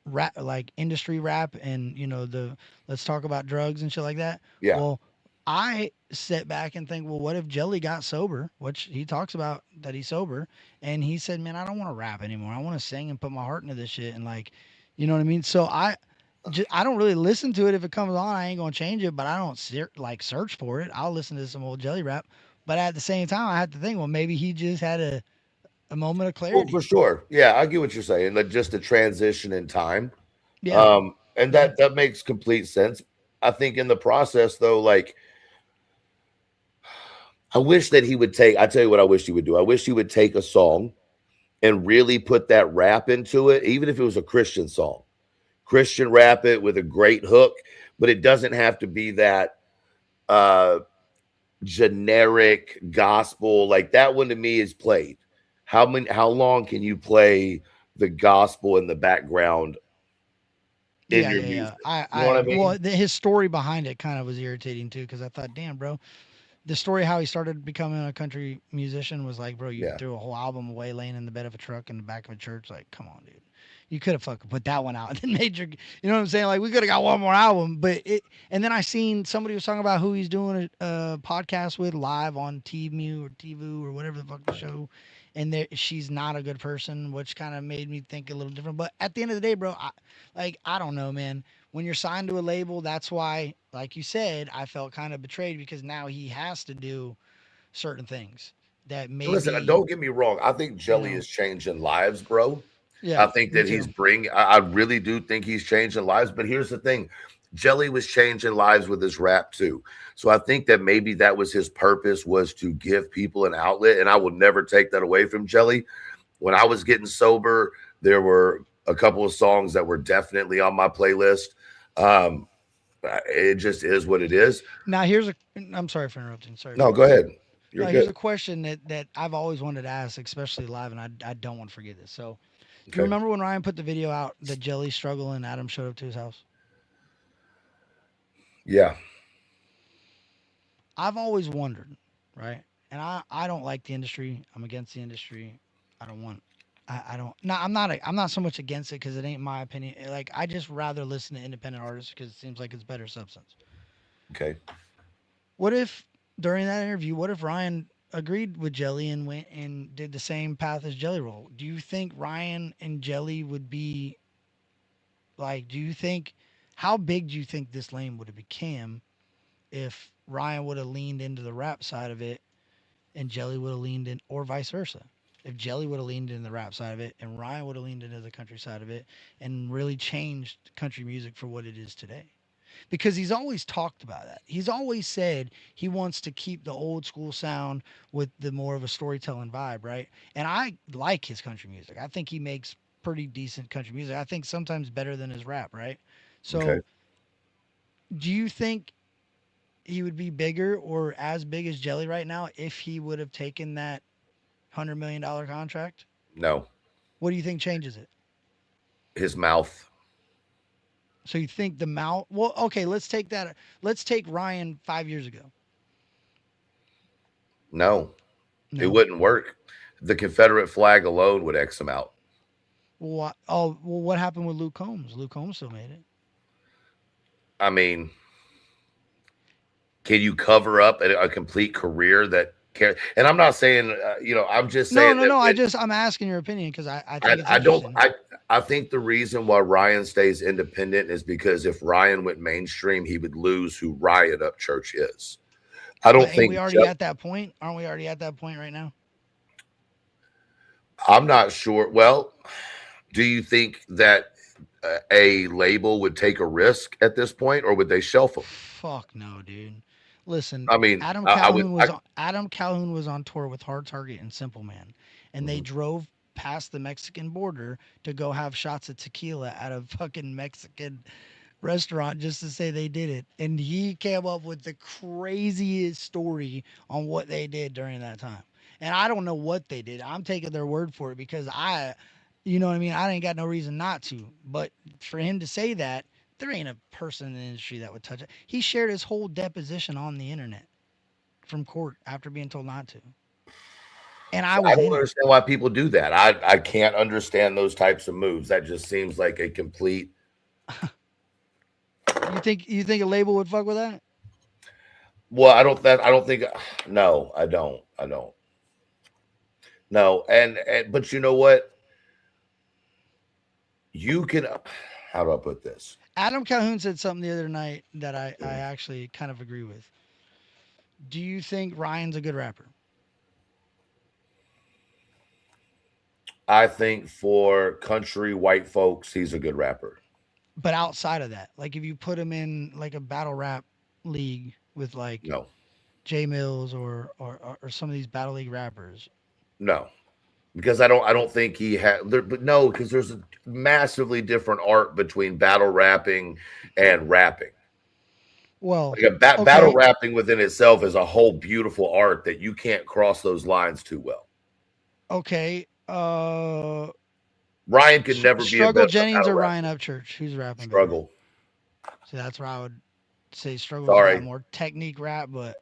rap, like industry rap, and the let's talk about drugs and shit like that. yeah. Well, I sit back and think, well, what if Jelly got sober? Which he talks about that he's sober, and he said, man, I don't want to rap anymore. I want to sing and put my heart into this shit, and like, you know what I mean. So I don't really listen to it. If it comes on, I ain't gonna change it, but I don't like search for it. I'll listen to some old Jelly rap. But at the same time, I have to think, well, maybe he just had a moment of Well, for clarity. sure. Yeah, I get what you're saying. Like just a transition in time. Yeah, And yeah. that makes complete sense. I think in the process though, like I wish that he would take, I tell you what I wish he would do. I wish he would take a song and really put that rap into it, even if it was a Christian song. Christian rap it with a great hook, but it doesn't have to be that uh generic gospel. Like that one to me is played. How long can you play the gospel in the background in Yeah, your yeah, yeah. music? I, You know what I, I mean? well, his story behind it kind of was irritating too, because I thought, damn, bro, the story how he started becoming a country musician was like, bro, you Yeah. threw a whole album away laying in the bed of a truck in the back of a church. Like, come on, dude. You could have fucking put that one out and then made your, you know what I'm saying? Like, we could have got one more album, but and then I seen somebody was talking about who he's doing a podcast with live on TVU or TVU or whatever the fuck the show. And she's not a good person, which kind of made me think a little different. But at the end of the day, bro, I don't know, man. when you're signed to a label, that's why, like you said, I felt kind of betrayed because now he has to do certain things that Listen, maybe, don't get me wrong. I think you Jelly know, is changing lives, bro. I yeah, think me that he's too. bringing. I really do think he's changing lives. But here's the thing: Jelly was changing lives with his rap too. So I think that maybe that was his purpose, was to give people an outlet. And I will never take that away from Jelly. When I was getting sober, there were a couple of songs that were definitely on my playlist. Um, it just is what it is. Now here's a. I'm sorry for interrupting. Sorry for No, go interrupting. ahead. You're Here's good. a question that I've always wanted to ask, especially live, and I don't want to forget this. So, do you Okay. remember when Ryan put the video out that Jelly struggle and Adam showed up to his house? Yeah. I've always wondered, right? And I don't like the industry. I'm against the industry. I don't want. I don't. No, I'm not so much against it because it ain't my opinion. Like I just rather listen to independent artists because it seems like it's better substance. Okay. What if during that interview, what if Ryan agreed with Jelly and went and did the same path as Jelly Roll? Do you think Ryan and Jelly would be like? Do you think how big do you think this lane would have become if Ryan would have leaned into the rap side of it and Jelly would have leaned in, or vice versa? If Jelly would have leaned in the rap side of it and Ryan would have leaned into the country side of it and really changed country music for what it is today. Because he's always talked about that. He's always said he wants to keep the old school sound with the more of a storytelling vibe, right? And I like his country music. I think he makes pretty decent country music. I think sometimes better than his rap, right? Okay. So, do you think he would be bigger or as big as Jelly right now if he would have taken that $100 million contract? No. What do you think changes it? His mouth. So you think the mount? Well, okay, let's take that. Let's take Ryan 5 years ago. No. It No. wouldn't work. The Confederate flag alone would X him out. What? Oh, well, what happened with Luke Combs? Luke Combs still made it. I mean, can you cover up a complete career that can? And I'm not saying, I'm just No, saying no, that no. I'm asking your opinion because I think it's I don't, interesting. I think the reason why Ryan stays independent is because if Ryan went mainstream, he would lose who Ryan Upchurch is. I But don't ain't we think, already at that point? Aren't we already at that point right now? I'm not sure. Well, do you think that a label would take a risk at this point, or would they shelf him? Fuck no, dude. Listen, I mean, Adam I would, Calhoun was on, Adam Calhoun was on tour with Hard Target and Simple Man, and they Mhm. drove past the Mexican border to go have shots of tequila at a fucking Mexican restaurant just to say they did it. And he came up with the craziest story on what they did during that time. And I don't know what they did. I'm taking their word for it because you know what I mean? I ain't got no reason not to. But for him to say that, there ain't a person in the industry that would touch it. He shared his whole deposition on the internet from court after being told not to. And I I was don't in it. understand why people do that. I can't understand those types of moves. That just seems like a complete. You think a label would fuck with that? Well, I don't think. No, I don't. I don't. No, and but you know what? You can. How do I put this? Adam Calhoun said something the other night that I actually kind of agree with. Do you think Ryan's a good rapper? I think for country white folks, he's a good rapper. But outside of that, like if you put him in like a battle rap league with like No, Jay Mills or some of these battle league rappers. no, because I don't think he had there. But no, because there's a massively different art between battle rapping and rapping. Well, Like battle okay, rapping within itself is a whole beautiful art that you can't cross those lines too well. okay. Ryan could never be a Struggle better Jennings battle or Ryan rapper. Upchurch? Who's rapping better? Struggle. So that's where I would say Struggle's got Sorry. more technique rap, but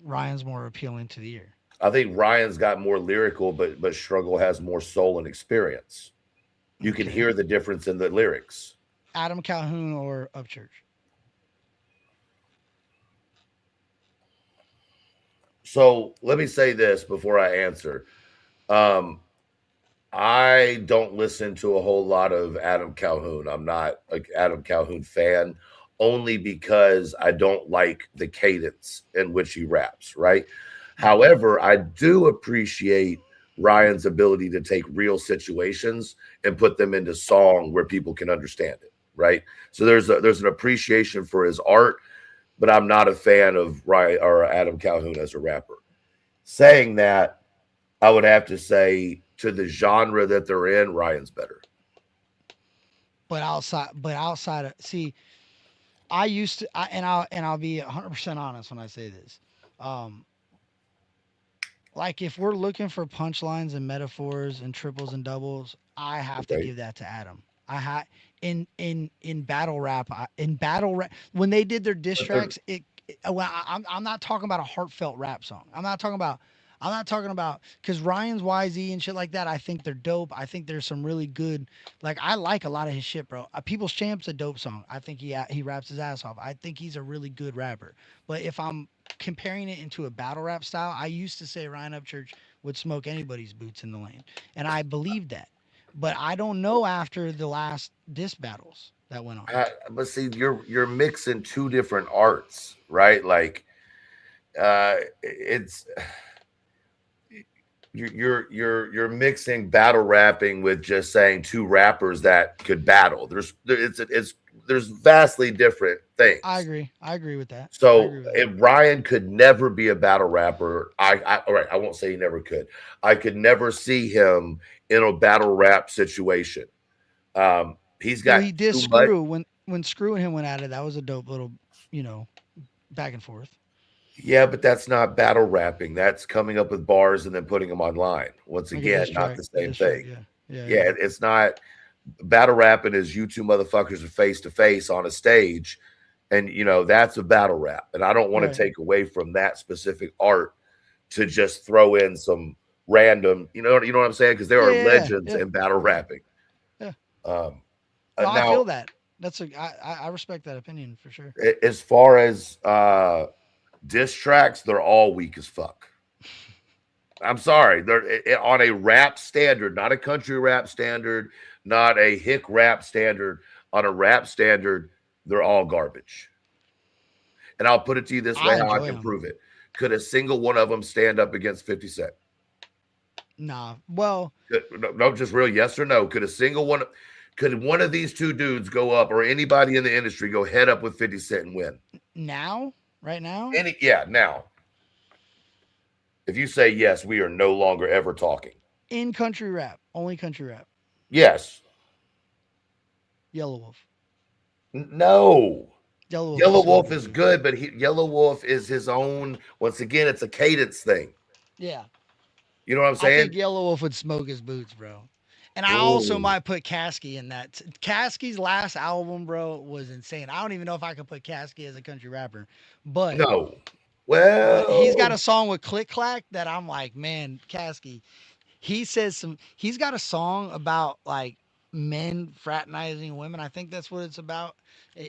Ryan's more appealing to the ear. I think Ryan's got more lyrical, but Struggle has more soul and experience. You can Okay. hear the difference in the lyrics. Adam Calhoun or Upchurch? So let me say this before I answer. Um, I don't listen to a whole lot of Adam Calhoun. I'm not an Adam Calhoun fan, only because I don't like the cadence in which he raps, right? Hmm. However, I do appreciate Ryan's ability to take real situations and put them into song where people can understand it, right? So there's an appreciation for his art, but I'm not a fan of Ryan or Adam Calhoun as a rapper. Saying that, I would have to say to the genre that they're in, Ryan's better. But outside of, see, I used to, and I'll be 100% honest when I say this. Um, like if we're looking for punchlines and metaphors and triples and doubles, I have to Okay. give that to Adam. I had in battle rap, in battle rap when they did their diss But they're tracks, well, I'm not talking about a heartfelt rap song. I'm not talking about because Ryan's YZ and shit like that. I think they're dope. I think there's some really good. Like I like a lot of his shit, bro. People's Champ's a dope song. I think he raps his ass off. I think he's a really good rapper. But if I'm comparing it into a battle rap style, I used to say Ryan Upchurch would smoke anybody's boots in the lane, and I believed that. But I don't know after the last diss battles that went on. but see, you're mixing two different arts, right? Like it's you're mixing battle rapping with just saying two rappers that could battle. It's there's vastly different I things. agree. I agree with that. I So agree with that. if Ryan could never be a battle rapper, all right, I won't say he never could. I could never see him in a battle rap situation. He's Well, got he did too much. Screw when Screw and him went at it. That was a dope little, you know, back and forth. Yeah, but that's not battle rapping. That's coming up with bars and then putting them online. Once Like a diss again, not track. the A same diss track. thing. Yeah. Yeah. Yeah, Yeah. it's not battle rapping is you two motherfuckers are face to face on a stage, and that's a battle rap. And I don't want to Right. take away from that specific art to just throw in some random, you know what I'm saying? Because there Yeah. are Yeah. Yeah. legends Yeah. in battle Yeah. rapping. Yeah. Um, No, I now, feel that. I respect that opinion for sure. as far as diss tracks, they're all weak as fuck. I'm sorry. They're on a rap standard, not a country rap standard, not a hick rap standard. On a rap standard, they're all garbage. And I'll put it to you this way: I how I enjoy can them. prove it. Could a single one of them stand up against 50 Cent? Nah. Well, No, no, just real yes or no. Could a single one? Could one of these two dudes go up, or anybody in the industry go head up with 50 Cent and win? now, right now, Yeah. Now, if you say yes, we are no longer ever talking. in country rap, only country rap. Yes. Yellow Wolf. No. Yellow Wolf is Yellow so Wolf is good. good, but Yellow Wolf is his own. Once again, it's a cadence thing. Yeah. You know what I'm I think saying? Yellow Wolf would smoke his boots, bro. And I also Oh might put Caskey in that. Caskey's last album, bro, was insane. I don't even know if I could put Caskey as a country rapper, but no. he's got Well, a song with Click Clack that I'm like, man, Caskey. He says some. He's got a song about like men fraternizing women. I think that's what it's about.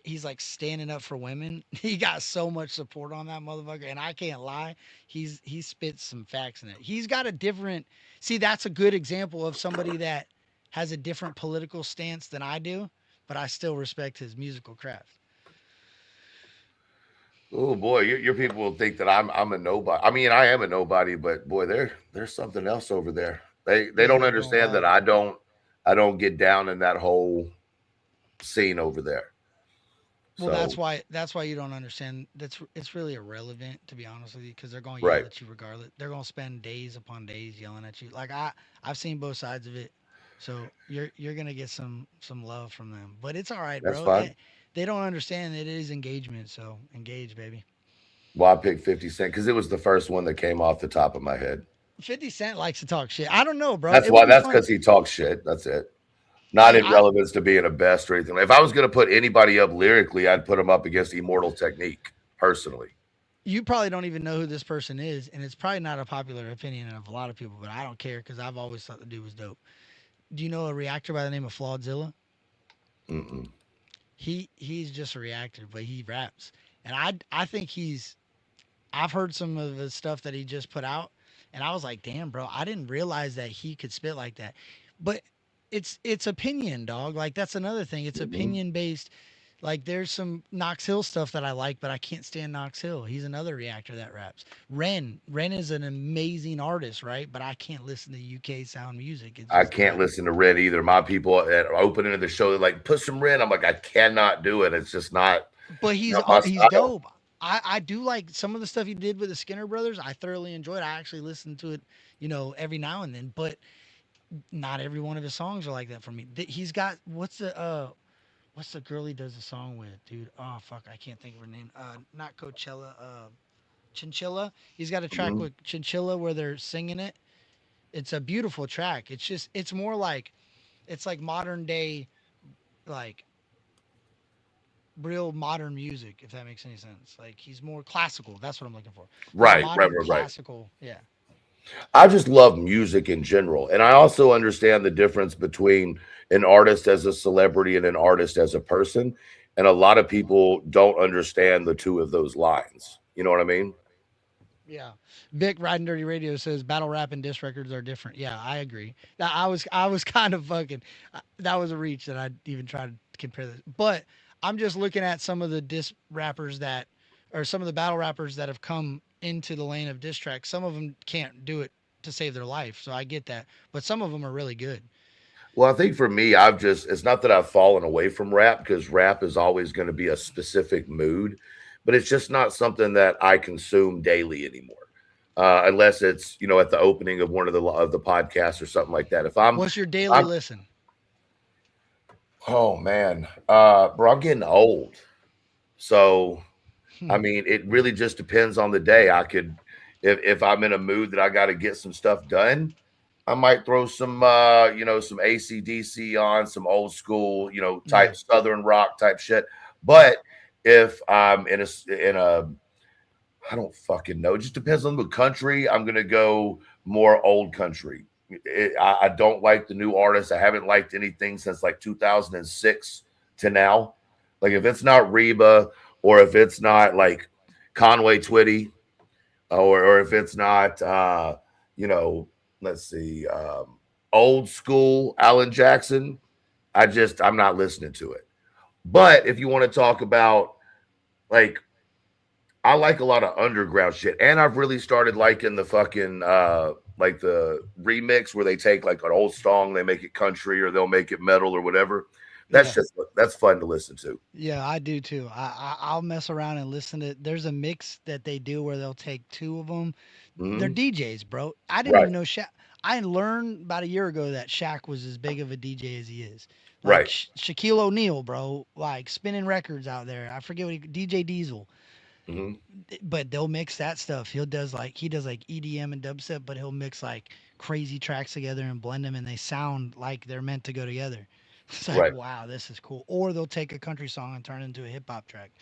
He's like standing up for women. He got so much support on that motherfucker, and I can't lie. He spits some facts in it. He's got a different. See, that's a good example of somebody that has a different political stance than I do, but I still respect his musical craft. oh boy, your people will think that I'm a nobody. I mean, I am a nobody, but boy, there's something else over there. They Yeah, don't they're going understand that wild. I don't get down in that whole scene over there. Well, that's So why that's why you don't understand. It's really irrelevant to be honest with you, because they're going to yell right, at you regardless. They're going to spend days upon days yelling at you. Like I've seen both sides of it, so you're gonna get some love from them. But it's all right, that's bro. fine. They don't understand that it is engagement. So engage, baby. Well, I picked 50 Cent because it was the first one that came off the top of my head. 50 Cent likes to talk shit. I don't know, bro. That's It would why. be That's fun. because he talks shit. That's it. Not See, in relevance to being a best or anything. If I was going to put anybody up lyrically, I'd put him up against Immortal Technique personally. you probably don't even know who this person is, and it's probably not a popular opinion of a lot of people. But I don't care because I've always thought the dude was dope. Do you know a reactor by the name of Flawedzilla? Mm-mm. He's just a reactor, but he raps, and I think he's. I've heard some of the stuff that he just put out, and I was like, damn, bro, I didn't realize that he could spit like that. but it's opinion, dog. Like that's another thing. It's Mhm. opinion based. Like there's some Knox Hill stuff that I like, but I can't stand Knox Hill. He's another reactor that raps. Ren is an amazing artist, right? But I can't listen to UK sound music. It's I just can't not. listen to Red either. My people at opening of the show, they're like, put some Red. I'm like, I cannot do it. It's just But not my he's style. dope. I do like some of the stuff he did with the Skinner brothers. I thoroughly enjoyed. I actually listen to it, every now and then. But not every one of his songs are like that for me. He's got what's the girl he does a song with, dude? Oh fuck, I can't think of her name. Not Coachella. Chinchilla. He's got a track Mhm. with Chinchilla where they're singing it. It's a beautiful track. It's more like it's like modern day, like real modern music, if that makes any sense. Like he's more classical. That's what I'm looking for. Like Right, right, modern right, right. classical. Yeah. I just love music in general. And I also understand the difference between an artist as a celebrity and an artist as a person. And a lot of people don't understand the two of those lines. You know what I mean? Yeah. Vic Riding Dirty Radio says battle rap and diss records are different. Yeah, I agree. That I was kind of fucking that was a reach that I even tried to compare this. But I'm just looking at some of the diss rappers that or some of the battle rappers that have come into the lane of diss tracks. Some of them can't do it to save their life, so I get that. But some of them are really good. Well, I think for me, it's not that I've fallen away from rap because rap is always going to be a specific mood, but it's just not something that I consume daily anymore. Unless it's, at the opening of one of the podcasts or something like that. What's your daily I'm, listen? oh man, bro, I'm getting old. So, I Hmm. mean, it really just depends on the day. If I'm in a mood that I got to get some stuff done, I might throw some AC/DC on, some old school, Yeah. type Southern rock type shit. But if I'm in a I don't fucking know. It just depends on the country. I'm gonna go more old country. I don't like the new artists. I haven't liked anything since like 2006 to now. Like if it's not Reba or if it's not like Conway Twitty or if it's not you know, let's see, old school Alan Jackson, I'm not listening to it. But if you want to talk about like I like a lot of underground shit, and I've really started liking the fucking like the remix where they take like an old song, they make it country, or they'll make it metal or whatever. Yeah. That's fun to listen to. Yeah, I do too. I'll mess around and listen to. There's a mix that they do where they'll take two of them. They're Hmm. DJs, bro. I didn't Right, even know Shaq. I learned about a year ago that Shaq was as big of a DJ as he is. Like right. Shaquille O'Neal, bro, like spinning records out there. I forget what DJ Diesel, Hmm. but they'll mix that stuff. He does like EDM and dubstep, but he'll mix like crazy tracks together and blend them, and they sound like they're meant to go together. It's like, Right. wow, this is cool. Or they'll take a country song and turn it into a hip hop track.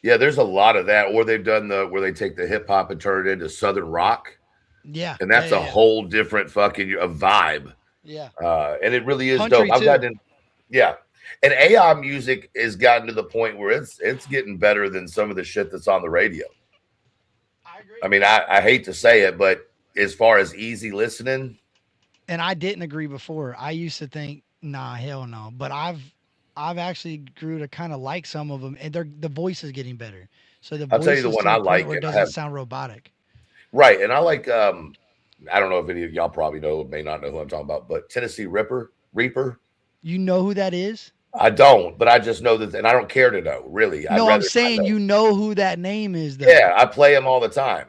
Yeah, there's a lot of that. Or they've done the where they take the hip hop and turn it into Southern rock, Yeah, and yeah, that's yeah, a yeah. whole different fucking a vibe. Yeah. And it really is dope. Country I've too. gotten yeah. And AI music has gotten to the point where it's getting better than some of the shit that's on the radio. I I agree. mean, I hate to say it, but as far as easy listening, And I didn't agree before. I used to think, nah, hell no. But I've actually grew to kind of like some of them, and the voice is getting better. So the I'll tell you voice the is one to I the point like, where it and I doesn't have sound robotic. right, and I like I don't know if any of y'all probably know, may not know who I'm talking about, but Tennessee Reaper. You know who that is? I don't, but I just know that, and I don't care to know. Really, I'd No, I'm rather not saying know. you know who that name is though. Yeah, I play them all the time.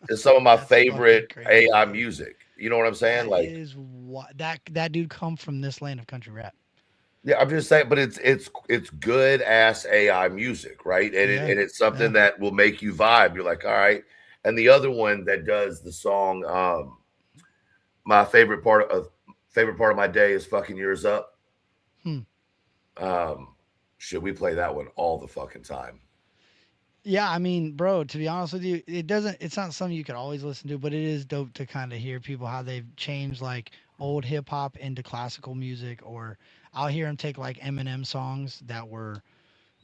It's some of my That's fucking favorite crazy, AI dude. music. You know what I'm saying? That Like, is what that dude come from this lane of country rap. yeah, I'm just saying, but it's good ass AI music, right? Yeah. And it's Yeah. something that will make you vibe. You're like, all right. And the other one that does the song, my favorite part of my day is fucking yours up. Hmm. Should we play that one all the fucking time? Yeah, I mean, bro, to be honest with you, it's not something you could always listen to, but it is dope to kind of hear people how they've changed like old hip hop into classical music, or I'll hear them take like Eminem songs that were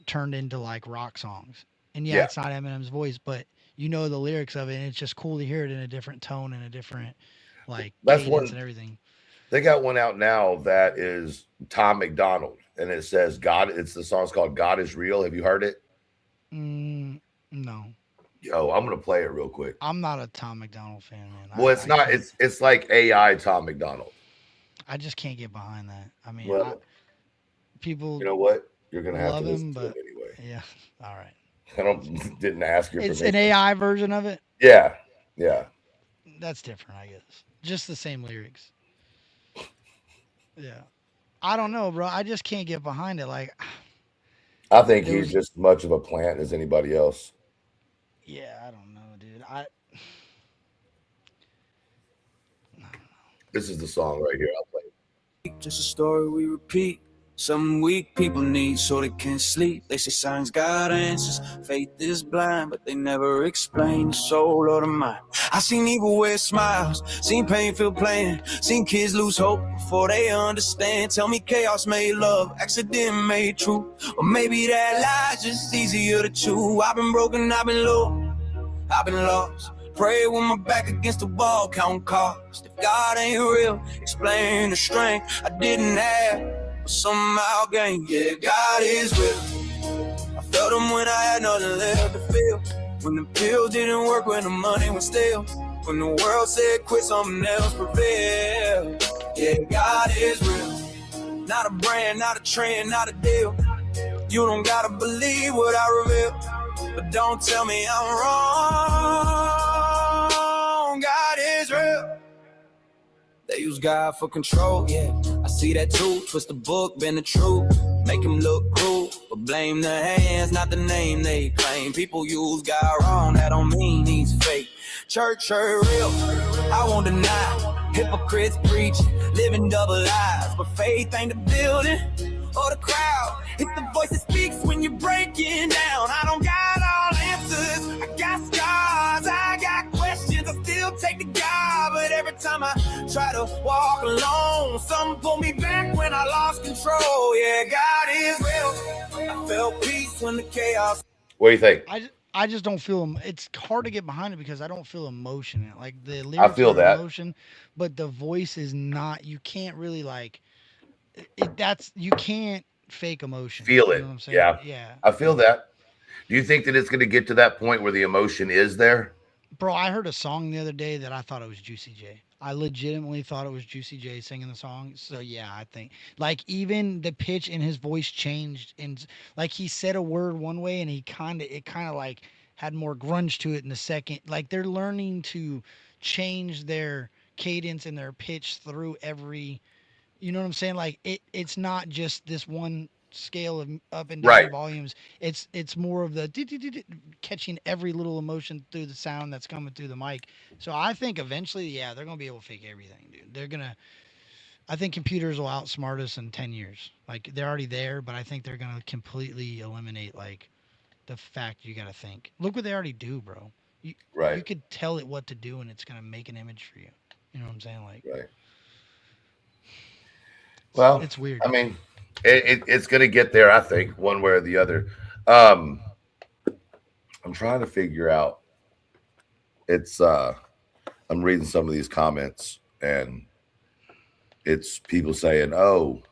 turned into like rock songs. And yeah, Yeah, it's not Eminem's voice, but you know the lyrics of it, and it's just cool to hear it in a different tone and a different like that's cadence one. and everything. They got one out now that is Tom McDonald, and it says God. It's the song's called "God Is Real." Have you heard it? No, Yo, I'm gonna play it real quick. I'm not a Tom McDonald fan, man. Well, it's not. can't- It's like AI Tom McDonald. I just can't get behind that. I mean, Well, people you know what? You're gonna have love to listen him, to but it anyway. yeah, all right. I didn't ask your It's permission. an AI version of it. Yeah, yeah. That's different, I guess. Just the same lyrics. Yeah. I don't know, bro. I just can't get behind it. Like, I think There he's was- just as much of a plant as anybody else. yeah, I don't know, dude. This is the song right here. I'll play it. Just a story we repeat. Some weak people need so they can't sleep. They say science got answers, faith is blind, but they never explain the soul or the mind. I seen evil wear smiles, seen pain feel pain, seen kids lose hope before they understand. Tell me chaos made love, accident made true, or maybe that lie's just easier to chew. I've been broken, I've been low, I've been lost. Pray with my back against the wall, counting cost. If God ain't real, explain the strength I didn't have. Somehow gain, yeah, God is real. I felt him when I had nothing left to feel. When the pills didn't work, when the money was stale. When the world said quit, something else prevailed. Yeah, God is real. Not a brand, not a trend, not a deal. You don't gotta believe what I reveal, but don't tell me I'm wrong. God is real. They use God for control, yeah. I see that too. Twist the book, bend the truth. Make him look cruel, but blame the hands, not the name they claim. People use God wrong, that don't mean he's fake. Church real, I won't deny. Hypocrites preach, living double lives. But faith ain't the building or the crowd. It's the voice that speaks when you're breaking down. I don't got all answers, I got scars, I got questions. I still take the God, but every time I try to walk alone, something pull me back when I lost control. Yeah, God is real. I felt peace when the chaos. What do you think? I just don't feel it's hard to get behind it because I don't feel emotion in it. Like the lyrics feel are that. emotion, but the voice is not. You can't really like it. That's you can't fake emotion. Feel You it. know what I'm saying? Yeah. Yeah. I feel that. Do you think that it's going to get to that point where the emotion is there? Bro, I heard a song the other day that I thought it was Juicy J. I legitimately thought it was Juicy J singing the song. So yeah, I think like even the pitch in his voice changed, and like he said a word one way and it kind of like had more grunge to it in the second. Like they're learning to change their cadence and their pitch through every, you know what I'm saying? Like it's not just this one scale of up and down Right. volumes. It's more of the catching every little emotion through the sound that's coming through the mic. So I think eventually, yeah, they're gonna be able to fake everything, dude. They're gonna. I think computers will outsmart us in 10 years. Like they're already there, but I think they're gonna completely eliminate like the fact you gotta think. Look what they already do, bro. You Right. could tell it what to do, and it's gonna make an image for you. You know what I'm saying? Like, Right. Well, it's weird. I mean, it's going to get there, I think, one way or the other. I'm trying to figure out. It's I'm reading some of these comments, and it's people saying, "Oh,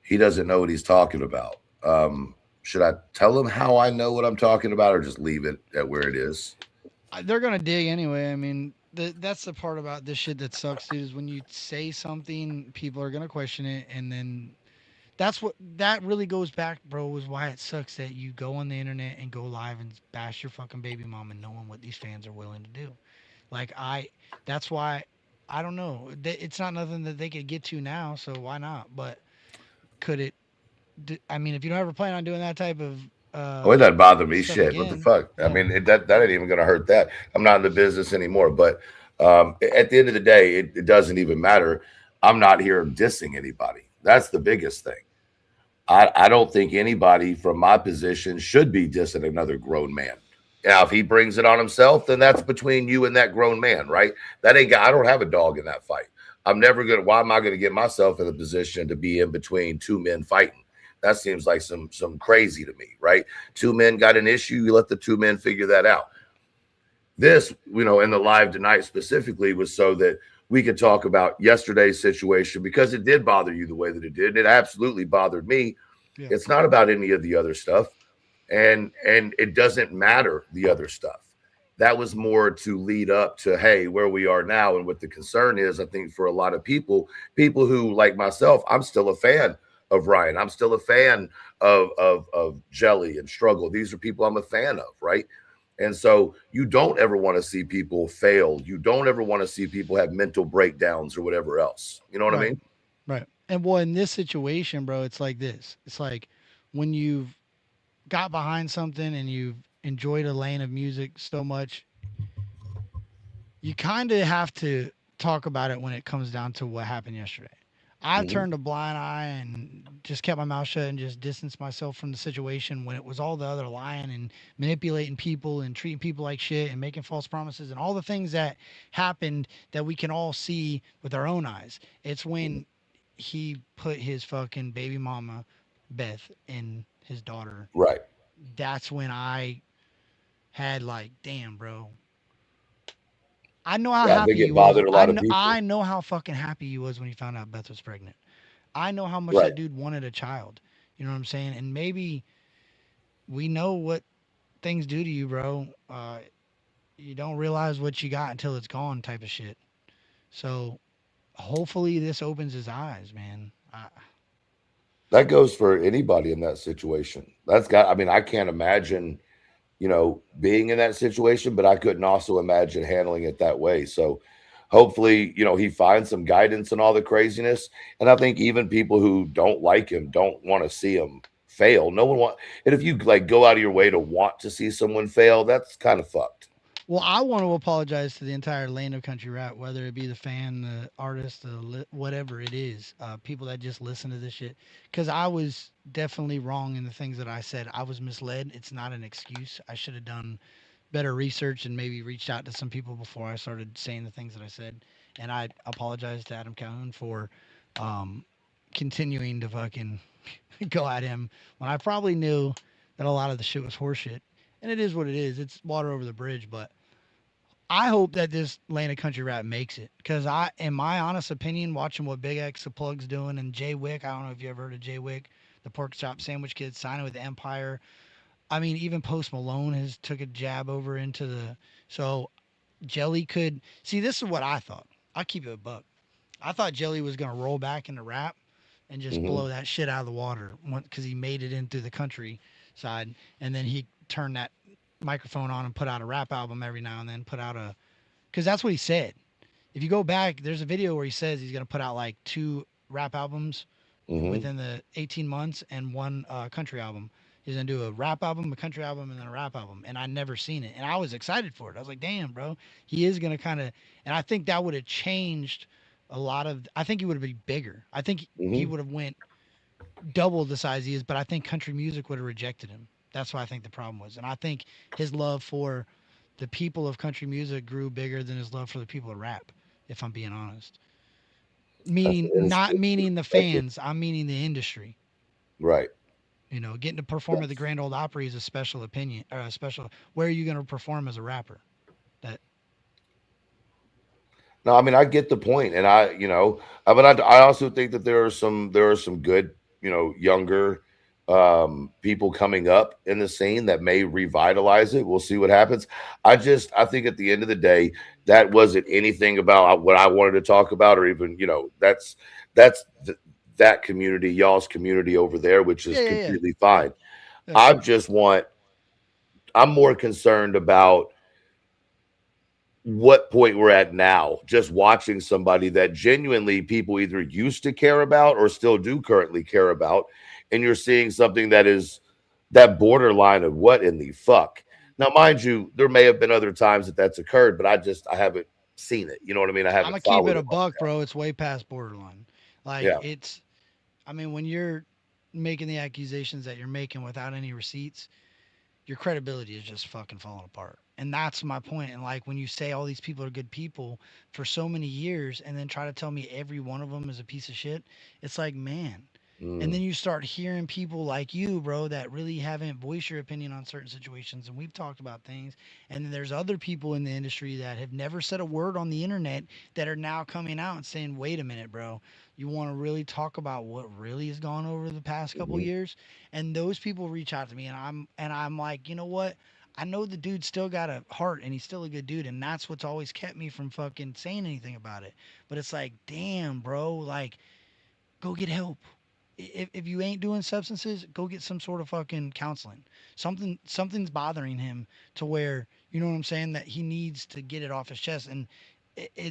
he doesn't know what he's talking about." Should I tell him how I know what I'm talking about, or just leave it at where it is? They're gonna dig anyway. I mean, that's the part about this shit that sucks, dude. Is when you say something, people are gonna question it, and then that really goes back, bro. Is why it sucks that you go on the internet and go live and bash your fucking baby mama, knowing what these fans are willing to do. Like that's why I don't know. It's not nothing that they could get to now, so why not? But could it? I mean, if you don't ever plan on doing that type of Oh, it doesn't bother me. stuff Shit, what the again, fuck? I yeah. mean, that ain't even going to hurt that. I'm not in the business anymore. But at the end of the day, it doesn't even matter. I'm not here dissing anybody. That's the biggest thing. I don't think anybody from my position should be dissing another grown man. Now, if he brings it on himself, then that's between you and that grown man, right? I don't have a dog in that fight. I'm never going to, why am I going to get myself in a position to be in between two men fighting? That seems like some crazy to me, right? Two men got an issue. You let the two men figure that out. This, in the live tonight specifically was so that we could talk about yesterday's situation because it did bother you the way that it did. It absolutely bothered me. Yeah. It's not about any of the other stuff, and it doesn't matter the other stuff. That was more to lead up to, hey, where we are now. And what the concern is, I think, for a lot of people who like myself, I'm still a fan of Ryan. I'm still a fan of Jelly and Struggle. These are people I'm a fan of, right? And so you don't ever want to see people fail. You don't ever want to see people have mental breakdowns or whatever else. You know what I Right. mean? Right. And well, in this situation, bro, it's like this. It's like when you've got behind something and you've enjoyed a lane of music so much, you kind of have to talk about it when it comes down to what happened yesterday. I Hmm. turned a blind eye and just kept my mouth shut and just distanced myself from the situation when it was all the other lying and manipulating people and treating people like shit and making false promises and all the things that happened that we can all see with our own eyes. It's when he put his fucking baby mama, Beth, and his daughter. Right. That's when I had like, damn, bro, I know how Yeah, I think happy he it was. bothered a I lot of know, people. I know how fucking happy he was when he found out Beth was pregnant. I know how much Right. that dude wanted a child. You know what I'm saying? And maybe we know what things do to you, bro. You don't realize what you got until it's gone, type of shit. So hopefully this opens his eyes, man. That goes for anybody in that situation. That's got, I mean, I can't imagine, being in that situation, but I couldn't also imagine handling it that way. So hopefully, he finds some guidance in all the craziness. And I think even people who don't like him don't want to see him fail. No one want, and if you like go out of your way to want to see someone fail, that's kind of fucked. Well, I want to apologize to the entire lane of country rap, whether it be the fan, the artist, whatever it is, people that just listen to this shit. Because I was definitely wrong in the things that I said. I was misled. It's not an excuse. I should have done better research and maybe reached out to some people before I started saying the things that I said. And I apologize to Adam Calhoun for um, continuing to fucking go at him when I probably knew that a lot of the shit was horseshit. And it is what it is. It's water over the bridge, but I hope that this lane of country rap makes it because in my honest opinion, watching what Big X the Plug's doing and Jay Wick, I don't know if you ever heard of Jay Wick, the pork chop sandwich kid signing with the Empire. I mean, even Post Malone has took a jab over into the so Jelly could see. This is what I thought. I'll keep it a buck. I thought Jelly was gonna roll back into rap and just Hmm. blow that shit out of the water because he made it into the country side, and then he turned that microphone on and put out a rap album every now and then. Put out a because that's what he said. If you go back, there's a video where he says he's gonna put out like two rap albums Hmm. within the 18 months and one country album. He's gonna do a rap album, a country album, and then a rap album. And I never seen it, and I was excited for it. I was like, "Damn, bro, he is gonna kind of." And I think that would have changed a lot of. I think he would have been bigger. I think he Hmm. would have went double the size he is. But I think country music would have rejected him. That's what I think the problem was. And I think his love for the people of country music grew bigger than his love for the people of rap. If I'm being honest, That's meaning an not interesting meaning the perspective. fans, I'm meaning the industry. Right. Getting to perform at the Grand Old Opry is a special opinion or a special. Where are you going to perform as a rapper? That No, I mean I get the point, and but I also think that there are some good, younger people coming up in the scene that may revitalize it. We'll see what happens. I think at the end of the day, that wasn't anything about what I wanted to talk about, or even that's that community, y'all's community over there, which is yeah, yeah, yeah, completely fine. yeah. I just want I'm more concerned about what point we're at now, just watching somebody that genuinely people either used to care about or still do currently care about. And you're seeing something that is that borderline of what in the fuck. Now, mind you, there may have been other times that that's occurred, but I haven't seen it. You know what I mean? I I'm haven't gonna keep followed it it a like buck, bro. It's way past borderline. that. Like Yeah. it's. I mean, when you're making the accusations that you're making without any receipts, your credibility is just fucking falling apart. And that's my point. And like when you say all these people are good people for so many years and then try to tell me every one of them is a piece of shit, it's like, man, And Mm. then you start hearing people like you, bro, that really haven't voiced your opinion on certain situations. And we've talked about things. And then there's other people in the industry that have never said a word on the internet that are now coming out and saying, wait a minute, bro, you want to really talk about what really has gone over the past couple Mhm. years? And those people reach out to me, and I'm like, you know what? I know the dude still got a heart and he's still a good dude. And that's what's always kept me from fucking saying anything about it. But it's like, damn, bro, like, go get help. If you ain't doing substances, go get some sort of fucking counseling. Something's bothering him to where, you know what I'm saying, that he needs to get it off his chest. And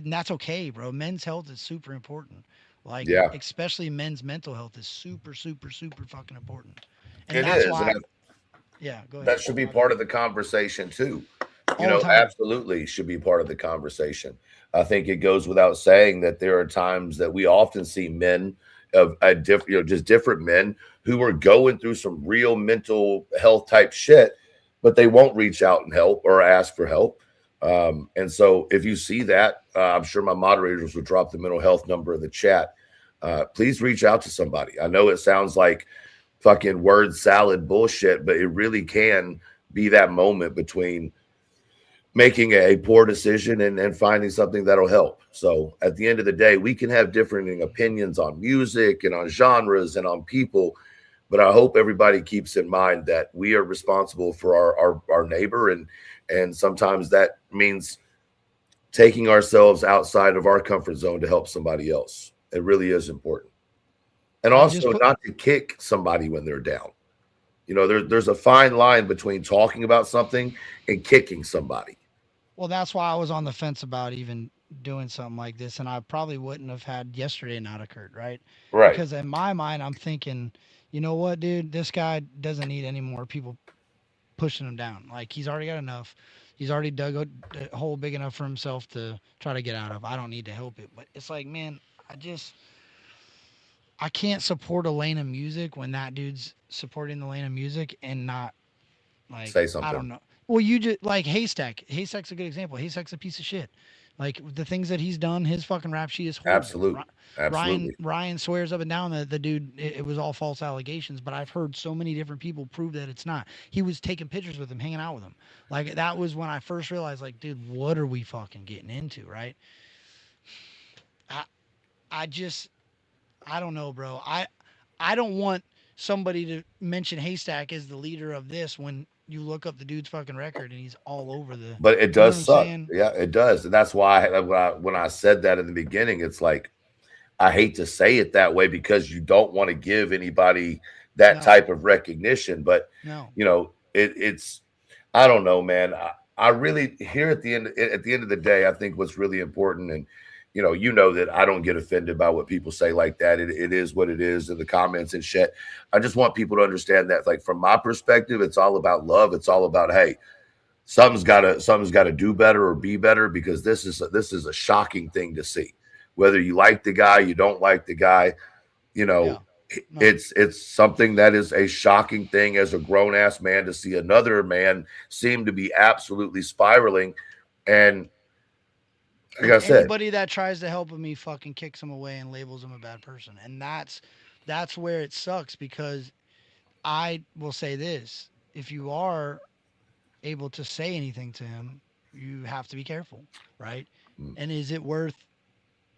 that's okay, bro. Men's health is super important. Like, Yeah, especially men's mental health is super, super, super fucking important. And it that's is, and why, yeah, go ahead. that should be My bad. part of the conversation too. You All the know, time. absolutely should be part of the conversation. I think it goes without saying that there are times that we often see men of a different, just different men who are going through some real mental health type shit, but they won't reach out and help or ask for help. And so, if you see that, I'm sure my moderators will drop the mental health number in the chat. Please reach out to somebody. I know it sounds like fucking word salad bullshit, but it really can be that moment between making a poor decision and finding something that'll help. So at the end of the day, we can have differing opinions on music and on genres and on people, but I hope everybody keeps in mind that we are responsible for our neighbor, and sometimes that means taking ourselves outside of our comfort zone to help somebody else. It really is important. And I just also put not to kick somebody when they're down. There's a fine line between talking about something and kicking somebody. Well, that's why I was on the fence about even doing something like this, and I probably wouldn't have had yesterday not occurred, right? Right. Because in my mind, I'm thinking, you know what, dude, this guy doesn't need any more people pushing him down. Like, he's already got enough. He's already dug a hole big enough for himself to try to get out of. I don't need to help it. But it's like, man, I can't support a lane of music when that dude's supporting the lane of music and not, like, Say I something. don't know. Well, you just like Haystack. Haystack's a good example. Haystack's a piece of shit. Like, the things that he's done, his fucking rap sheet is horrible. Absolutely. Absolutely. Ryan swears up and down that the dude, it was all false allegations, but I've heard so many different people prove that it's not. He was taking pictures with him, hanging out with him. Like, that was when I first realized, like, dude, what are we fucking getting into, right? I I just I don't know, bro. I don't want somebody to mention Haystack as the leader of this when you look up the dude's fucking record and he's all over the. But it You know what does I'm suck. saying? Yeah, it does. And that's why when I said that in the beginning, it's like I hate to say it that way because you don't want to give anybody that No, type of recognition. But no. it's I don't know, man. I really here at the end of the day, I think what's really important, and that I don't get offended by what people say like that. It is what it is in the comments and shit. I just want people to understand that, like from my perspective, it's all about love. It's all about, hey, something's gotta do better or be better, because this is a shocking thing to see. Whether you like the guy, you don't like the guy, you know, Yeah, no. it's something that is a shocking thing as a grown ass man to see another man seem to be absolutely spiraling. And like And I said, anybody that tries to help me fucking kicks him away and labels him a bad person. And that's where it sucks because I will say this: if you are able to say anything to him, you have to be careful, right? mm, And is it worth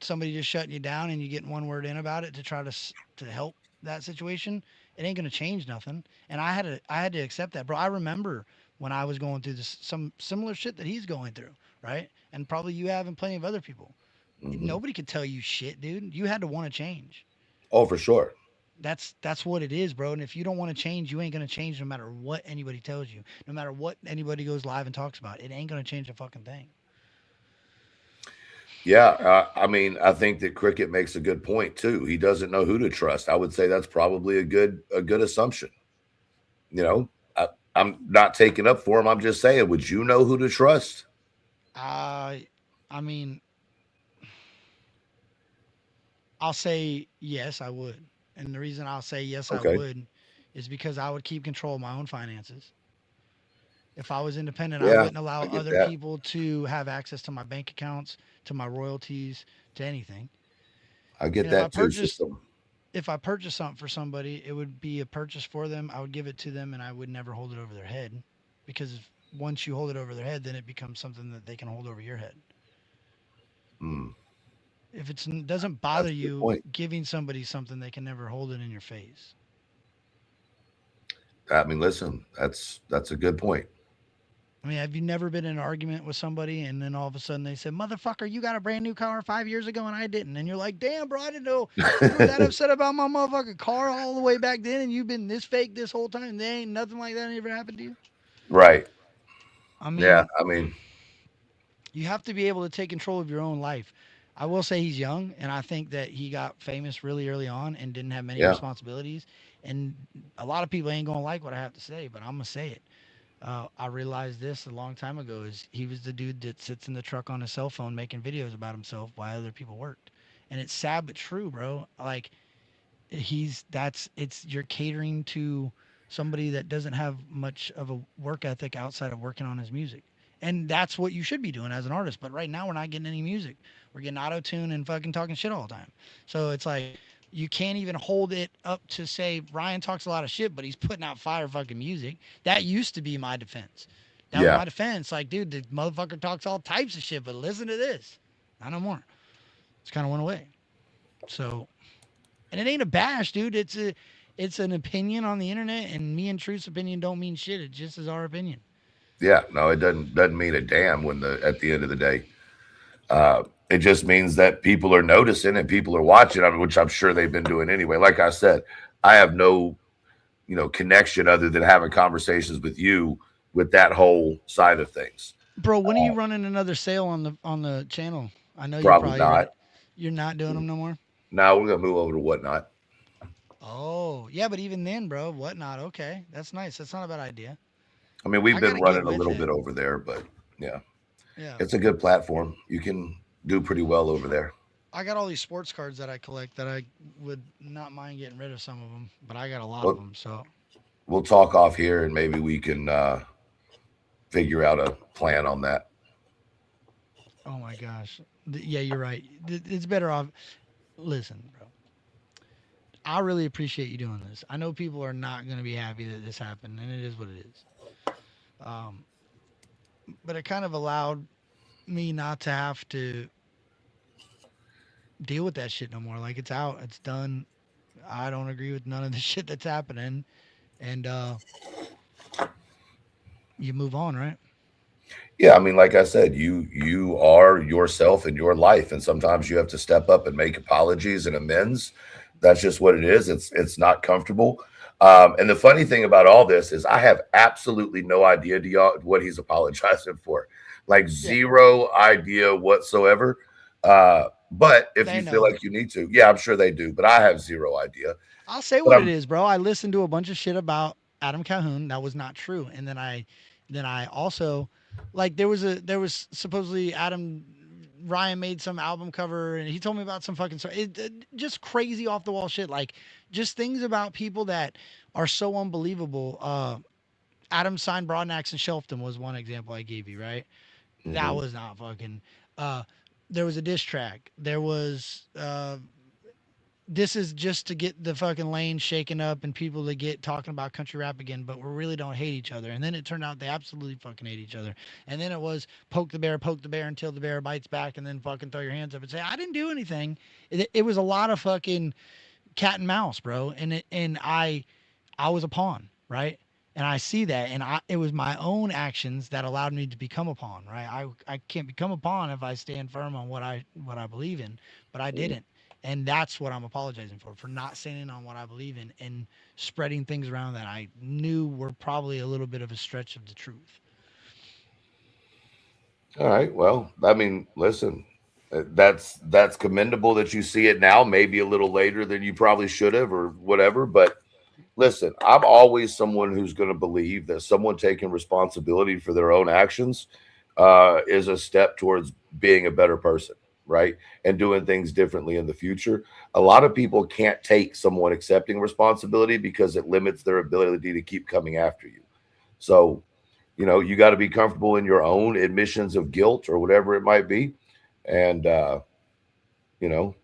somebody just shutting you down and you getting one word in about it to try to help that situation? It ain't gonna change nothing. And I had to accept that, bro. I remember when I was going through some similar shit that he's going through, right? And probably you have and plenty of other people. mhm. Nobody could tell you shit, dude. You had to want to change. Oh, for sure. That's what it is, bro. And if you don't want to change, you ain't gonna change no matter what anybody tells you, no matter what anybody goes live and talks about. It ain't gonna change a fucking thing. Yeah, I mean, I think that Cricket makes a good point too. He doesn't know who to trust. I would say that's probably a good assumption. You know, I'm not taking up for him. I'm just saying, would you know who to trust? Uh, I mean, I'll say yes, I would. And the reason I'll say yes, I Okay. would is because I would keep control of my own finances. If I was independent, I Yeah, wouldn't allow I get other that. people to have access to my bank accounts, to my royalties, to anything. I And get if I that too, purchased system. if I purchase something for somebody, it would be a purchase for them. I would give it to them, and I would never hold it over their head, because once you hold it over their head, then it becomes something that they can hold over your head. Mm, If it doesn't that's bother a good you point. giving somebody something, they can never hold it in your face. I mean, listen, that's a good point. I mean, have you never been in an argument with somebody and then all of a sudden they said, "Motherfucker, you got a brand new car 5 years ago and I didn't," and you're like, "Damn, bro, I didn't know you were that upset about my motherfucking car all the way back then, and you've been this fake this whole time. There ain't nothing like that ever happened to you." Right. I Yeah. mean, I mean, you have to be able to take control of your own life. I will say he's young, and I think that he got famous really early on and didn't have many yeah. responsibilities. And a lot of people ain't gonna like what I have to say, but I'm gonna say it. I realized this a long time ago. Is he was the dude that sits in the truck on his cell phone making videos about himself while other people worked, and it's sad but true, bro. Like it's you're catering to somebody that doesn't have much of a work ethic outside of working on his music. And that's what you should be doing as an artist. But right now we're not getting any music. We're getting auto tune and fucking talking shit all the time. So it's like you can't even hold it up to say Ryan talks a lot of shit, but he's putting out fire fucking music. That used to be my defense. That was Yeah. my defense. Like, dude, the motherfucker talks all types of shit, but listen to this. Not no more. It's kind of went away. So, and it ain't a bash, dude. It's an opinion on the internet, and me and Truth's opinion don't mean shit. It just is our opinion. Yeah. No, it doesn't mean a damn when the at the end of the day. It just means that people are noticing and people are watching, I mean, which I'm sure they've been doing anyway. Like I said, I have no, connection other than having conversations with you with that whole side of things. Bro, when are Uh, you running another sale on the channel? I know you're Probably probably not. you're not doing them no more. Now we're gonna move over to whatnot. Oh, yeah, but even then, bro, whatnot. Okay, that's nice. That's not a bad idea. I mean, we've I been gotta get running a with little it. bit over there, but yeah, Yeah, it's a good platform. You can do pretty well over there. I got all these sports cards that I collect that I would not mind getting rid of some of them, but I got a lot of Well, them. So, we'll talk off here and maybe we can figure out a plan on that. oh my gosh, yeah, you're right. It's better off. Listen, bro. I really appreciate you doing this. I know people are not going to be happy that this happened, and it is what it is. Um, but it kind of allowed me not to have to deal with that shit no more. Like it's out, it's done. I don't agree with none of the shit that's happening, and you move on, right? Yeah, I mean, like I said, you are yourself in your life, and sometimes you have to step up and make apologies and amends. That's just what it is. It's not comfortable. And the funny thing about all this is, I have absolutely no idea, Dion, what he's apologizing for. Like Yeah, zero idea whatsoever. But if they you feel know. like you need to, yeah, I'm sure they do. But I have zero idea. I'll say But what it I'm is, bro. I listened to a bunch of shit about Adam Calhoun that was not true, and then I also, like, there was supposedly Adam Ryan made some album cover, and he told me about some fucking story. Just crazy off the wall shit, like just things about people that are so unbelievable. Adam signed Broadnax and Shelfton was one example I gave you, right? That mhm. was not fucking. Uh, there was a diss track. There was this is just to get the fucking lane shaken up and people to get talking about country rap again, but we really don't hate each other. And then it turned out they absolutely fucking hate each other. And then it was poke the bear until the bear bites back, and then fucking throw your hands up and say, I didn't do anything. It was a lot of fucking cat and mouse, bro. I was a pawn, right? And I see that, and it was my own actions that allowed me to become a pawn, right? I can't become a pawn if I stand firm on what I believe in, but I didn't, and that's what I'm apologizing for not standing on what I believe in and spreading things around that I knew were probably a little bit of a stretch of the truth. All right. Well, I mean, listen, that's commendable that you see it now, maybe a little later than you probably should have or whatever. But listen, I'm always someone who's going to believe that someone taking responsibility for their own actions is a step towards being a better person, right? And doing things differently in the future. A lot of people can't take someone accepting responsibility because it limits their ability to keep coming after you. So, you got to be comfortable in your own admissions of guilt or whatever it might be. And, you know,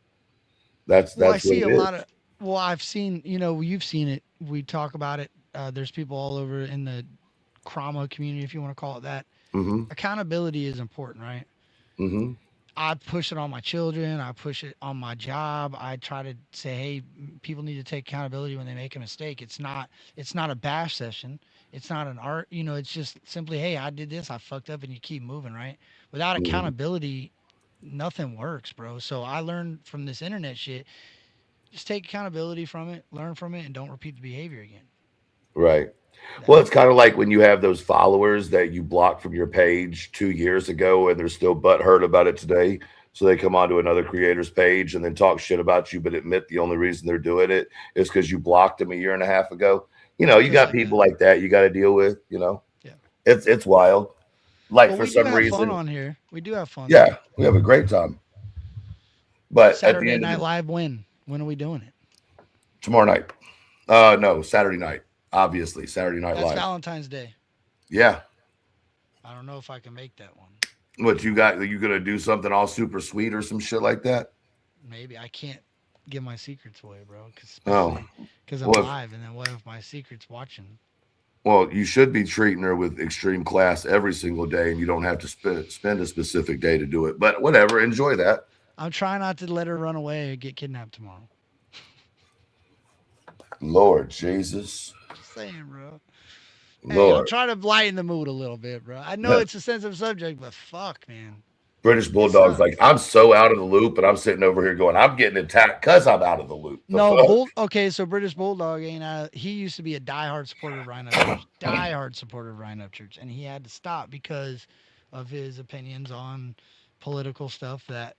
that's Well, I that's what see it a lot of is. Well, I've seen, you know, you've seen it. We talk about it. There's people all over in the Krama community, if you want to call it that. Mm-hmm. Accountability is important, right? Mm-hmm. I push it on my children. I push it on my job. I try to say, hey, people need to take accountability when they make a mistake. It's not a bash session. It's not an art. You know, it's just simply, hey, I did this. I fucked up, and you keep moving, right? Without Mm-hmm. accountability, nothing works, bro. So I learned from this internet shit. Just take accountability from it, learn from it, and don't repeat the behavior again. Right. That, Well, it's kind of like when you have those followers that you blocked from your page 2 years ago and they're still butthurt about it today. So they come onto another creator's page and then talk shit about you, but admit the only reason they're doing it is because you blocked them a year and a half ago. You know, you just got like people that. like that you got to deal with, you know. Yeah. It's wild. Like But for we do some have fun reason, on here. We do have fun though. yeah, we have a great time. But at the Saturday end of Night the Live when? When are we doing it? tomorrow night. No, Saturday night. Obviously, Saturday Night That's Live. Valentine's Day. Yeah. I don't know if I can make that one. What you got? You gonna do something all super sweet or some shit like that? Maybe I can't give my secrets away, bro. Cause Oh, especially because I'm well, live, and then what if my secret's watching? well, you should be treating her with extreme class every single day, and you don't have to spend a specific day to do it. But whatever, enjoy that. I'm trying not to let her run away or get kidnapped tomorrow. Lord Jesus, Just saying, bro. Hey, I'm Lord. trying to lighten the mood a little bit, bro. I know it's a sensitive subject, but fuck, man, British it Bulldog's like, sucks. I'm so out of the loop, and I'm sitting over here going, I'm getting attacked because I'm out of the loop. The No, fuck? Bull. Okay, so British Bulldog ain't. He used to be a diehard supporter of Ryan Upchurch, diehard supporter of Ryan Upchurch, and he had to stop because of his opinions on political stuff that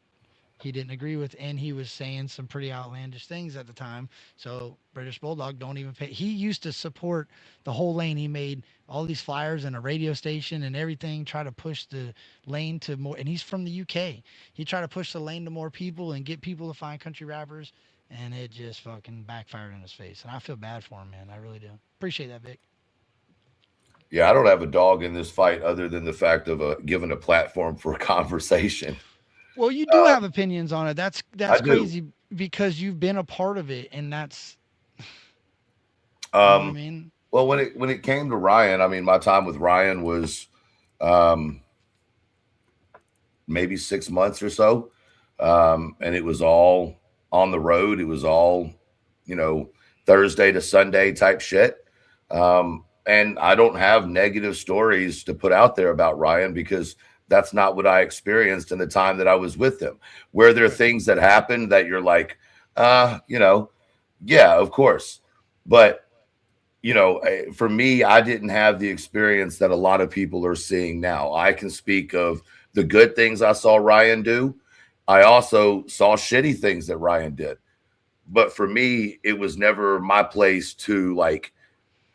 he didn't agree with, and he was saying some pretty outlandish things at the time. So British Bulldog don't even pay. He used to support the whole lane. He made all these flyers and a radio station and everything, try to push the lane to more. And he's from the UK. He tried to push the lane to more people and get people to find country rappers, and it just fucking backfired in his face. And I feel bad for him, man. I really do. Appreciate that, Vic. Yeah, I don't have a dog in this fight other than the fact of giving a platform for conversation. Well, you do have opinions on it. I That's do. crazy because you've been a part of it, and that's, you know what I Um, mean. well, when it came to Ryan, I mean, my time with Ryan was um, maybe 6 months or so, and it was all on the road. It was all, you know, Thursday to Sunday type shit. And I don't have negative stories to put out there about Ryan because that's not what I experienced in the time that I was with him. Where there are Right. things that happen that you're like, you know, yeah, of course, but for me, I didn't have the experience that a lot of people are seeing now. I can speak of the good things I saw Ryan do. I also saw shitty things that Ryan did. But for me, it was never my place to like,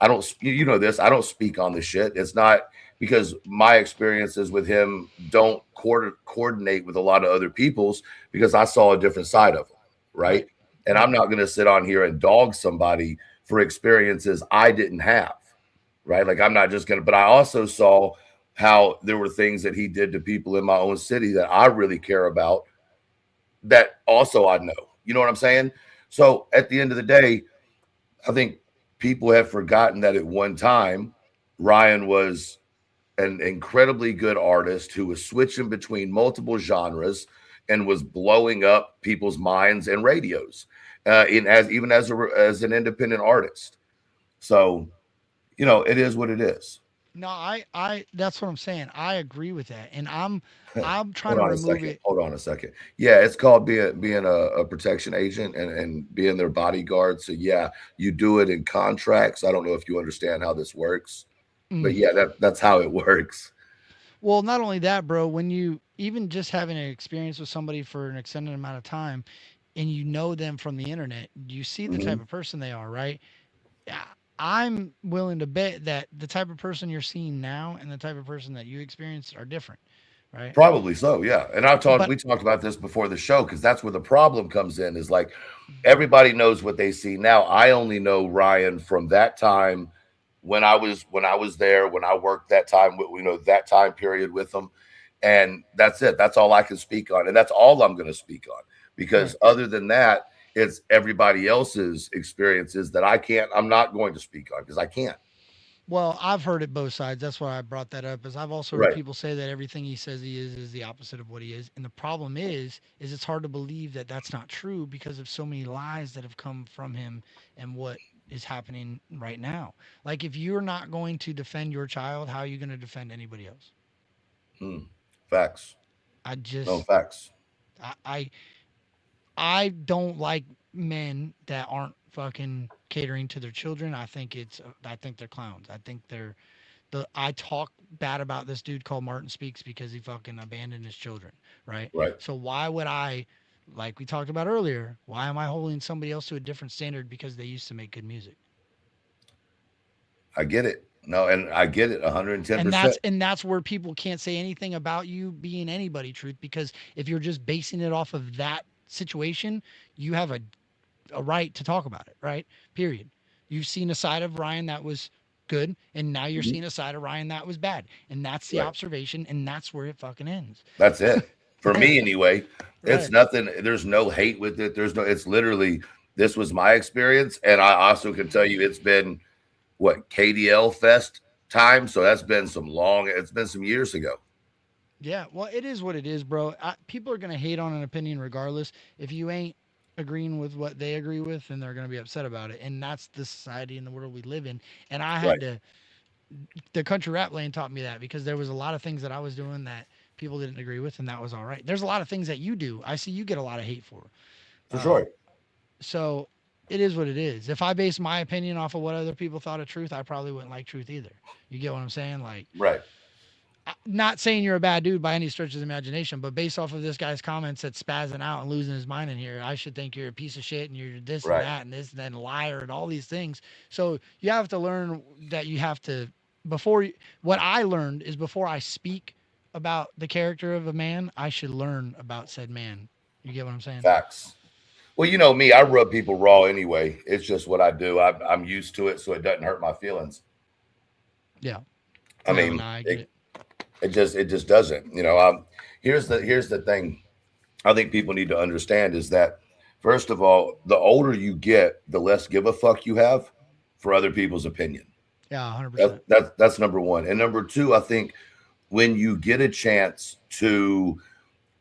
I don't, you know, this, I don't speak on the shit. It's not because my experiences with him don't coordinate with a lot of other people's because I saw a different side of him. Right. Right. And I'm Right. not going to sit on here and dog somebody for experiences I didn't have. Right. Like I'm not just going to, but I also saw how there were things that he did to people in my own city that I really care about that also I know. You know what I'm saying? So at the end of the day, I think people have forgotten that at one time, Ryan was an incredibly good artist who was switching between multiple genres and was blowing up people's minds and radios, in as even as an independent artist. So it is what it is. No, that's what I'm saying. I agree with that, and I'm trying Hold to on a remove second. it. Hold on a second. Yeah, it's called being a protection agent and being their bodyguard. So yeah, you do it in contracts. I don't know if you understand how this works, but Mm. yeah, that's how it works. Well, not only that, bro. When you even just having an experience with somebody for an extended amount of time, and you know them from the internet, you see the type Mhm. of person they are, right? Yeah, I'm willing to bet that the type of person you're seeing now and the type of person that you experienced are different, right? Probably so, yeah. And But we talked about this before the show because that's where the problem comes in is like everybody knows what they see now. I only know Ryan from that time when I was there, when I worked that time with that time period with them. And that's it. That's all I can speak on. And that's all I'm going to speak on. Because right, other than that, It's everybody else's experiences that I'm not going to speak on because I can't. Well, I've heard it both sides. That's why I brought that up. Is I've also heard Right. people say that everything he says he is the opposite of what he is. And the problem is it's hard to believe that that's not true because of so many lies that have come from him and what is happening right now. Like if you're not going to defend your child, how are you going to defend anybody else? Hmm. Facts. I No just facts. I I, I don't like men that aren't fucking catering to their children. I think they're clowns. I think I talk bad about this dude called Martin Speaks because he fucking abandoned his children, right? Right. So why would I, like we talked about earlier, why am I holding somebody else to a different standard because they used to make good music? I get it. No, and I get it And 110%. that's where people can't say anything about you being anybody, truth, because if you're just basing it off of that situation, you have a right to talk about it, right? Period. You've seen a side of Ryan that was good, and now you're Mhm. seeing a side of Ryan that was bad. And that's the Right. observation, and that's where it fucking ends. That's it. For me, anyway, it's Right. nothing. There's no hate with it. It's literally, this was my experience. And I also can tell you it's been what, KDL Fest time. So it's been some years ago. Yeah, well, it is what it is, bro. People are gonna hate on an opinion regardless. If you ain't agreeing with what they agree with, then they're gonna be upset about it. And that's the society and the world we live in. And I Right. had to the country rap lane taught me that because there was a lot of things that I was doing that people didn't agree with, and that was all right. There's a lot of things that you do. I see you get a lot of hate for. For Uh, sure. so it is what it is. If I base my opinion off of what other people thought of truth, I probably wouldn't like truth either. You get what I'm saying? Like, Right. not saying you're a bad dude by any stretch of the imagination, but based off of this guy's comments that spazzing out and losing his mind in here, I should think you're a piece of shit and you're this and Right. that and this and then liar and all these things. So you have to learn that you have to before you, what I learned is before I speak about the character of a man, I should learn about said man. You get what I'm saying? Facts. Well, you know me, I rub people raw anyway. It's just what I do. I'm used to it, so it doesn't hurt my feelings. Yeah. I No, mean, no, I get it. it just doesn't. Here's the thing. I think people need to understand is that first of all, the older you get, the less give a fuck you have for other people's opinion. Yeah, That, 100%. that's number one. And number two, I think when you get a chance to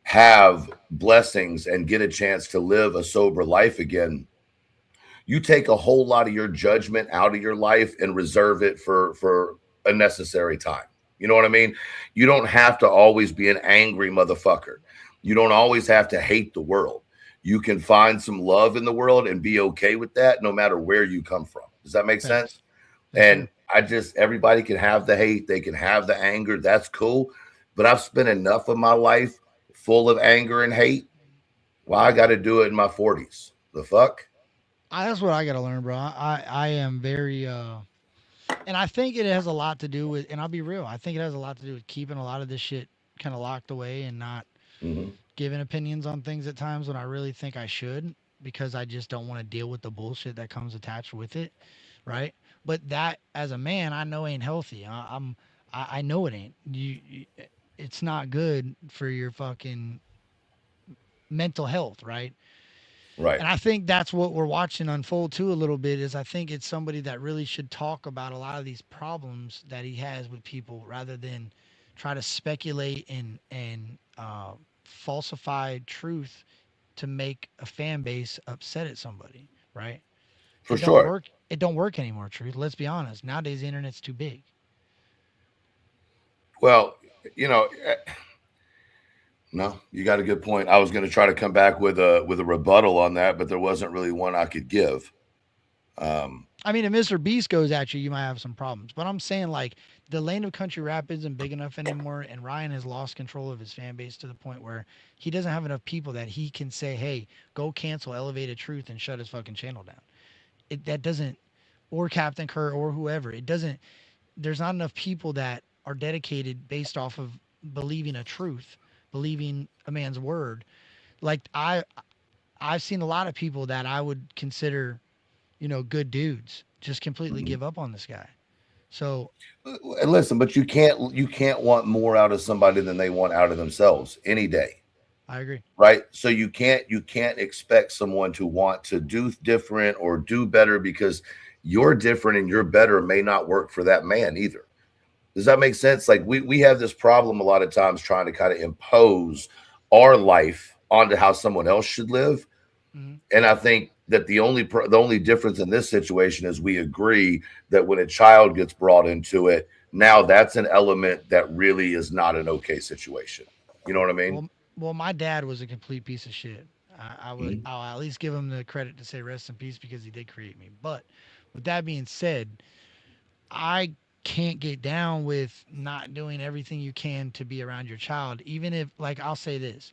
have blessings and get a chance to live a sober life again, you take a whole lot of your judgment out of your life and reserve it for a necessary time. You know what I mean? You don't have to always be an angry motherfucker. You don't always have to hate the world. You can find some love in the world and be okay with that no matter where you come from. Does that make Thanks. sense? Yes, And sir. everybody can have the hate, they can have the anger. That's cool. But I've spent enough of my life full of anger and hate. Well, I got to do it in my 40s. The fuck? That's what I got to learn, bro. I am very and I think it has a lot to do with, and I'll be real, I think it has a lot to do with keeping a lot of this shit kind of locked away and not Hmm. giving opinions on things at times when I really think I should because I just don't want to deal with the bullshit that comes attached with it, right? But that, as a man, I know ain't healthy. I know it ain't. It's not good for your fucking mental health, right? Right. And I think that's what we're watching unfold too a little bit is I think it's somebody that really should talk about a lot of these problems that he has with people rather than try to speculate and falsify truth to make a fan base upset at somebody, right? For sure. It don't work anymore, truth. Let's be honest. Nowadays the internet's too big. Well, you know, no, you got a good point. I was going to try to come back with a rebuttal on that, but there wasn't really one I could give. Um, I mean, if Mr. Beast goes at you, you might have some problems. But I'm saying like the lane of country rap isn't big enough anymore, and Ryan has lost control of his fan base to the point where he doesn't have enough people that he can say, "Hey, go cancel Elevated Truth and shut his fucking channel down." That doesn't, or Captain Kurt or whoever. It doesn't. There's not enough people that are dedicated based off of believing a truth, believing a man's word. Like I've seen a lot of people that I would consider good dudes just completely mhm. give up on this guy. So Listen, but you can't want more out of somebody than they want out of themselves any day. I agree. right? So you can't expect someone to want to do different or do better because you're different and you're better may not work for that man either. Does that make sense? Like we have this problem a lot of times trying to kind of impose our life onto how someone else should live. Hmm. And I think that the only difference in this situation is we agree that when a child gets brought into it, now that's an element that really is not an okay situation. You know what I mean? Well, my dad was a complete piece of shit. Mhm. I'll at least give him the credit to say rest in peace because he did create me. But with that being said, I can't get down with not doing everything you can to be around your child, even if, like, I'll say this,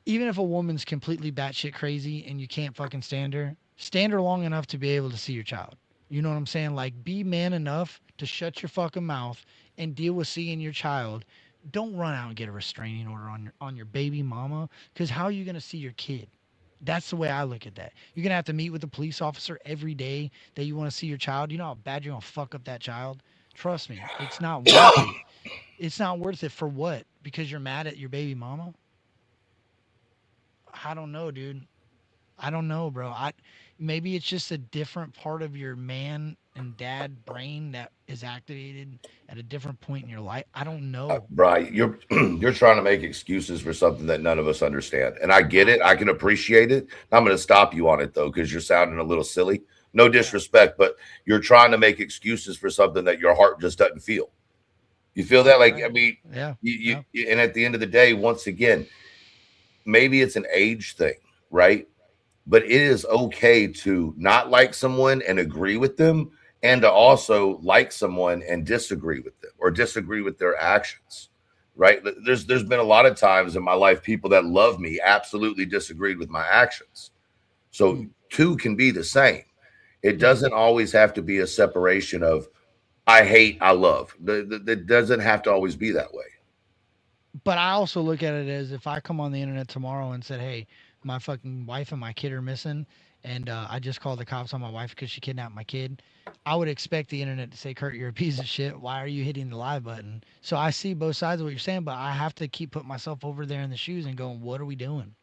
even if a woman's completely batshit crazy and you can't fucking stand her long enough to be able to see your child. You know what I'm saying? Like, be man enough to shut your fucking mouth and deal with seeing your child. Don't run out and get a restraining order on your baby mama, because how are you gonna see your kid? That's the way I look at that. You're gonna have to meet with a police officer every day that you want to see your child. You know how bad you're gonna fuck up that child. Trust me, it's not worth it. It's not worth it for what? Because you're mad at your baby mama? I don't know, dude. I don't know, bro. I maybe it's just a different part of your man and dad brain that is activated at a different point in your life. I don't know. Brian, you're you're trying to make excuses for something that none of us understand, and I get I, it. I can appreciate it. I'm going to stop you on it though, because you're sounding a little silly. No yeah, disrespect, but you're trying to make excuses for something that your heart just doesn't feel. You feel that? Like, I right. mean, Yeah, yeah. and at the end of the day, once again, maybe it's an age thing, right? But it is okay to not like someone and agree with them, and to also like someone and disagree with them or disagree with their actions, right? There's been a lot of times in my life people that love me absolutely disagreed with my actions. So Mm, two can be the same. It yeah. doesn't always have to be a separation of I hate, I love. It doesn't have to always be that way. But I also look at it as if I come on the internet tomorrow and said, "Hey, my fucking wife and my kid are missing, and I just called the cops on my wife because she kidnapped my kid," I would expect the internet to say, "Kurt, you're a piece of shit. Why are you hitting the live button?" So I see both sides of what you're saying, but I have to keep putting myself over there in the shoes and going, "What are we doing?"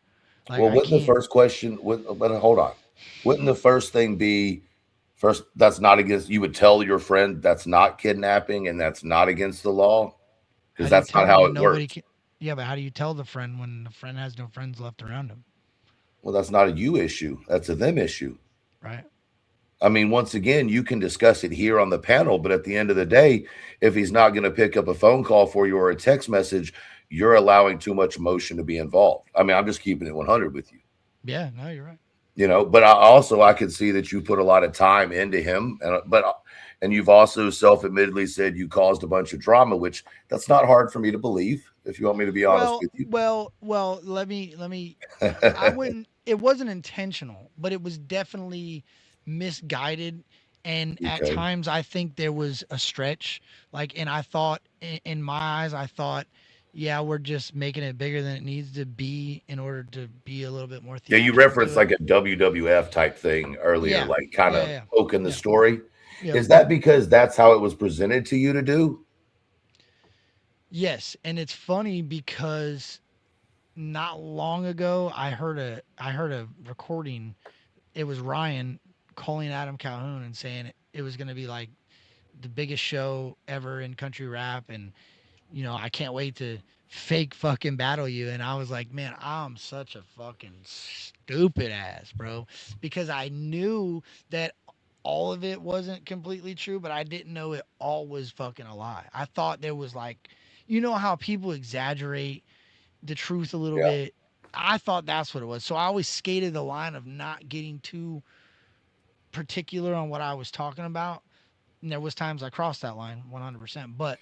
Like, Well, I wouldn't the can't. first question, but hold on, wouldn't the first thing be first? That's not against. You would tell your friend that's not kidnapping and that's not against the law because How do you that's not tell them how when it nobody works. can? Yeah, but how do you tell the friend when the friend has no friends left around him? Well, that's not a you issue. That's a them issue. Right? I mean, once again, you can discuss it here on the panel, but at the end of the day, if he's not going to pick up a phone call for you or a text message, you're allowing too much emotion to be involved. I mean, I'm just keeping it 100 with you. Yeah. No, you're right. But I could see that you put a lot of time into him, and you've also self-admittedly said you caused a bunch of drama, which that's not hard for me to believe if you want me to be honest Well, with you. well. Let me. I wouldn't. It wasn't intentional, but it was definitely misguided. And at Okay. times, I think there was a stretch. Like, and I thought, in my eyes, I thought, yeah, we're just making it bigger than it needs to be in order to be a little bit more Yeah, you theatrical referenced to it. like a WWF type thing earlier, Yeah, like kind yeah, of yeah, poking the yeah. story. Yep. Is that because that's how it was presented to you to do? Yes, and it's funny because not long ago, I heard a recording. It was Ryan calling Adam Calhoun and saying it was going to be like the biggest show ever in country rap, and I can't wait to fake fucking battle you. And I was like, man, I'm such a fucking stupid ass, bro, because I knew that all of it wasn't completely true, but I didn't know it all was fucking a lie. I thought there was, like, how people exaggerate the truth a little Yeah. bit. I thought that's what it was. So I always skated the line of not getting too particular on what I was talking about. And there was times I crossed that line 100%, but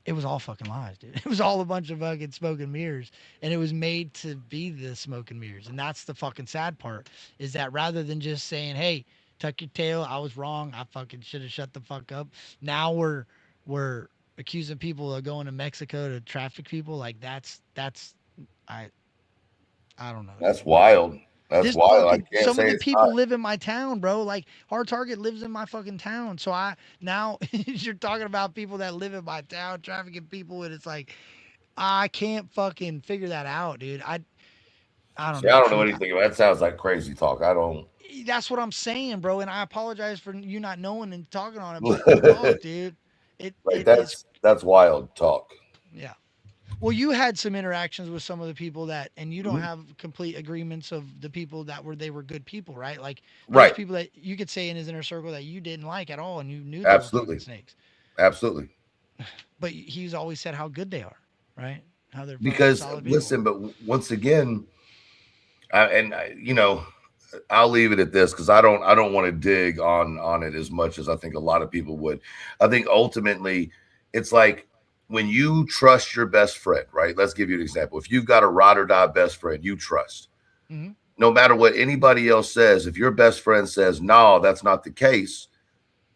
it was all fucking lies, dude. It was all a bunch of fucking smoke and mirrors, and it was made to be the smoke and mirrors. And that's the fucking sad part, is that rather than just saying, "Hey, tuck your tail, I was wrong, I fucking should have shut the fuck up," now we're accusing people of going to Mexico to traffic people. Like, I I don't know, That's dude. wild. That's This wild. I fucking can't Some of say the it's not. people live in my town, bro. Like, Hard Target lives in my fucking town. So I now you're talking about people that live in my town trafficking people, and it's like, I can't fucking figure that out, dude. I don't See, I know, don't know truth. anything about that. Sounds like crazy talk. I don't. That's what I'm saying, bro. And I apologize for you not knowing and talking on it, but fuck, dude. Like It's that's wild talk. yeah. Well, you had some interactions with some of the people that, and you don't Mhm. have complete agreements of the people that they were good people, right? Like there's Right. people that you could say in his inner circle that you didn't like at all, and you knew they were fucking Absolutely. snakes. Absolutely. But he's always said how good they are, right? How they're fucking Because solid people. listen, but once again, you know, I'll leave it at this because I don't want to dig on it as much as I think a lot of people would. I think ultimately it's like when you trust your best friend, right? Let's give you an example. If you've got a ride or die best friend you trust, Hmm. no matter what anybody else says, if your best friend says, no, that's not the case,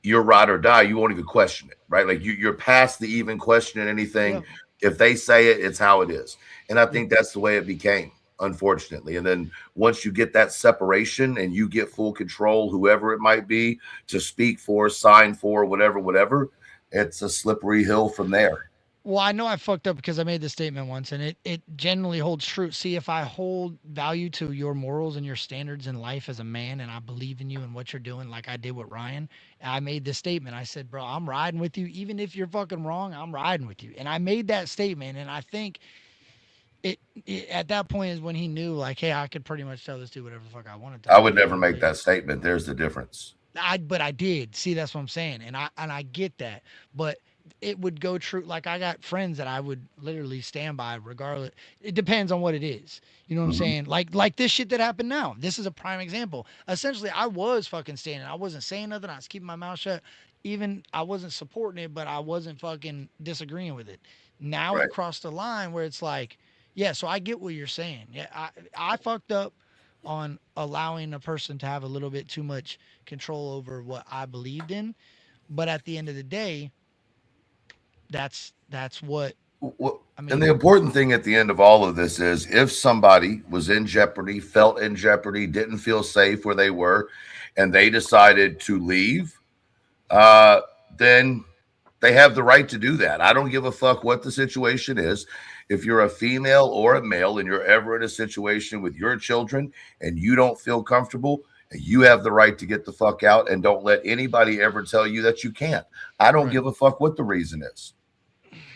you're ride or die, you won't even question it, right? Like you're past the even questioning anything. Yeah. If they say it, it's how it is. And I Yeah. think that's the way it became, unfortunately. And then once you get that separation and you get full control, whoever it might be, to speak for, sign for, whatever, it's a slippery hill from there. Well, I know I fucked up because I made this statement once, and it generally holds true. See, if I hold value to your morals and your standards in life as a man, and I believe in you and what you're doing, like I did with Ryan, I made this statement. I said, bro, I'm riding with you. Even if you're fucking wrong, I'm riding with you. And I made that statement, and I think it at that point is when he knew, like, hey, I could pretty much tell this dude whatever the fuck I want to tell I him. would You know never what I'm make saying? that statement. There's the difference. But I did. See, that's what I'm saying. And I get that. But it would go true. Like I got friends that I would literally stand by regardless. It depends on what it is. You know what I'm Mhm. saying? Like this shit that happened now. This is a prime example. Essentially, I was fucking standing. I wasn't saying nothing. I was keeping my mouth shut. Even I wasn't supporting it, but I wasn't fucking disagreeing with it. Now it Right. crossed the line where it's like, yeah, so I get what you're saying. Yeah, I fucked up on allowing a person to have a little bit too much control over what I believed in. But at the end of the day, that's what Well, I and the mean. important thing at the end of all of this is if somebody was in jeopardy, felt in jeopardy, didn't feel safe where they were, and they decided to leave, uh, then they have the right to do that. I don't give a fuck what the situation is. If you're a female or a male and you're ever in a situation with your children and you don't feel comfortable, you have the right to get the fuck out and don't let anybody ever tell you that you can't. I don't Right. give a fuck what the reason is.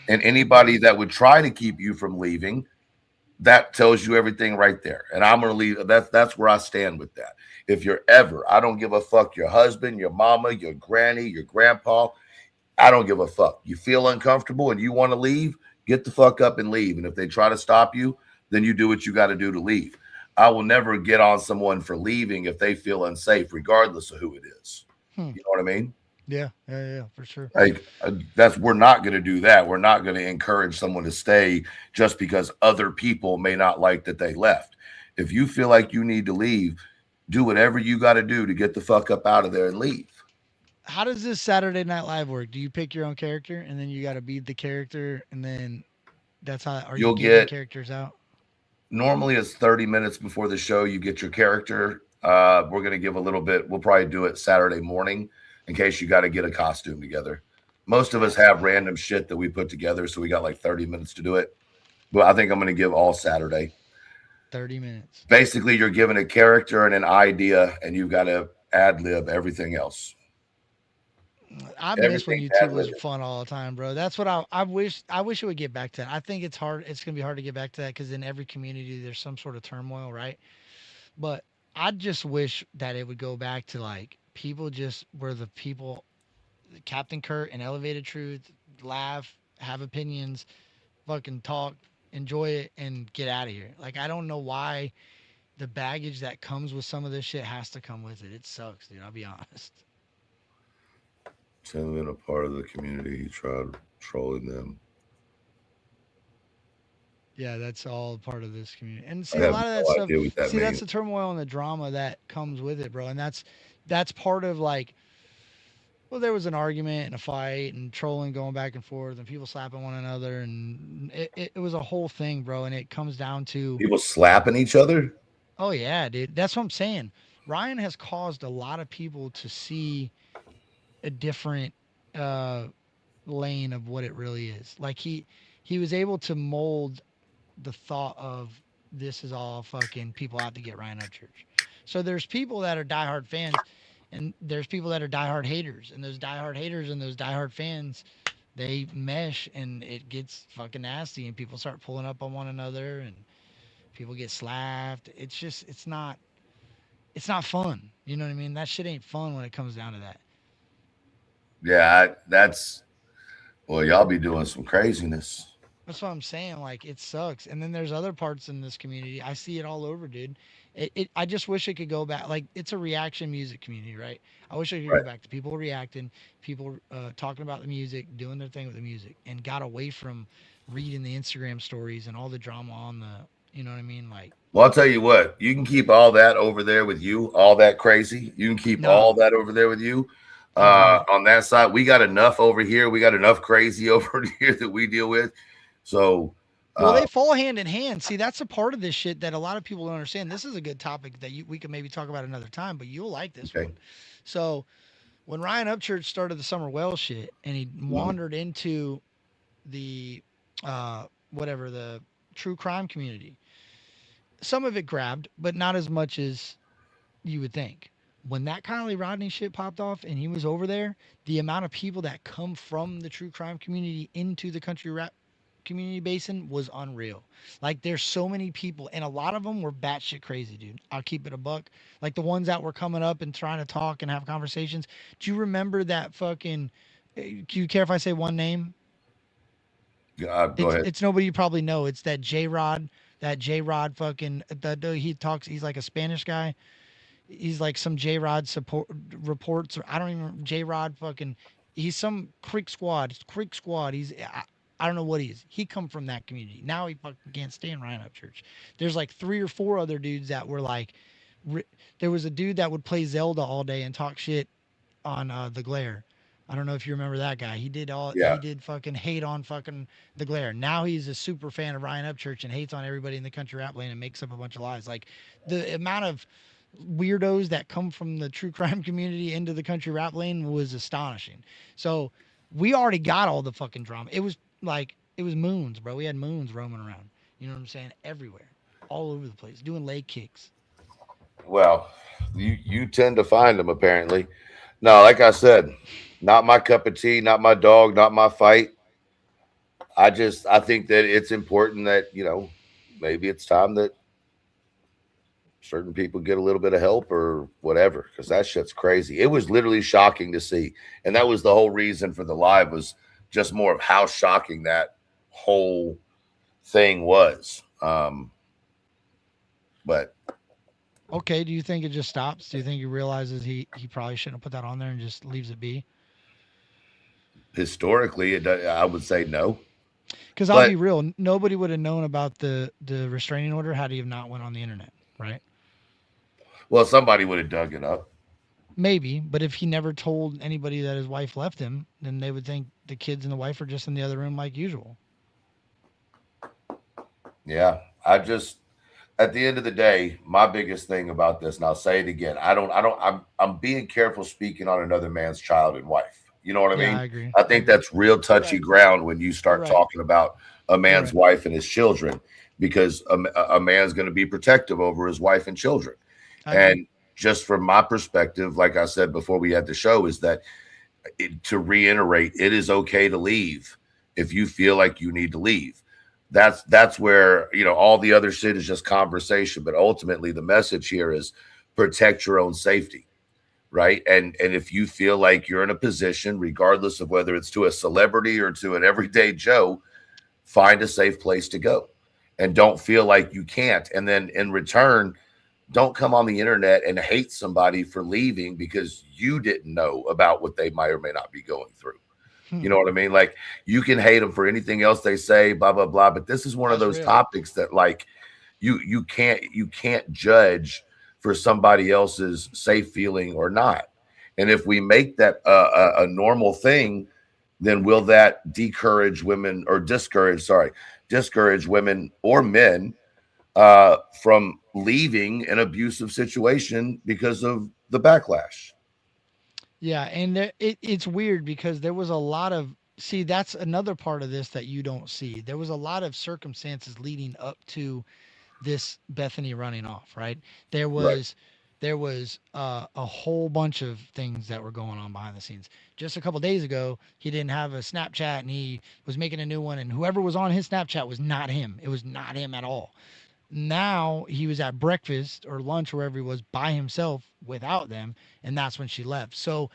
And But anybody that would try to keep you from leaving, that tells you everything right there. And I'm gonna leave. That's where I stand with that. If you're ever, I don't give a fuck. Your husband, your mama, your granny, your grandpa. I don't give a fuck. You feel uncomfortable and you want to leave, get the fuck up and leave. And if they try to stop you, then you do what you got to do to leave. I will never get on someone for leaving if they feel unsafe, regardless of who it is. hmm, You know what I mean? yeah, yeah, for sure. Like that's we're not going to do that. We're not going to encourage someone to stay just because other people may not like that they left. If you feel like you need to leave, do whatever you got to do to get the fuck up out of there and leave. How does this Saturday Night Live work? Do you pick your own character and then you got to beat the character and then that's how are you You'll giving get characters out? normally it's 30 minutes before the show. You get your character. We're going to give a little bit. We'll probably do it Saturday morning in case you got to get a costume together. Most of us That's have wild. random shit that we put together, so we got like 30 minutes to do it. But I think I'm going to give all Saturday. 30 minutes. Basically, you're given a character and an idea, and you've got to ad lib everything else. I miss when Everything YouTube ad was lib. fun all the time, bro. That's what I wish it would get back to that. I think it's hard. It's gonna be hard to get back to that because in every community there's some sort of turmoil, right? But I just wish that it would go back to like people just were the people, Captain Kurt and Elevated Truth, laugh, have opinions, fucking talk, enjoy it, and get out of here. Like I don't know why the baggage that comes with some of this shit has to come with it. It sucks, dude. I'll be honest. Tim been a part of the community. He tried trolling them. Yeah, that's all part of this community. And I see, a have lot of that no stuff. idea what that See, that's means. the turmoil and the drama that comes with it, bro. And that's part of like, well, there was an argument and a fight and trolling going back and forth and people slapping one another and it was a whole thing, bro. And it comes down to, People slapping each other. oh yeah, dude, that's what I'm saying. Ryan has caused a lot of people to see a different uh lane of what it really is. Like he was able to mold the thought of this is all fucking people out to get Ryan Upchurch. So there's people that are diehard fans, and there's people that are diehard haters, and those diehard haters and those diehard fans, they mesh, and it gets fucking nasty, and people start pulling up on one another, and people get slapped. It's just it's not fun. You know what I mean? That shit ain't fun when it comes down to that. Yeah, that's well, y'all be doing some craziness. That's what I'm saying. Like it sucks. And then there's other parts in this community. I see it all over, dude. I just wish it could go back. Like it's a reaction music community, right? I wish I could go Right. back to people reacting, people talking about the music, doing their thing with the music, and got away from reading the Instagram stories and all the drama on the. You know what I mean? Like Well, I'll tell you what, you can keep all that over there with you, all that crazy. You can keep all no, that over there with you. I agree. On that side, we got enough over here. We got enough crazy over here that we deal with. So, Well, uh, they fall hand in hand. See, that's a part of this shit that a lot of people don't understand. This is a good topic that we can maybe talk about another time, but you'll like this okay. one. So, when Ryan Upchurch started the Summer Wells shit and he Mhm. wandered into the whatever the true crime community, some of it grabbed, but not as much as you would think. When that Kylie Rodney shit popped off and he was over there, the amount of people that come from the true crime community into the country rap community basin was unreal. Like there's so many people, and a lot of them were batshit crazy, dude. I'll keep it a buck. Like the ones that were coming up and trying to talk and have conversations. Do you remember that fucking? Do you care if I say one name? Go ahead. It's nobody you probably know. It's that J Rod. That J Rod fucking. He talks. He's like a Spanish guy. He's like some J Rod support reports, or I don't even J Rod fucking. He's some Creek Squad. Creek Squad. I don't know what he is. He come from that community. Now he fucking can't stand Ryan Upchurch. There's like three or four other dudes that were like, there was a dude that would play Zelda all day and talk shit on the Glare. I don't know if you remember that guy. He Yeah. did fucking hate on fucking the Glare. Now he's a super fan of Ryan Upchurch and hates on everybody in the country rap lane and makes up a bunch of lies. Like the amount of weirdos that come from the true crime community into the country rap lane was astonishing. So we already got all the fucking drama. It was like it was moons, bro. We had moons roaming around. You know what I'm saying? Everywhere, all over the place, doing leg kicks. Well, you tend to find them apparently. No, like I said, not my cup of tea, not my dog, not my fight. I think that it's important that maybe it's time that certain people get a little bit of help or whatever because that shit's crazy. It was literally shocking to see, and that was the whole reason for the live was just more of how shocking that whole thing was. But Okay, do you think it just stops? Do you think he realizes he probably shouldn't have put that on there and just leaves it be? historically, I would say no. Because I'll But be real, nobody would have known about the restraining order had he have not went on the internet, right? well, somebody would have dug it up. Maybe, but if he never told anybody that his wife left him, then they would think the kids and the wife are just in the other room like usual. Yeah, I just at the end of the day, my biggest thing about this, and I'll say it again, I'm being careful speaking on another man's child and wife. You know what I Yeah, mean? I agree. I I think agree. that's real You're touchy right. ground when you You're start right. talking about a You're man's right. wife and his children, because a man's going to be protective over his wife and children. I agree. And just from my perspective, like I said before we had the show, is that to reiterate, it is okay to leave if you feel like you need to leave. That's where all the other shit is just conversation, but ultimately the message here is protect your own safety, right? And if you feel like you're in a position, regardless of whether it's to a celebrity or to an everyday Joe, find a safe place to go, and don't feel like you can't. And then in return, don't come on the internet and hate somebody for leaving because you didn't know about what they might or may not be going through. You know what I mean? Like you can hate them for anything else they say, blah blah blah. But this is one of That's those real. topics that like you can't judge for somebody else's safe feeling or not. And if we make that a normal thing, then will that decourage women or discourage women or men from leaving an abusive situation because of the backlash? Yeah, and it's weird because there was a lot of see, that's another part of this that you don't see. There was a lot of circumstances leading up to this Bethany running off, right? There Right. was a whole bunch of things that were going on behind the scenes. Just a couple days ago, he didn't have a Snapchat and he was making a new one, and whoever was on his Snapchat was not him. It was not him at all. Now he was at breakfast or lunch, wherever he was, by himself without them, and that's when she left. So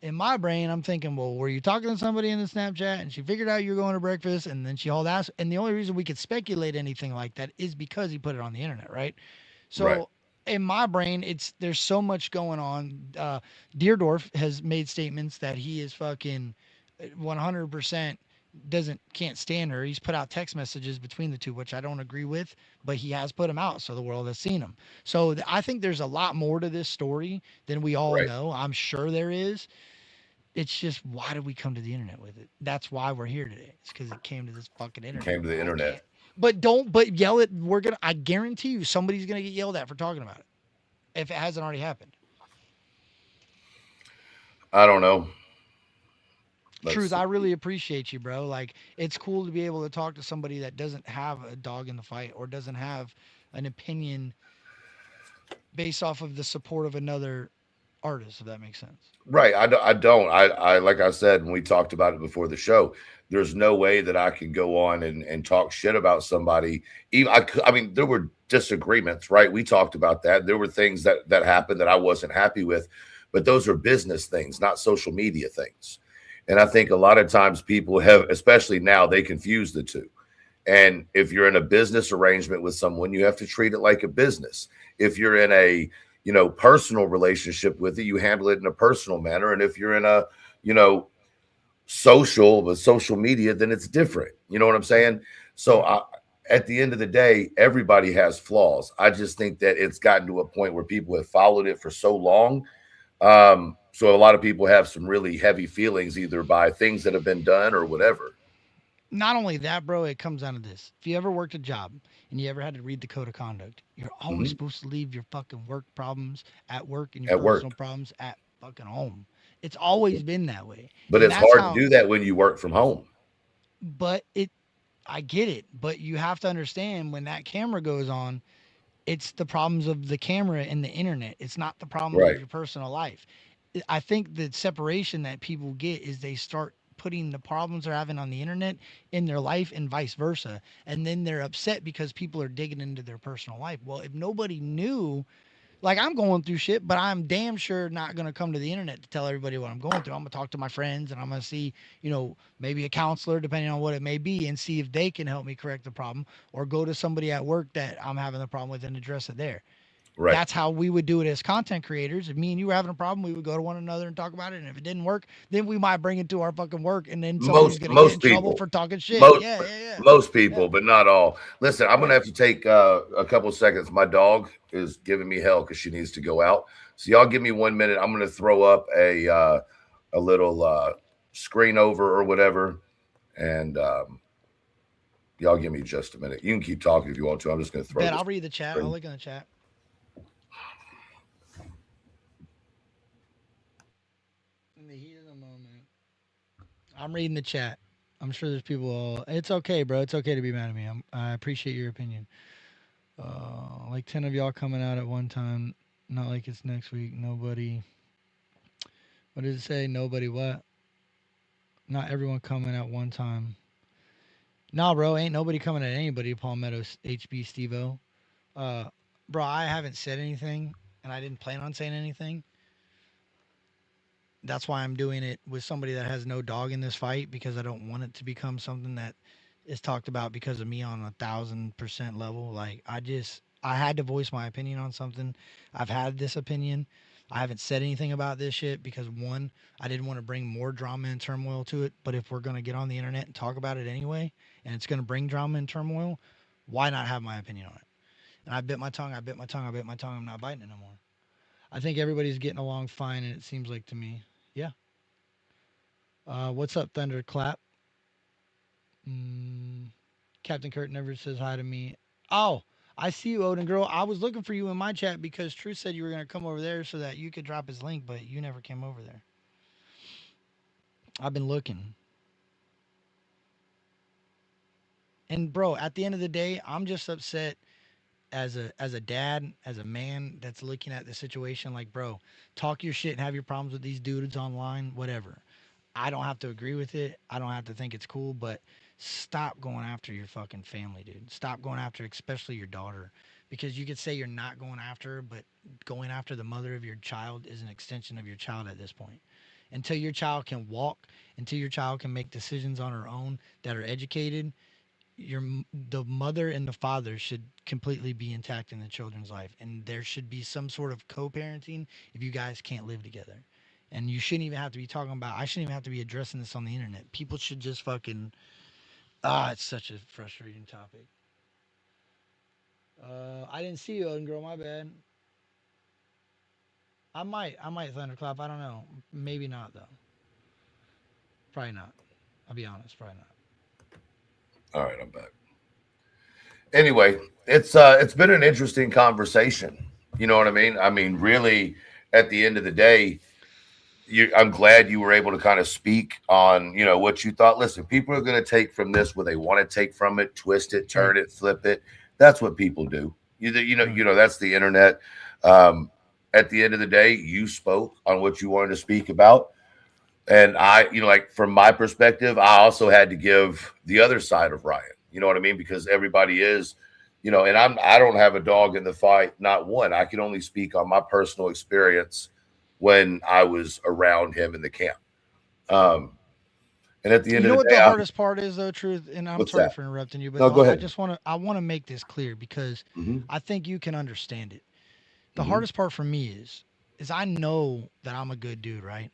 in my brain, I'm thinking, well, were you talking to somebody in the Snapchat and she figured out you're going to breakfast and then she hauled ass? And the only reason we could speculate anything like that is because he put it on the internet, right? Right. So in my brain, there's so much going on. Deerdorf has made statements that he is fucking 100% doesn't can't stand her. He's put out text messages between the two, which I don't agree with, but he has put them out, so the world has seen them. So I think there's a lot more to this story than we all Right. know. I'm sure there is. It's just, why did we come to the internet with it? That's why we're here today. It's because it came to this fucking It internet, came to bro. the I internet. can't. But yell it. I guarantee you, somebody's gonna get yelled at for talking about it if it hasn't already happened. I don't know. Let's Truth, see. I really appreciate you, bro. Like, it's cool to be able to talk to somebody that doesn't have a dog in the fight or doesn't have an opinion based off of the support of another artist, if that makes sense. Right. I don't. Like I said, when we talked about it before the show, there's no way that I can go on and talk shit about somebody. Even I mean, there were disagreements, right? We talked about that. There were things that happened that I wasn't happy with, but those are business things, not social media things. And I think a lot of times people have, especially now, they confuse the two. And if you're in a business arrangement with someone, you have to treat it like a business. If you're in a, personal relationship with it, you handle it in a personal manner. And if you're in a, you know, social media, then it's different. You know what I'm saying? So Right. at the end of the day, everybody has flaws. I just think that it's gotten to a point where people have followed it for so long. So a lot of people have some really heavy feelings either by things that have been done or whatever. Not only that, bro, it comes down to this. If you ever worked a job and you ever had to read the code of conduct, you're always Hmm. supposed to leave your fucking work problems at work and your At personal work. problems at fucking home. It's always been that way. But And it's that's hard to how, do that when you work from home. but I get it. But you have to understand, when that camera goes on, it's the problems of the camera and the internet. It's not the problems of Right. your personal life. I think the separation that people get is they start putting the problems they're having on the internet in their life and vice versa. And then they're upset because people are digging into their personal life. Well, if nobody knew, like, I'm going through shit, but I'm damn sure not going to come to the internet to tell everybody what I'm going through. I'm going to talk to my friends and I'm going to see, maybe a counselor, depending on what it may be, and see if they can help me correct the problem, or go to somebody at work that I'm having the problem with and address it there. Right. That's how we would do it as content creators. If me and you were having a problem, we would go to one another and talk about it. And if it didn't work, then we might bring it to our fucking work, and then somebody's Most gonna get in most trouble people. for talking shit. Most Yeah, yeah, yeah, most yeah. people, but not all. Listen, I'm gonna Right. have to take a couple seconds. My dog is giving me hell because she needs to go out. So y'all give me 1 minute. I'm gonna throw up a little screen over or whatever, and y'all give me just a minute. You can keep talking if you want to. I'm just gonna throw Bet this I'll read the chat. I'll screen. look in the chat. In the heat of the moment, I'm reading the chat. I'm sure there's people. It's okay, bro. It's okay to be mad at me. I appreciate your opinion. Like 10 of y'all coming out at one time. Not like it's next week. Nobody. What does it say? Nobody what? Not everyone coming at one time. Nah, bro, ain't nobody coming at anybody. Palmetto HB Stevo. Uh, bro, I haven't said anything, and I didn't plan on saying anything. That's why I'm doing it with somebody that has no dog in this fight, because I don't want it to become something that is talked about because of me on 1,000% level. Like, I had to voice my opinion on something. I've had this opinion. I haven't said anything about this shit because, one, I didn't want to bring more drama and turmoil to it. But if we're gonna get on the internet and talk about it anyway, and it's gonna bring drama and turmoil, why not have my opinion on it? And I bit my tongue. I bit my tongue. I bit my tongue. I'm not biting it no more. I think everybody's getting along fine, and it seems like to me. Yeah. What's up, Thunderclap? Mm, Captain Kurt never says hi to me. Oh, I see you, Odin girl. I was looking for you in my chat because Truth said you were gonna come over there so that you could drop his link, but you never came over there. I've been looking. And bro, at the end of the day, I'm just upset as a dad, as a man that's looking at the situation like, bro, talk your shit and have your problems with these dudes online, whatever. I don't have to agree with it. I don't have to think it's cool, but stop going after your fucking family, dude. Stop going after especially your daughter. Because you could say you're not going after her, but going after the mother of your child is an extension of your child at this point. Until your child can walk, until your child can make decisions on her own that are educated, the mother and the father should completely be intact in the children's life, and there should be some sort of co-parenting if you guys can't live together. And you shouldn't even have to be talking about. I shouldn't even have to be addressing this on the internet. People should just fucking. It's such a frustrating topic. I didn't see you, Odin girl. My bad. I might thunderclap. I don't know. Maybe not though. Probably not. I'll be honest. Probably not. All right, I'm back. Anyway, it's been an interesting conversation. You know what I mean? I mean, really, at the end of the day, I'm glad you were able to kind of speak on, what you thought. Listen, people are going to take from this what they want to take from it, twist it, Right. turn it, flip it. That's what people do. Right. That's the internet. Um, at the end of the day, you spoke on what you wanted to speak about. And like from my perspective, I also had to give the other side of Ryan. You know what I mean? Because everybody is, and I don't have a dog in the fight, not one. I can only speak on my personal experience when I was around him in the camp. Um, and at the end You of know the what day, the hardest part is, though, truth, and I'm what's sorry that? for interrupting you, but No, go I ahead. just want to make this clear because Hmm. I think you can understand it. The Hmm. hardest part for me is I know that I'm a good dude, right?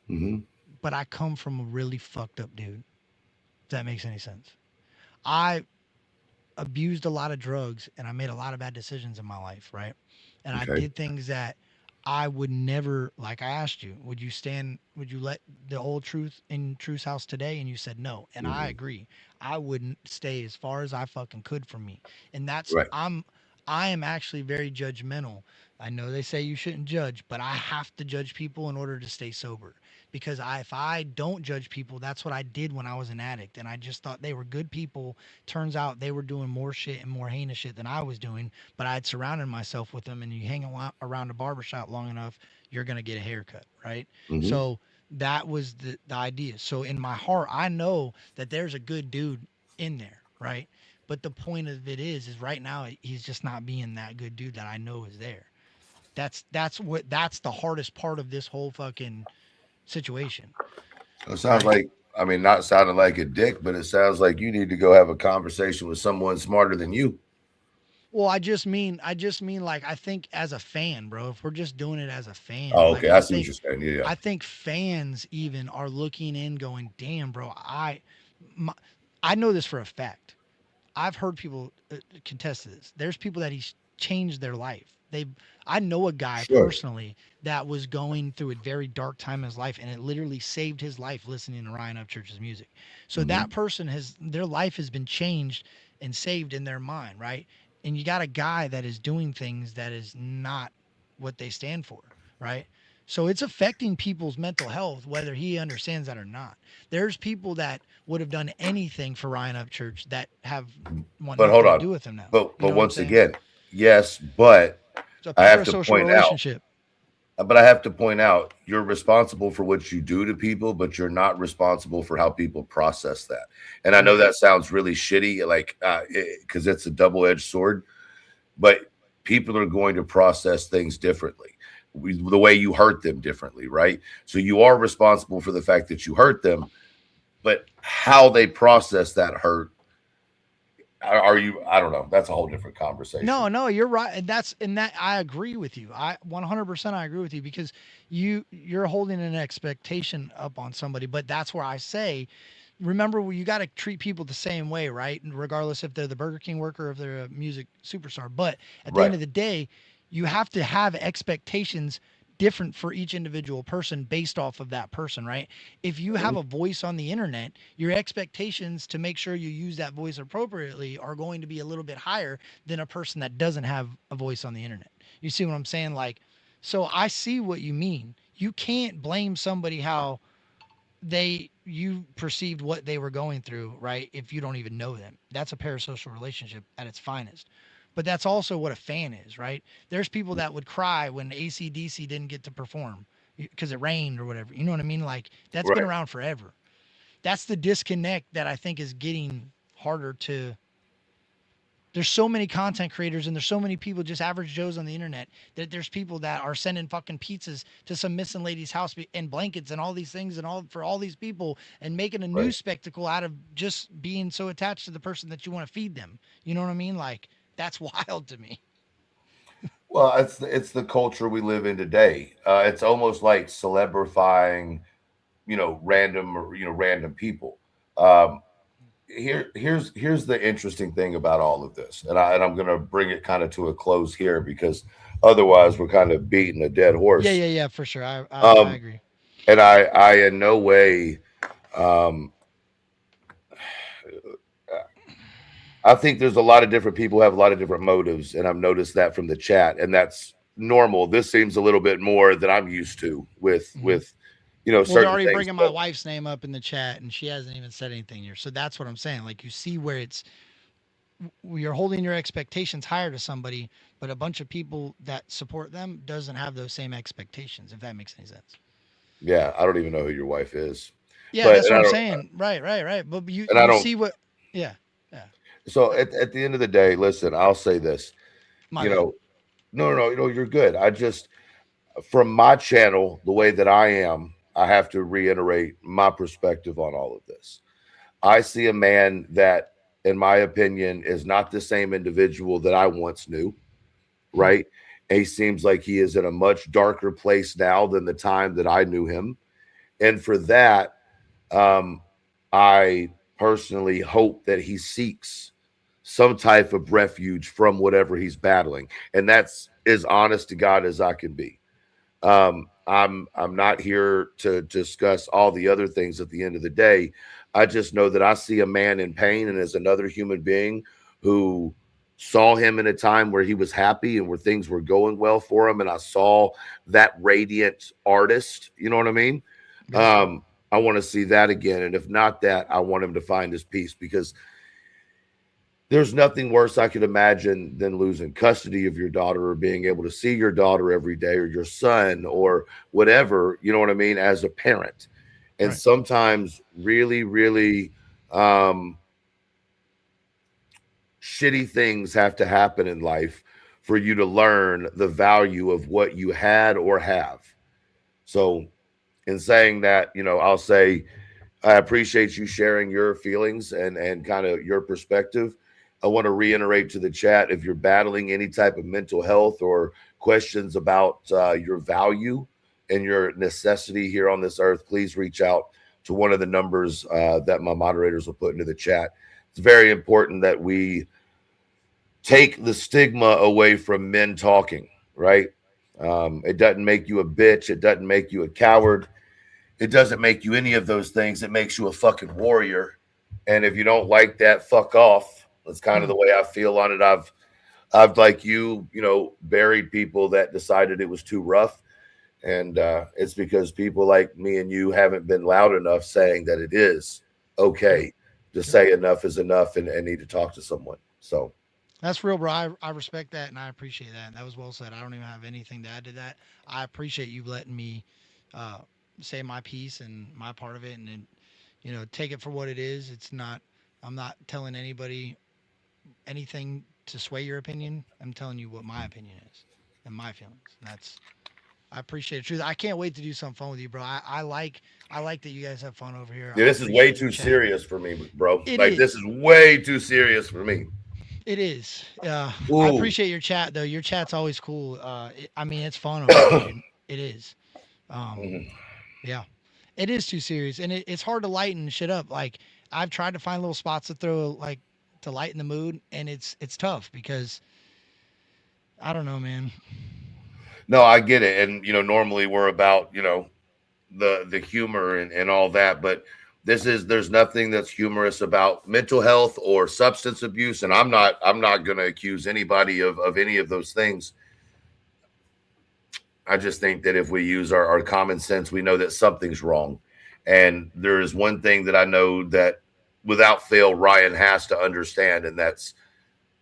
Hmm. But I come from a really fucked up dude. If that makes any sense. I abused a lot of drugs and I made a lot of bad decisions in my life, right? And I Okay. did things that I would never, like I asked you, would you let the old truth in Truth's house today? And you said no. And I Hmm. agree. I wouldn't stay as far as I fucking could from me. And Right. I am actually very judgmental. I know they say you shouldn't judge, but I have to judge people in order to stay sober. Because if I don't judge people, that's what I did when I was an addict. And I just thought they were good people. Turns out they were doing more shit and more heinous shit than I was doing, but I'd surrounded myself with them. And you hang around a barbershop long enough, you're going to get a haircut, right? Hmm. So that was the idea. So in my heart, I know that there's a good dude in there, right? But the point of it is right now he's just not being that good dude that I know is there. That's the hardest part of this whole fucking situation, It sounds right? like, I mean, not sounding like a dick, but it sounds like you need to go have a conversation with someone smarter than you. Well, I just mean like I think as a fan, bro, if we're just doing it as a fan, Oh, like okay. I see what you're saying. Yeah, yeah. I think fans even are looking in going, "Damn, bro, my, I know this for a fact. I've heard people contest to this. There's people that he's changed their life. I know a guy Sure. personally that was going through a very dark time in his life, and it literally saved his life listening to Ryan Upchurch's music. So Hmm. that person their life has been changed and saved in their mind, right? And you got a guy that is doing things that is not what they stand for, right? So it's affecting people's mental health, whether he understands that or not. There's people that would have done anything for Ryan Upchurch that have want But hold nothing to on. do with him now. You But know what I'm once saying? again, yes, but It's a I have to parasocial point out, relationship. you're responsible for what you do to people, but you're not responsible for how people process that. And I know Right. that sounds really shitty, like, because it's a double-edged sword, but people are going to process things differently. The way you hurt them differently, right? So you are responsible for the fact that you hurt them, but how they process that hurt, are you? I don't know. That's a whole different conversation. No, no, you're right. And that I agree with you. I 100% I agree with you because you're holding an expectation up on somebody, but that's where I say remember you got to treat people the same way, right? And regardless if they're the Burger King worker or if they're a music superstar. But at the end Right. of the day, you have to have expectations different for each individual person based off of that person, right? If you have Mhm. a voice on the internet, your expectations to make sure you use that voice appropriately are going to be a little bit higher than a person that doesn't have a voice on the internet. You see what I'm saying? Like, so I see what you mean. You can't blame somebody how you perceived what they were going through, right? If you don't even know them, that's a parasocial relationship at its finest. But that's also what a fan is, right? There's people that would cry when ACDC didn't get to perform because it rained or whatever. You know what I mean? Like that's been Right. around forever. That's the disconnect that I think is getting harder to. There's so many content creators and there's so many people, just average Joes on the internet, that there's people that are sending fucking pizzas to some missing lady's house and blankets and all these things and all for all these people and making a Right. news spectacle out of just being so attached to the person that you want to feed them. You know what I mean? Like that's wild to me. Well, it's the culture we live in today. It's almost like celebrifying, random or random people. Um, here's the interesting thing about all of this, and I'm going to bring it kind of to a close here because otherwise we're kind of beating a dead Yeah, horse. yeah, yeah, for sure. I Um, agree. and I in no way, um, I think there's a lot of different people who have a lot of different motives, and I've noticed that from the chat, and that's normal. This seems a little bit more than I'm used to with Mhm. Well, they're certain already things, bringing my but wife's name up in the chat, and she hasn't even said anything here. So that's what I'm saying. Like you see where it's you're holding your expectations higher to somebody, but a bunch of people that support them doesn't have those same expectations. If that makes any sense. yeah, I don't even know who your wife is, Yeah, but that's what I'm saying. Right, right, right. But you and I you don't. see what? Yeah, yeah. So Uh, at the end of the day, listen, I'll say this. my You bad. know, no, you're good. I just from my channel, the way that I am, I have to reiterate my perspective on all of this. I see a man that, in my opinion, is not the same individual that I once knew, Hmm. right? And he seems like he is in a much darker place now than the time that I knew him. And for that, um, I personally hope that he seeks some type of refuge from whatever he's battling. And that's as honest to God as I can be. I'm not here to discuss all the other things at the end of the day. I just know that I see a man in pain and as another human being who saw him in a time where he was happy and where things were going well for him. And I saw that radiant artist, you know what I mean? Yeah. Um, I want to see that again. And if not that, I want him to find his peace because there's nothing worse I could imagine than losing custody of your daughter or being able to see your daughter every day or your son or whatever, you know what I mean, as a parent. And Right. sometimes really, really um, shitty things have to happen in life for you to learn the value of what you had or have. So, in saying that, I'll say I appreciate you sharing your feelings and kind of your perspective. I want to reiterate to the chat if you're battling any type of mental health or questions about your value and your necessity here on this earth, please reach out to one of the numbers that my moderators will put into the chat. It's very important that we take the stigma away from men talking, right? It doesn't make you a bitch. It doesn't make you a coward. It doesn't make you any of those things. It makes you a fucking warrior. And if you don't like that, fuck off. That's kind of Hmm. the way I feel on it. I've like buried people that decided it was too rough. And it's because people like me and you haven't been loud enough saying that it is Yep. okay to Yep. say enough is enough and need to talk to someone. So That's real, bro. I respect that and I appreciate that. That was well said. I don't even have anything to add to that. I appreciate you letting me uh, say my piece and my part of it, and then take it for what it is. It's not. I'm not telling anybody anything to sway your opinion. I'm telling you what my opinion is and my feelings. And that's I appreciate it. Truth. I can't wait to do some fun with you, bro. I like that you guys have fun over here. yeah, I this is way appreciate your too chat. serious for me, bro. It Like this is. is way too serious for me. It is. I Ooh. appreciate your chat though. Your chat's always cool. I mean, it's fun over here, dude. It is. Um, Mhm. yeah, it is too serious, and it's hard to lighten shit up. Like I've tried to find little spots to throw, like to lighten the mood, and it's tough because I don't know, man. No, I get it. And normally we're about, the humor and all that, but there's nothing that's humorous about mental health or substance abuse. And I'm not gonna accuse anybody of any of those things. I just think that if we use our common sense, we know that something's wrong. And there is one thing that I know that without fail, Ryan has to understand, and that's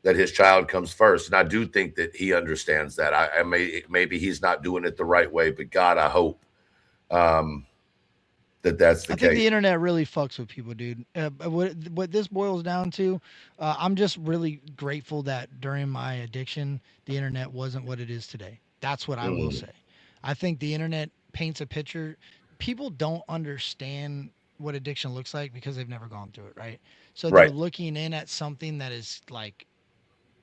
that his child comes first. And I do think that he understands that. Maybe he's not doing it the right way, but God, I hope that's the I case. think the internet really fucks with people, dude. What this boils down to, I'm just really grateful that during my addiction, the internet wasn't what it is today. That's what I will say. I think the internet paints a picture. People don't understand what addiction looks like because they've never gone through it, right? So they're Right. looking in at something that is like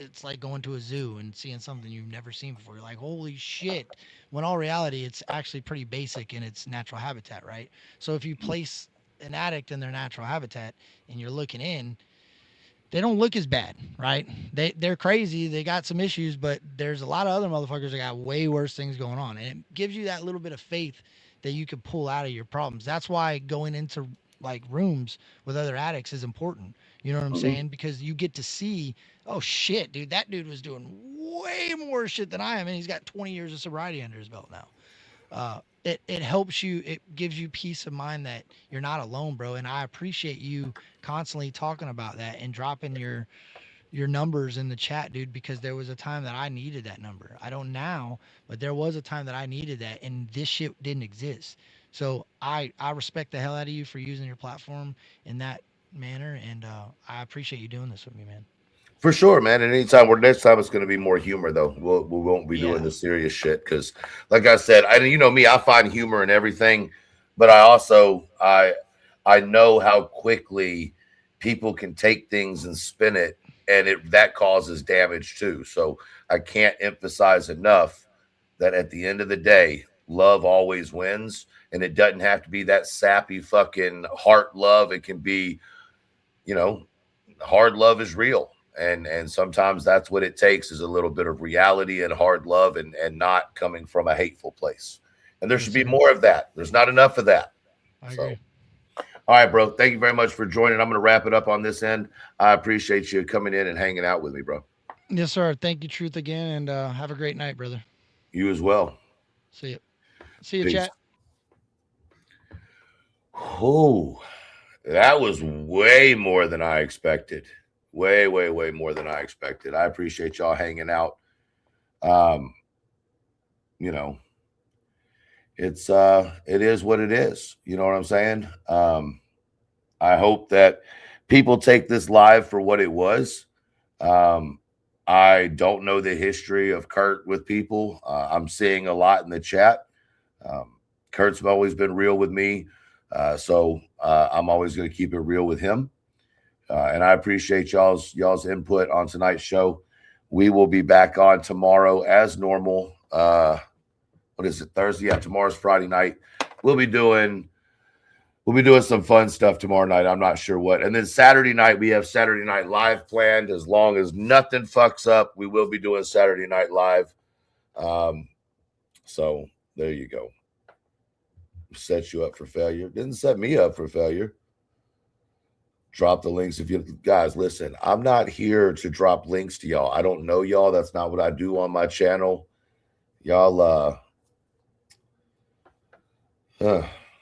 it's like going to a zoo and seeing something you've never seen before. You're like, holy shit. When all reality, it's actually pretty basic in its natural habitat, right? So if you place an addict in their natural habitat and you're looking in, they don't look as bad, right? They're crazy. They got some issues, but there's a lot of other motherfuckers that got way worse things going on. And it gives you that little bit of faith that you could pull out of your problems. That's why going into like rooms with other addicts is important. You know what I'm saying? Because you get to see, oh shit, dude, that dude was doing way more shit than I am, and he's got 20 years of sobriety under his belt now. It helps you. It gives you peace of mind that you're not alone, bro. And I appreciate you constantly talking about that and dropping your numbers in the chat, dude, because there was a time that I needed that number. I don't now, but there was a time that I needed that, and this shit didn't exist. So I respect the hell out of you for using your platform in that manner, and I appreciate you doing this with me, man. For sure, man. And anytime next time it's going to be more humor, though. We won't be doing Yeah. the serious shit because, like I said, you know me, I find humor in everything, but I also I know how quickly people can take things and spin it, and that causes damage too. So I can't emphasize enough that at the end of the day, love always wins, and it doesn't have to be that sappy fucking heart love. It can be, you know, hard love is real. And sometimes that's what it takes is a little bit of reality and hard love and not coming from a hateful place. And there should be more of that. There's not enough of that. I agree. All right, bro. Thank you very much for joining. I'm going to wrap it up on this end. I appreciate you coming in and hanging out with me, bro. Yes, sir. Thank you, Truth, again, and have a great night, brother. You as well. See you. See you, Peace. chat. Oh, that was way more than I expected. Way more than I expected. I appreciate y'all hanging out. You know, it is what it is. You know what I'm saying? I hope that people take this live for what it was. I don't know the history of Kurt with people. I'm seeing a lot in the chat. Kurt's always been real with me. So I'm always going to keep it real with him. And I appreciate y'all's input on tonight's show. We will be back on tomorrow as normal. What is it? Thursday? Yeah, tomorrow's Friday night. We'll be doing some fun stuff tomorrow night. I'm not sure what. And then Saturday night, we have Saturday Night Live planned. As long as nothing fucks up, we will be doing Saturday Night Live. So there you go. Set you up for failure. Didn't set me up for failure. Drop the links if you guys listen. I'm not here to drop links to y'all. I don't know y'all. That's not what I do on my channel. Y'all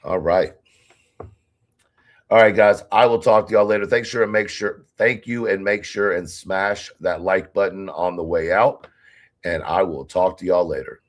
all right. All right, guys. I will talk to y'all later. Thank you and make sure and smash that like button on the way out. And I will talk to y'all later.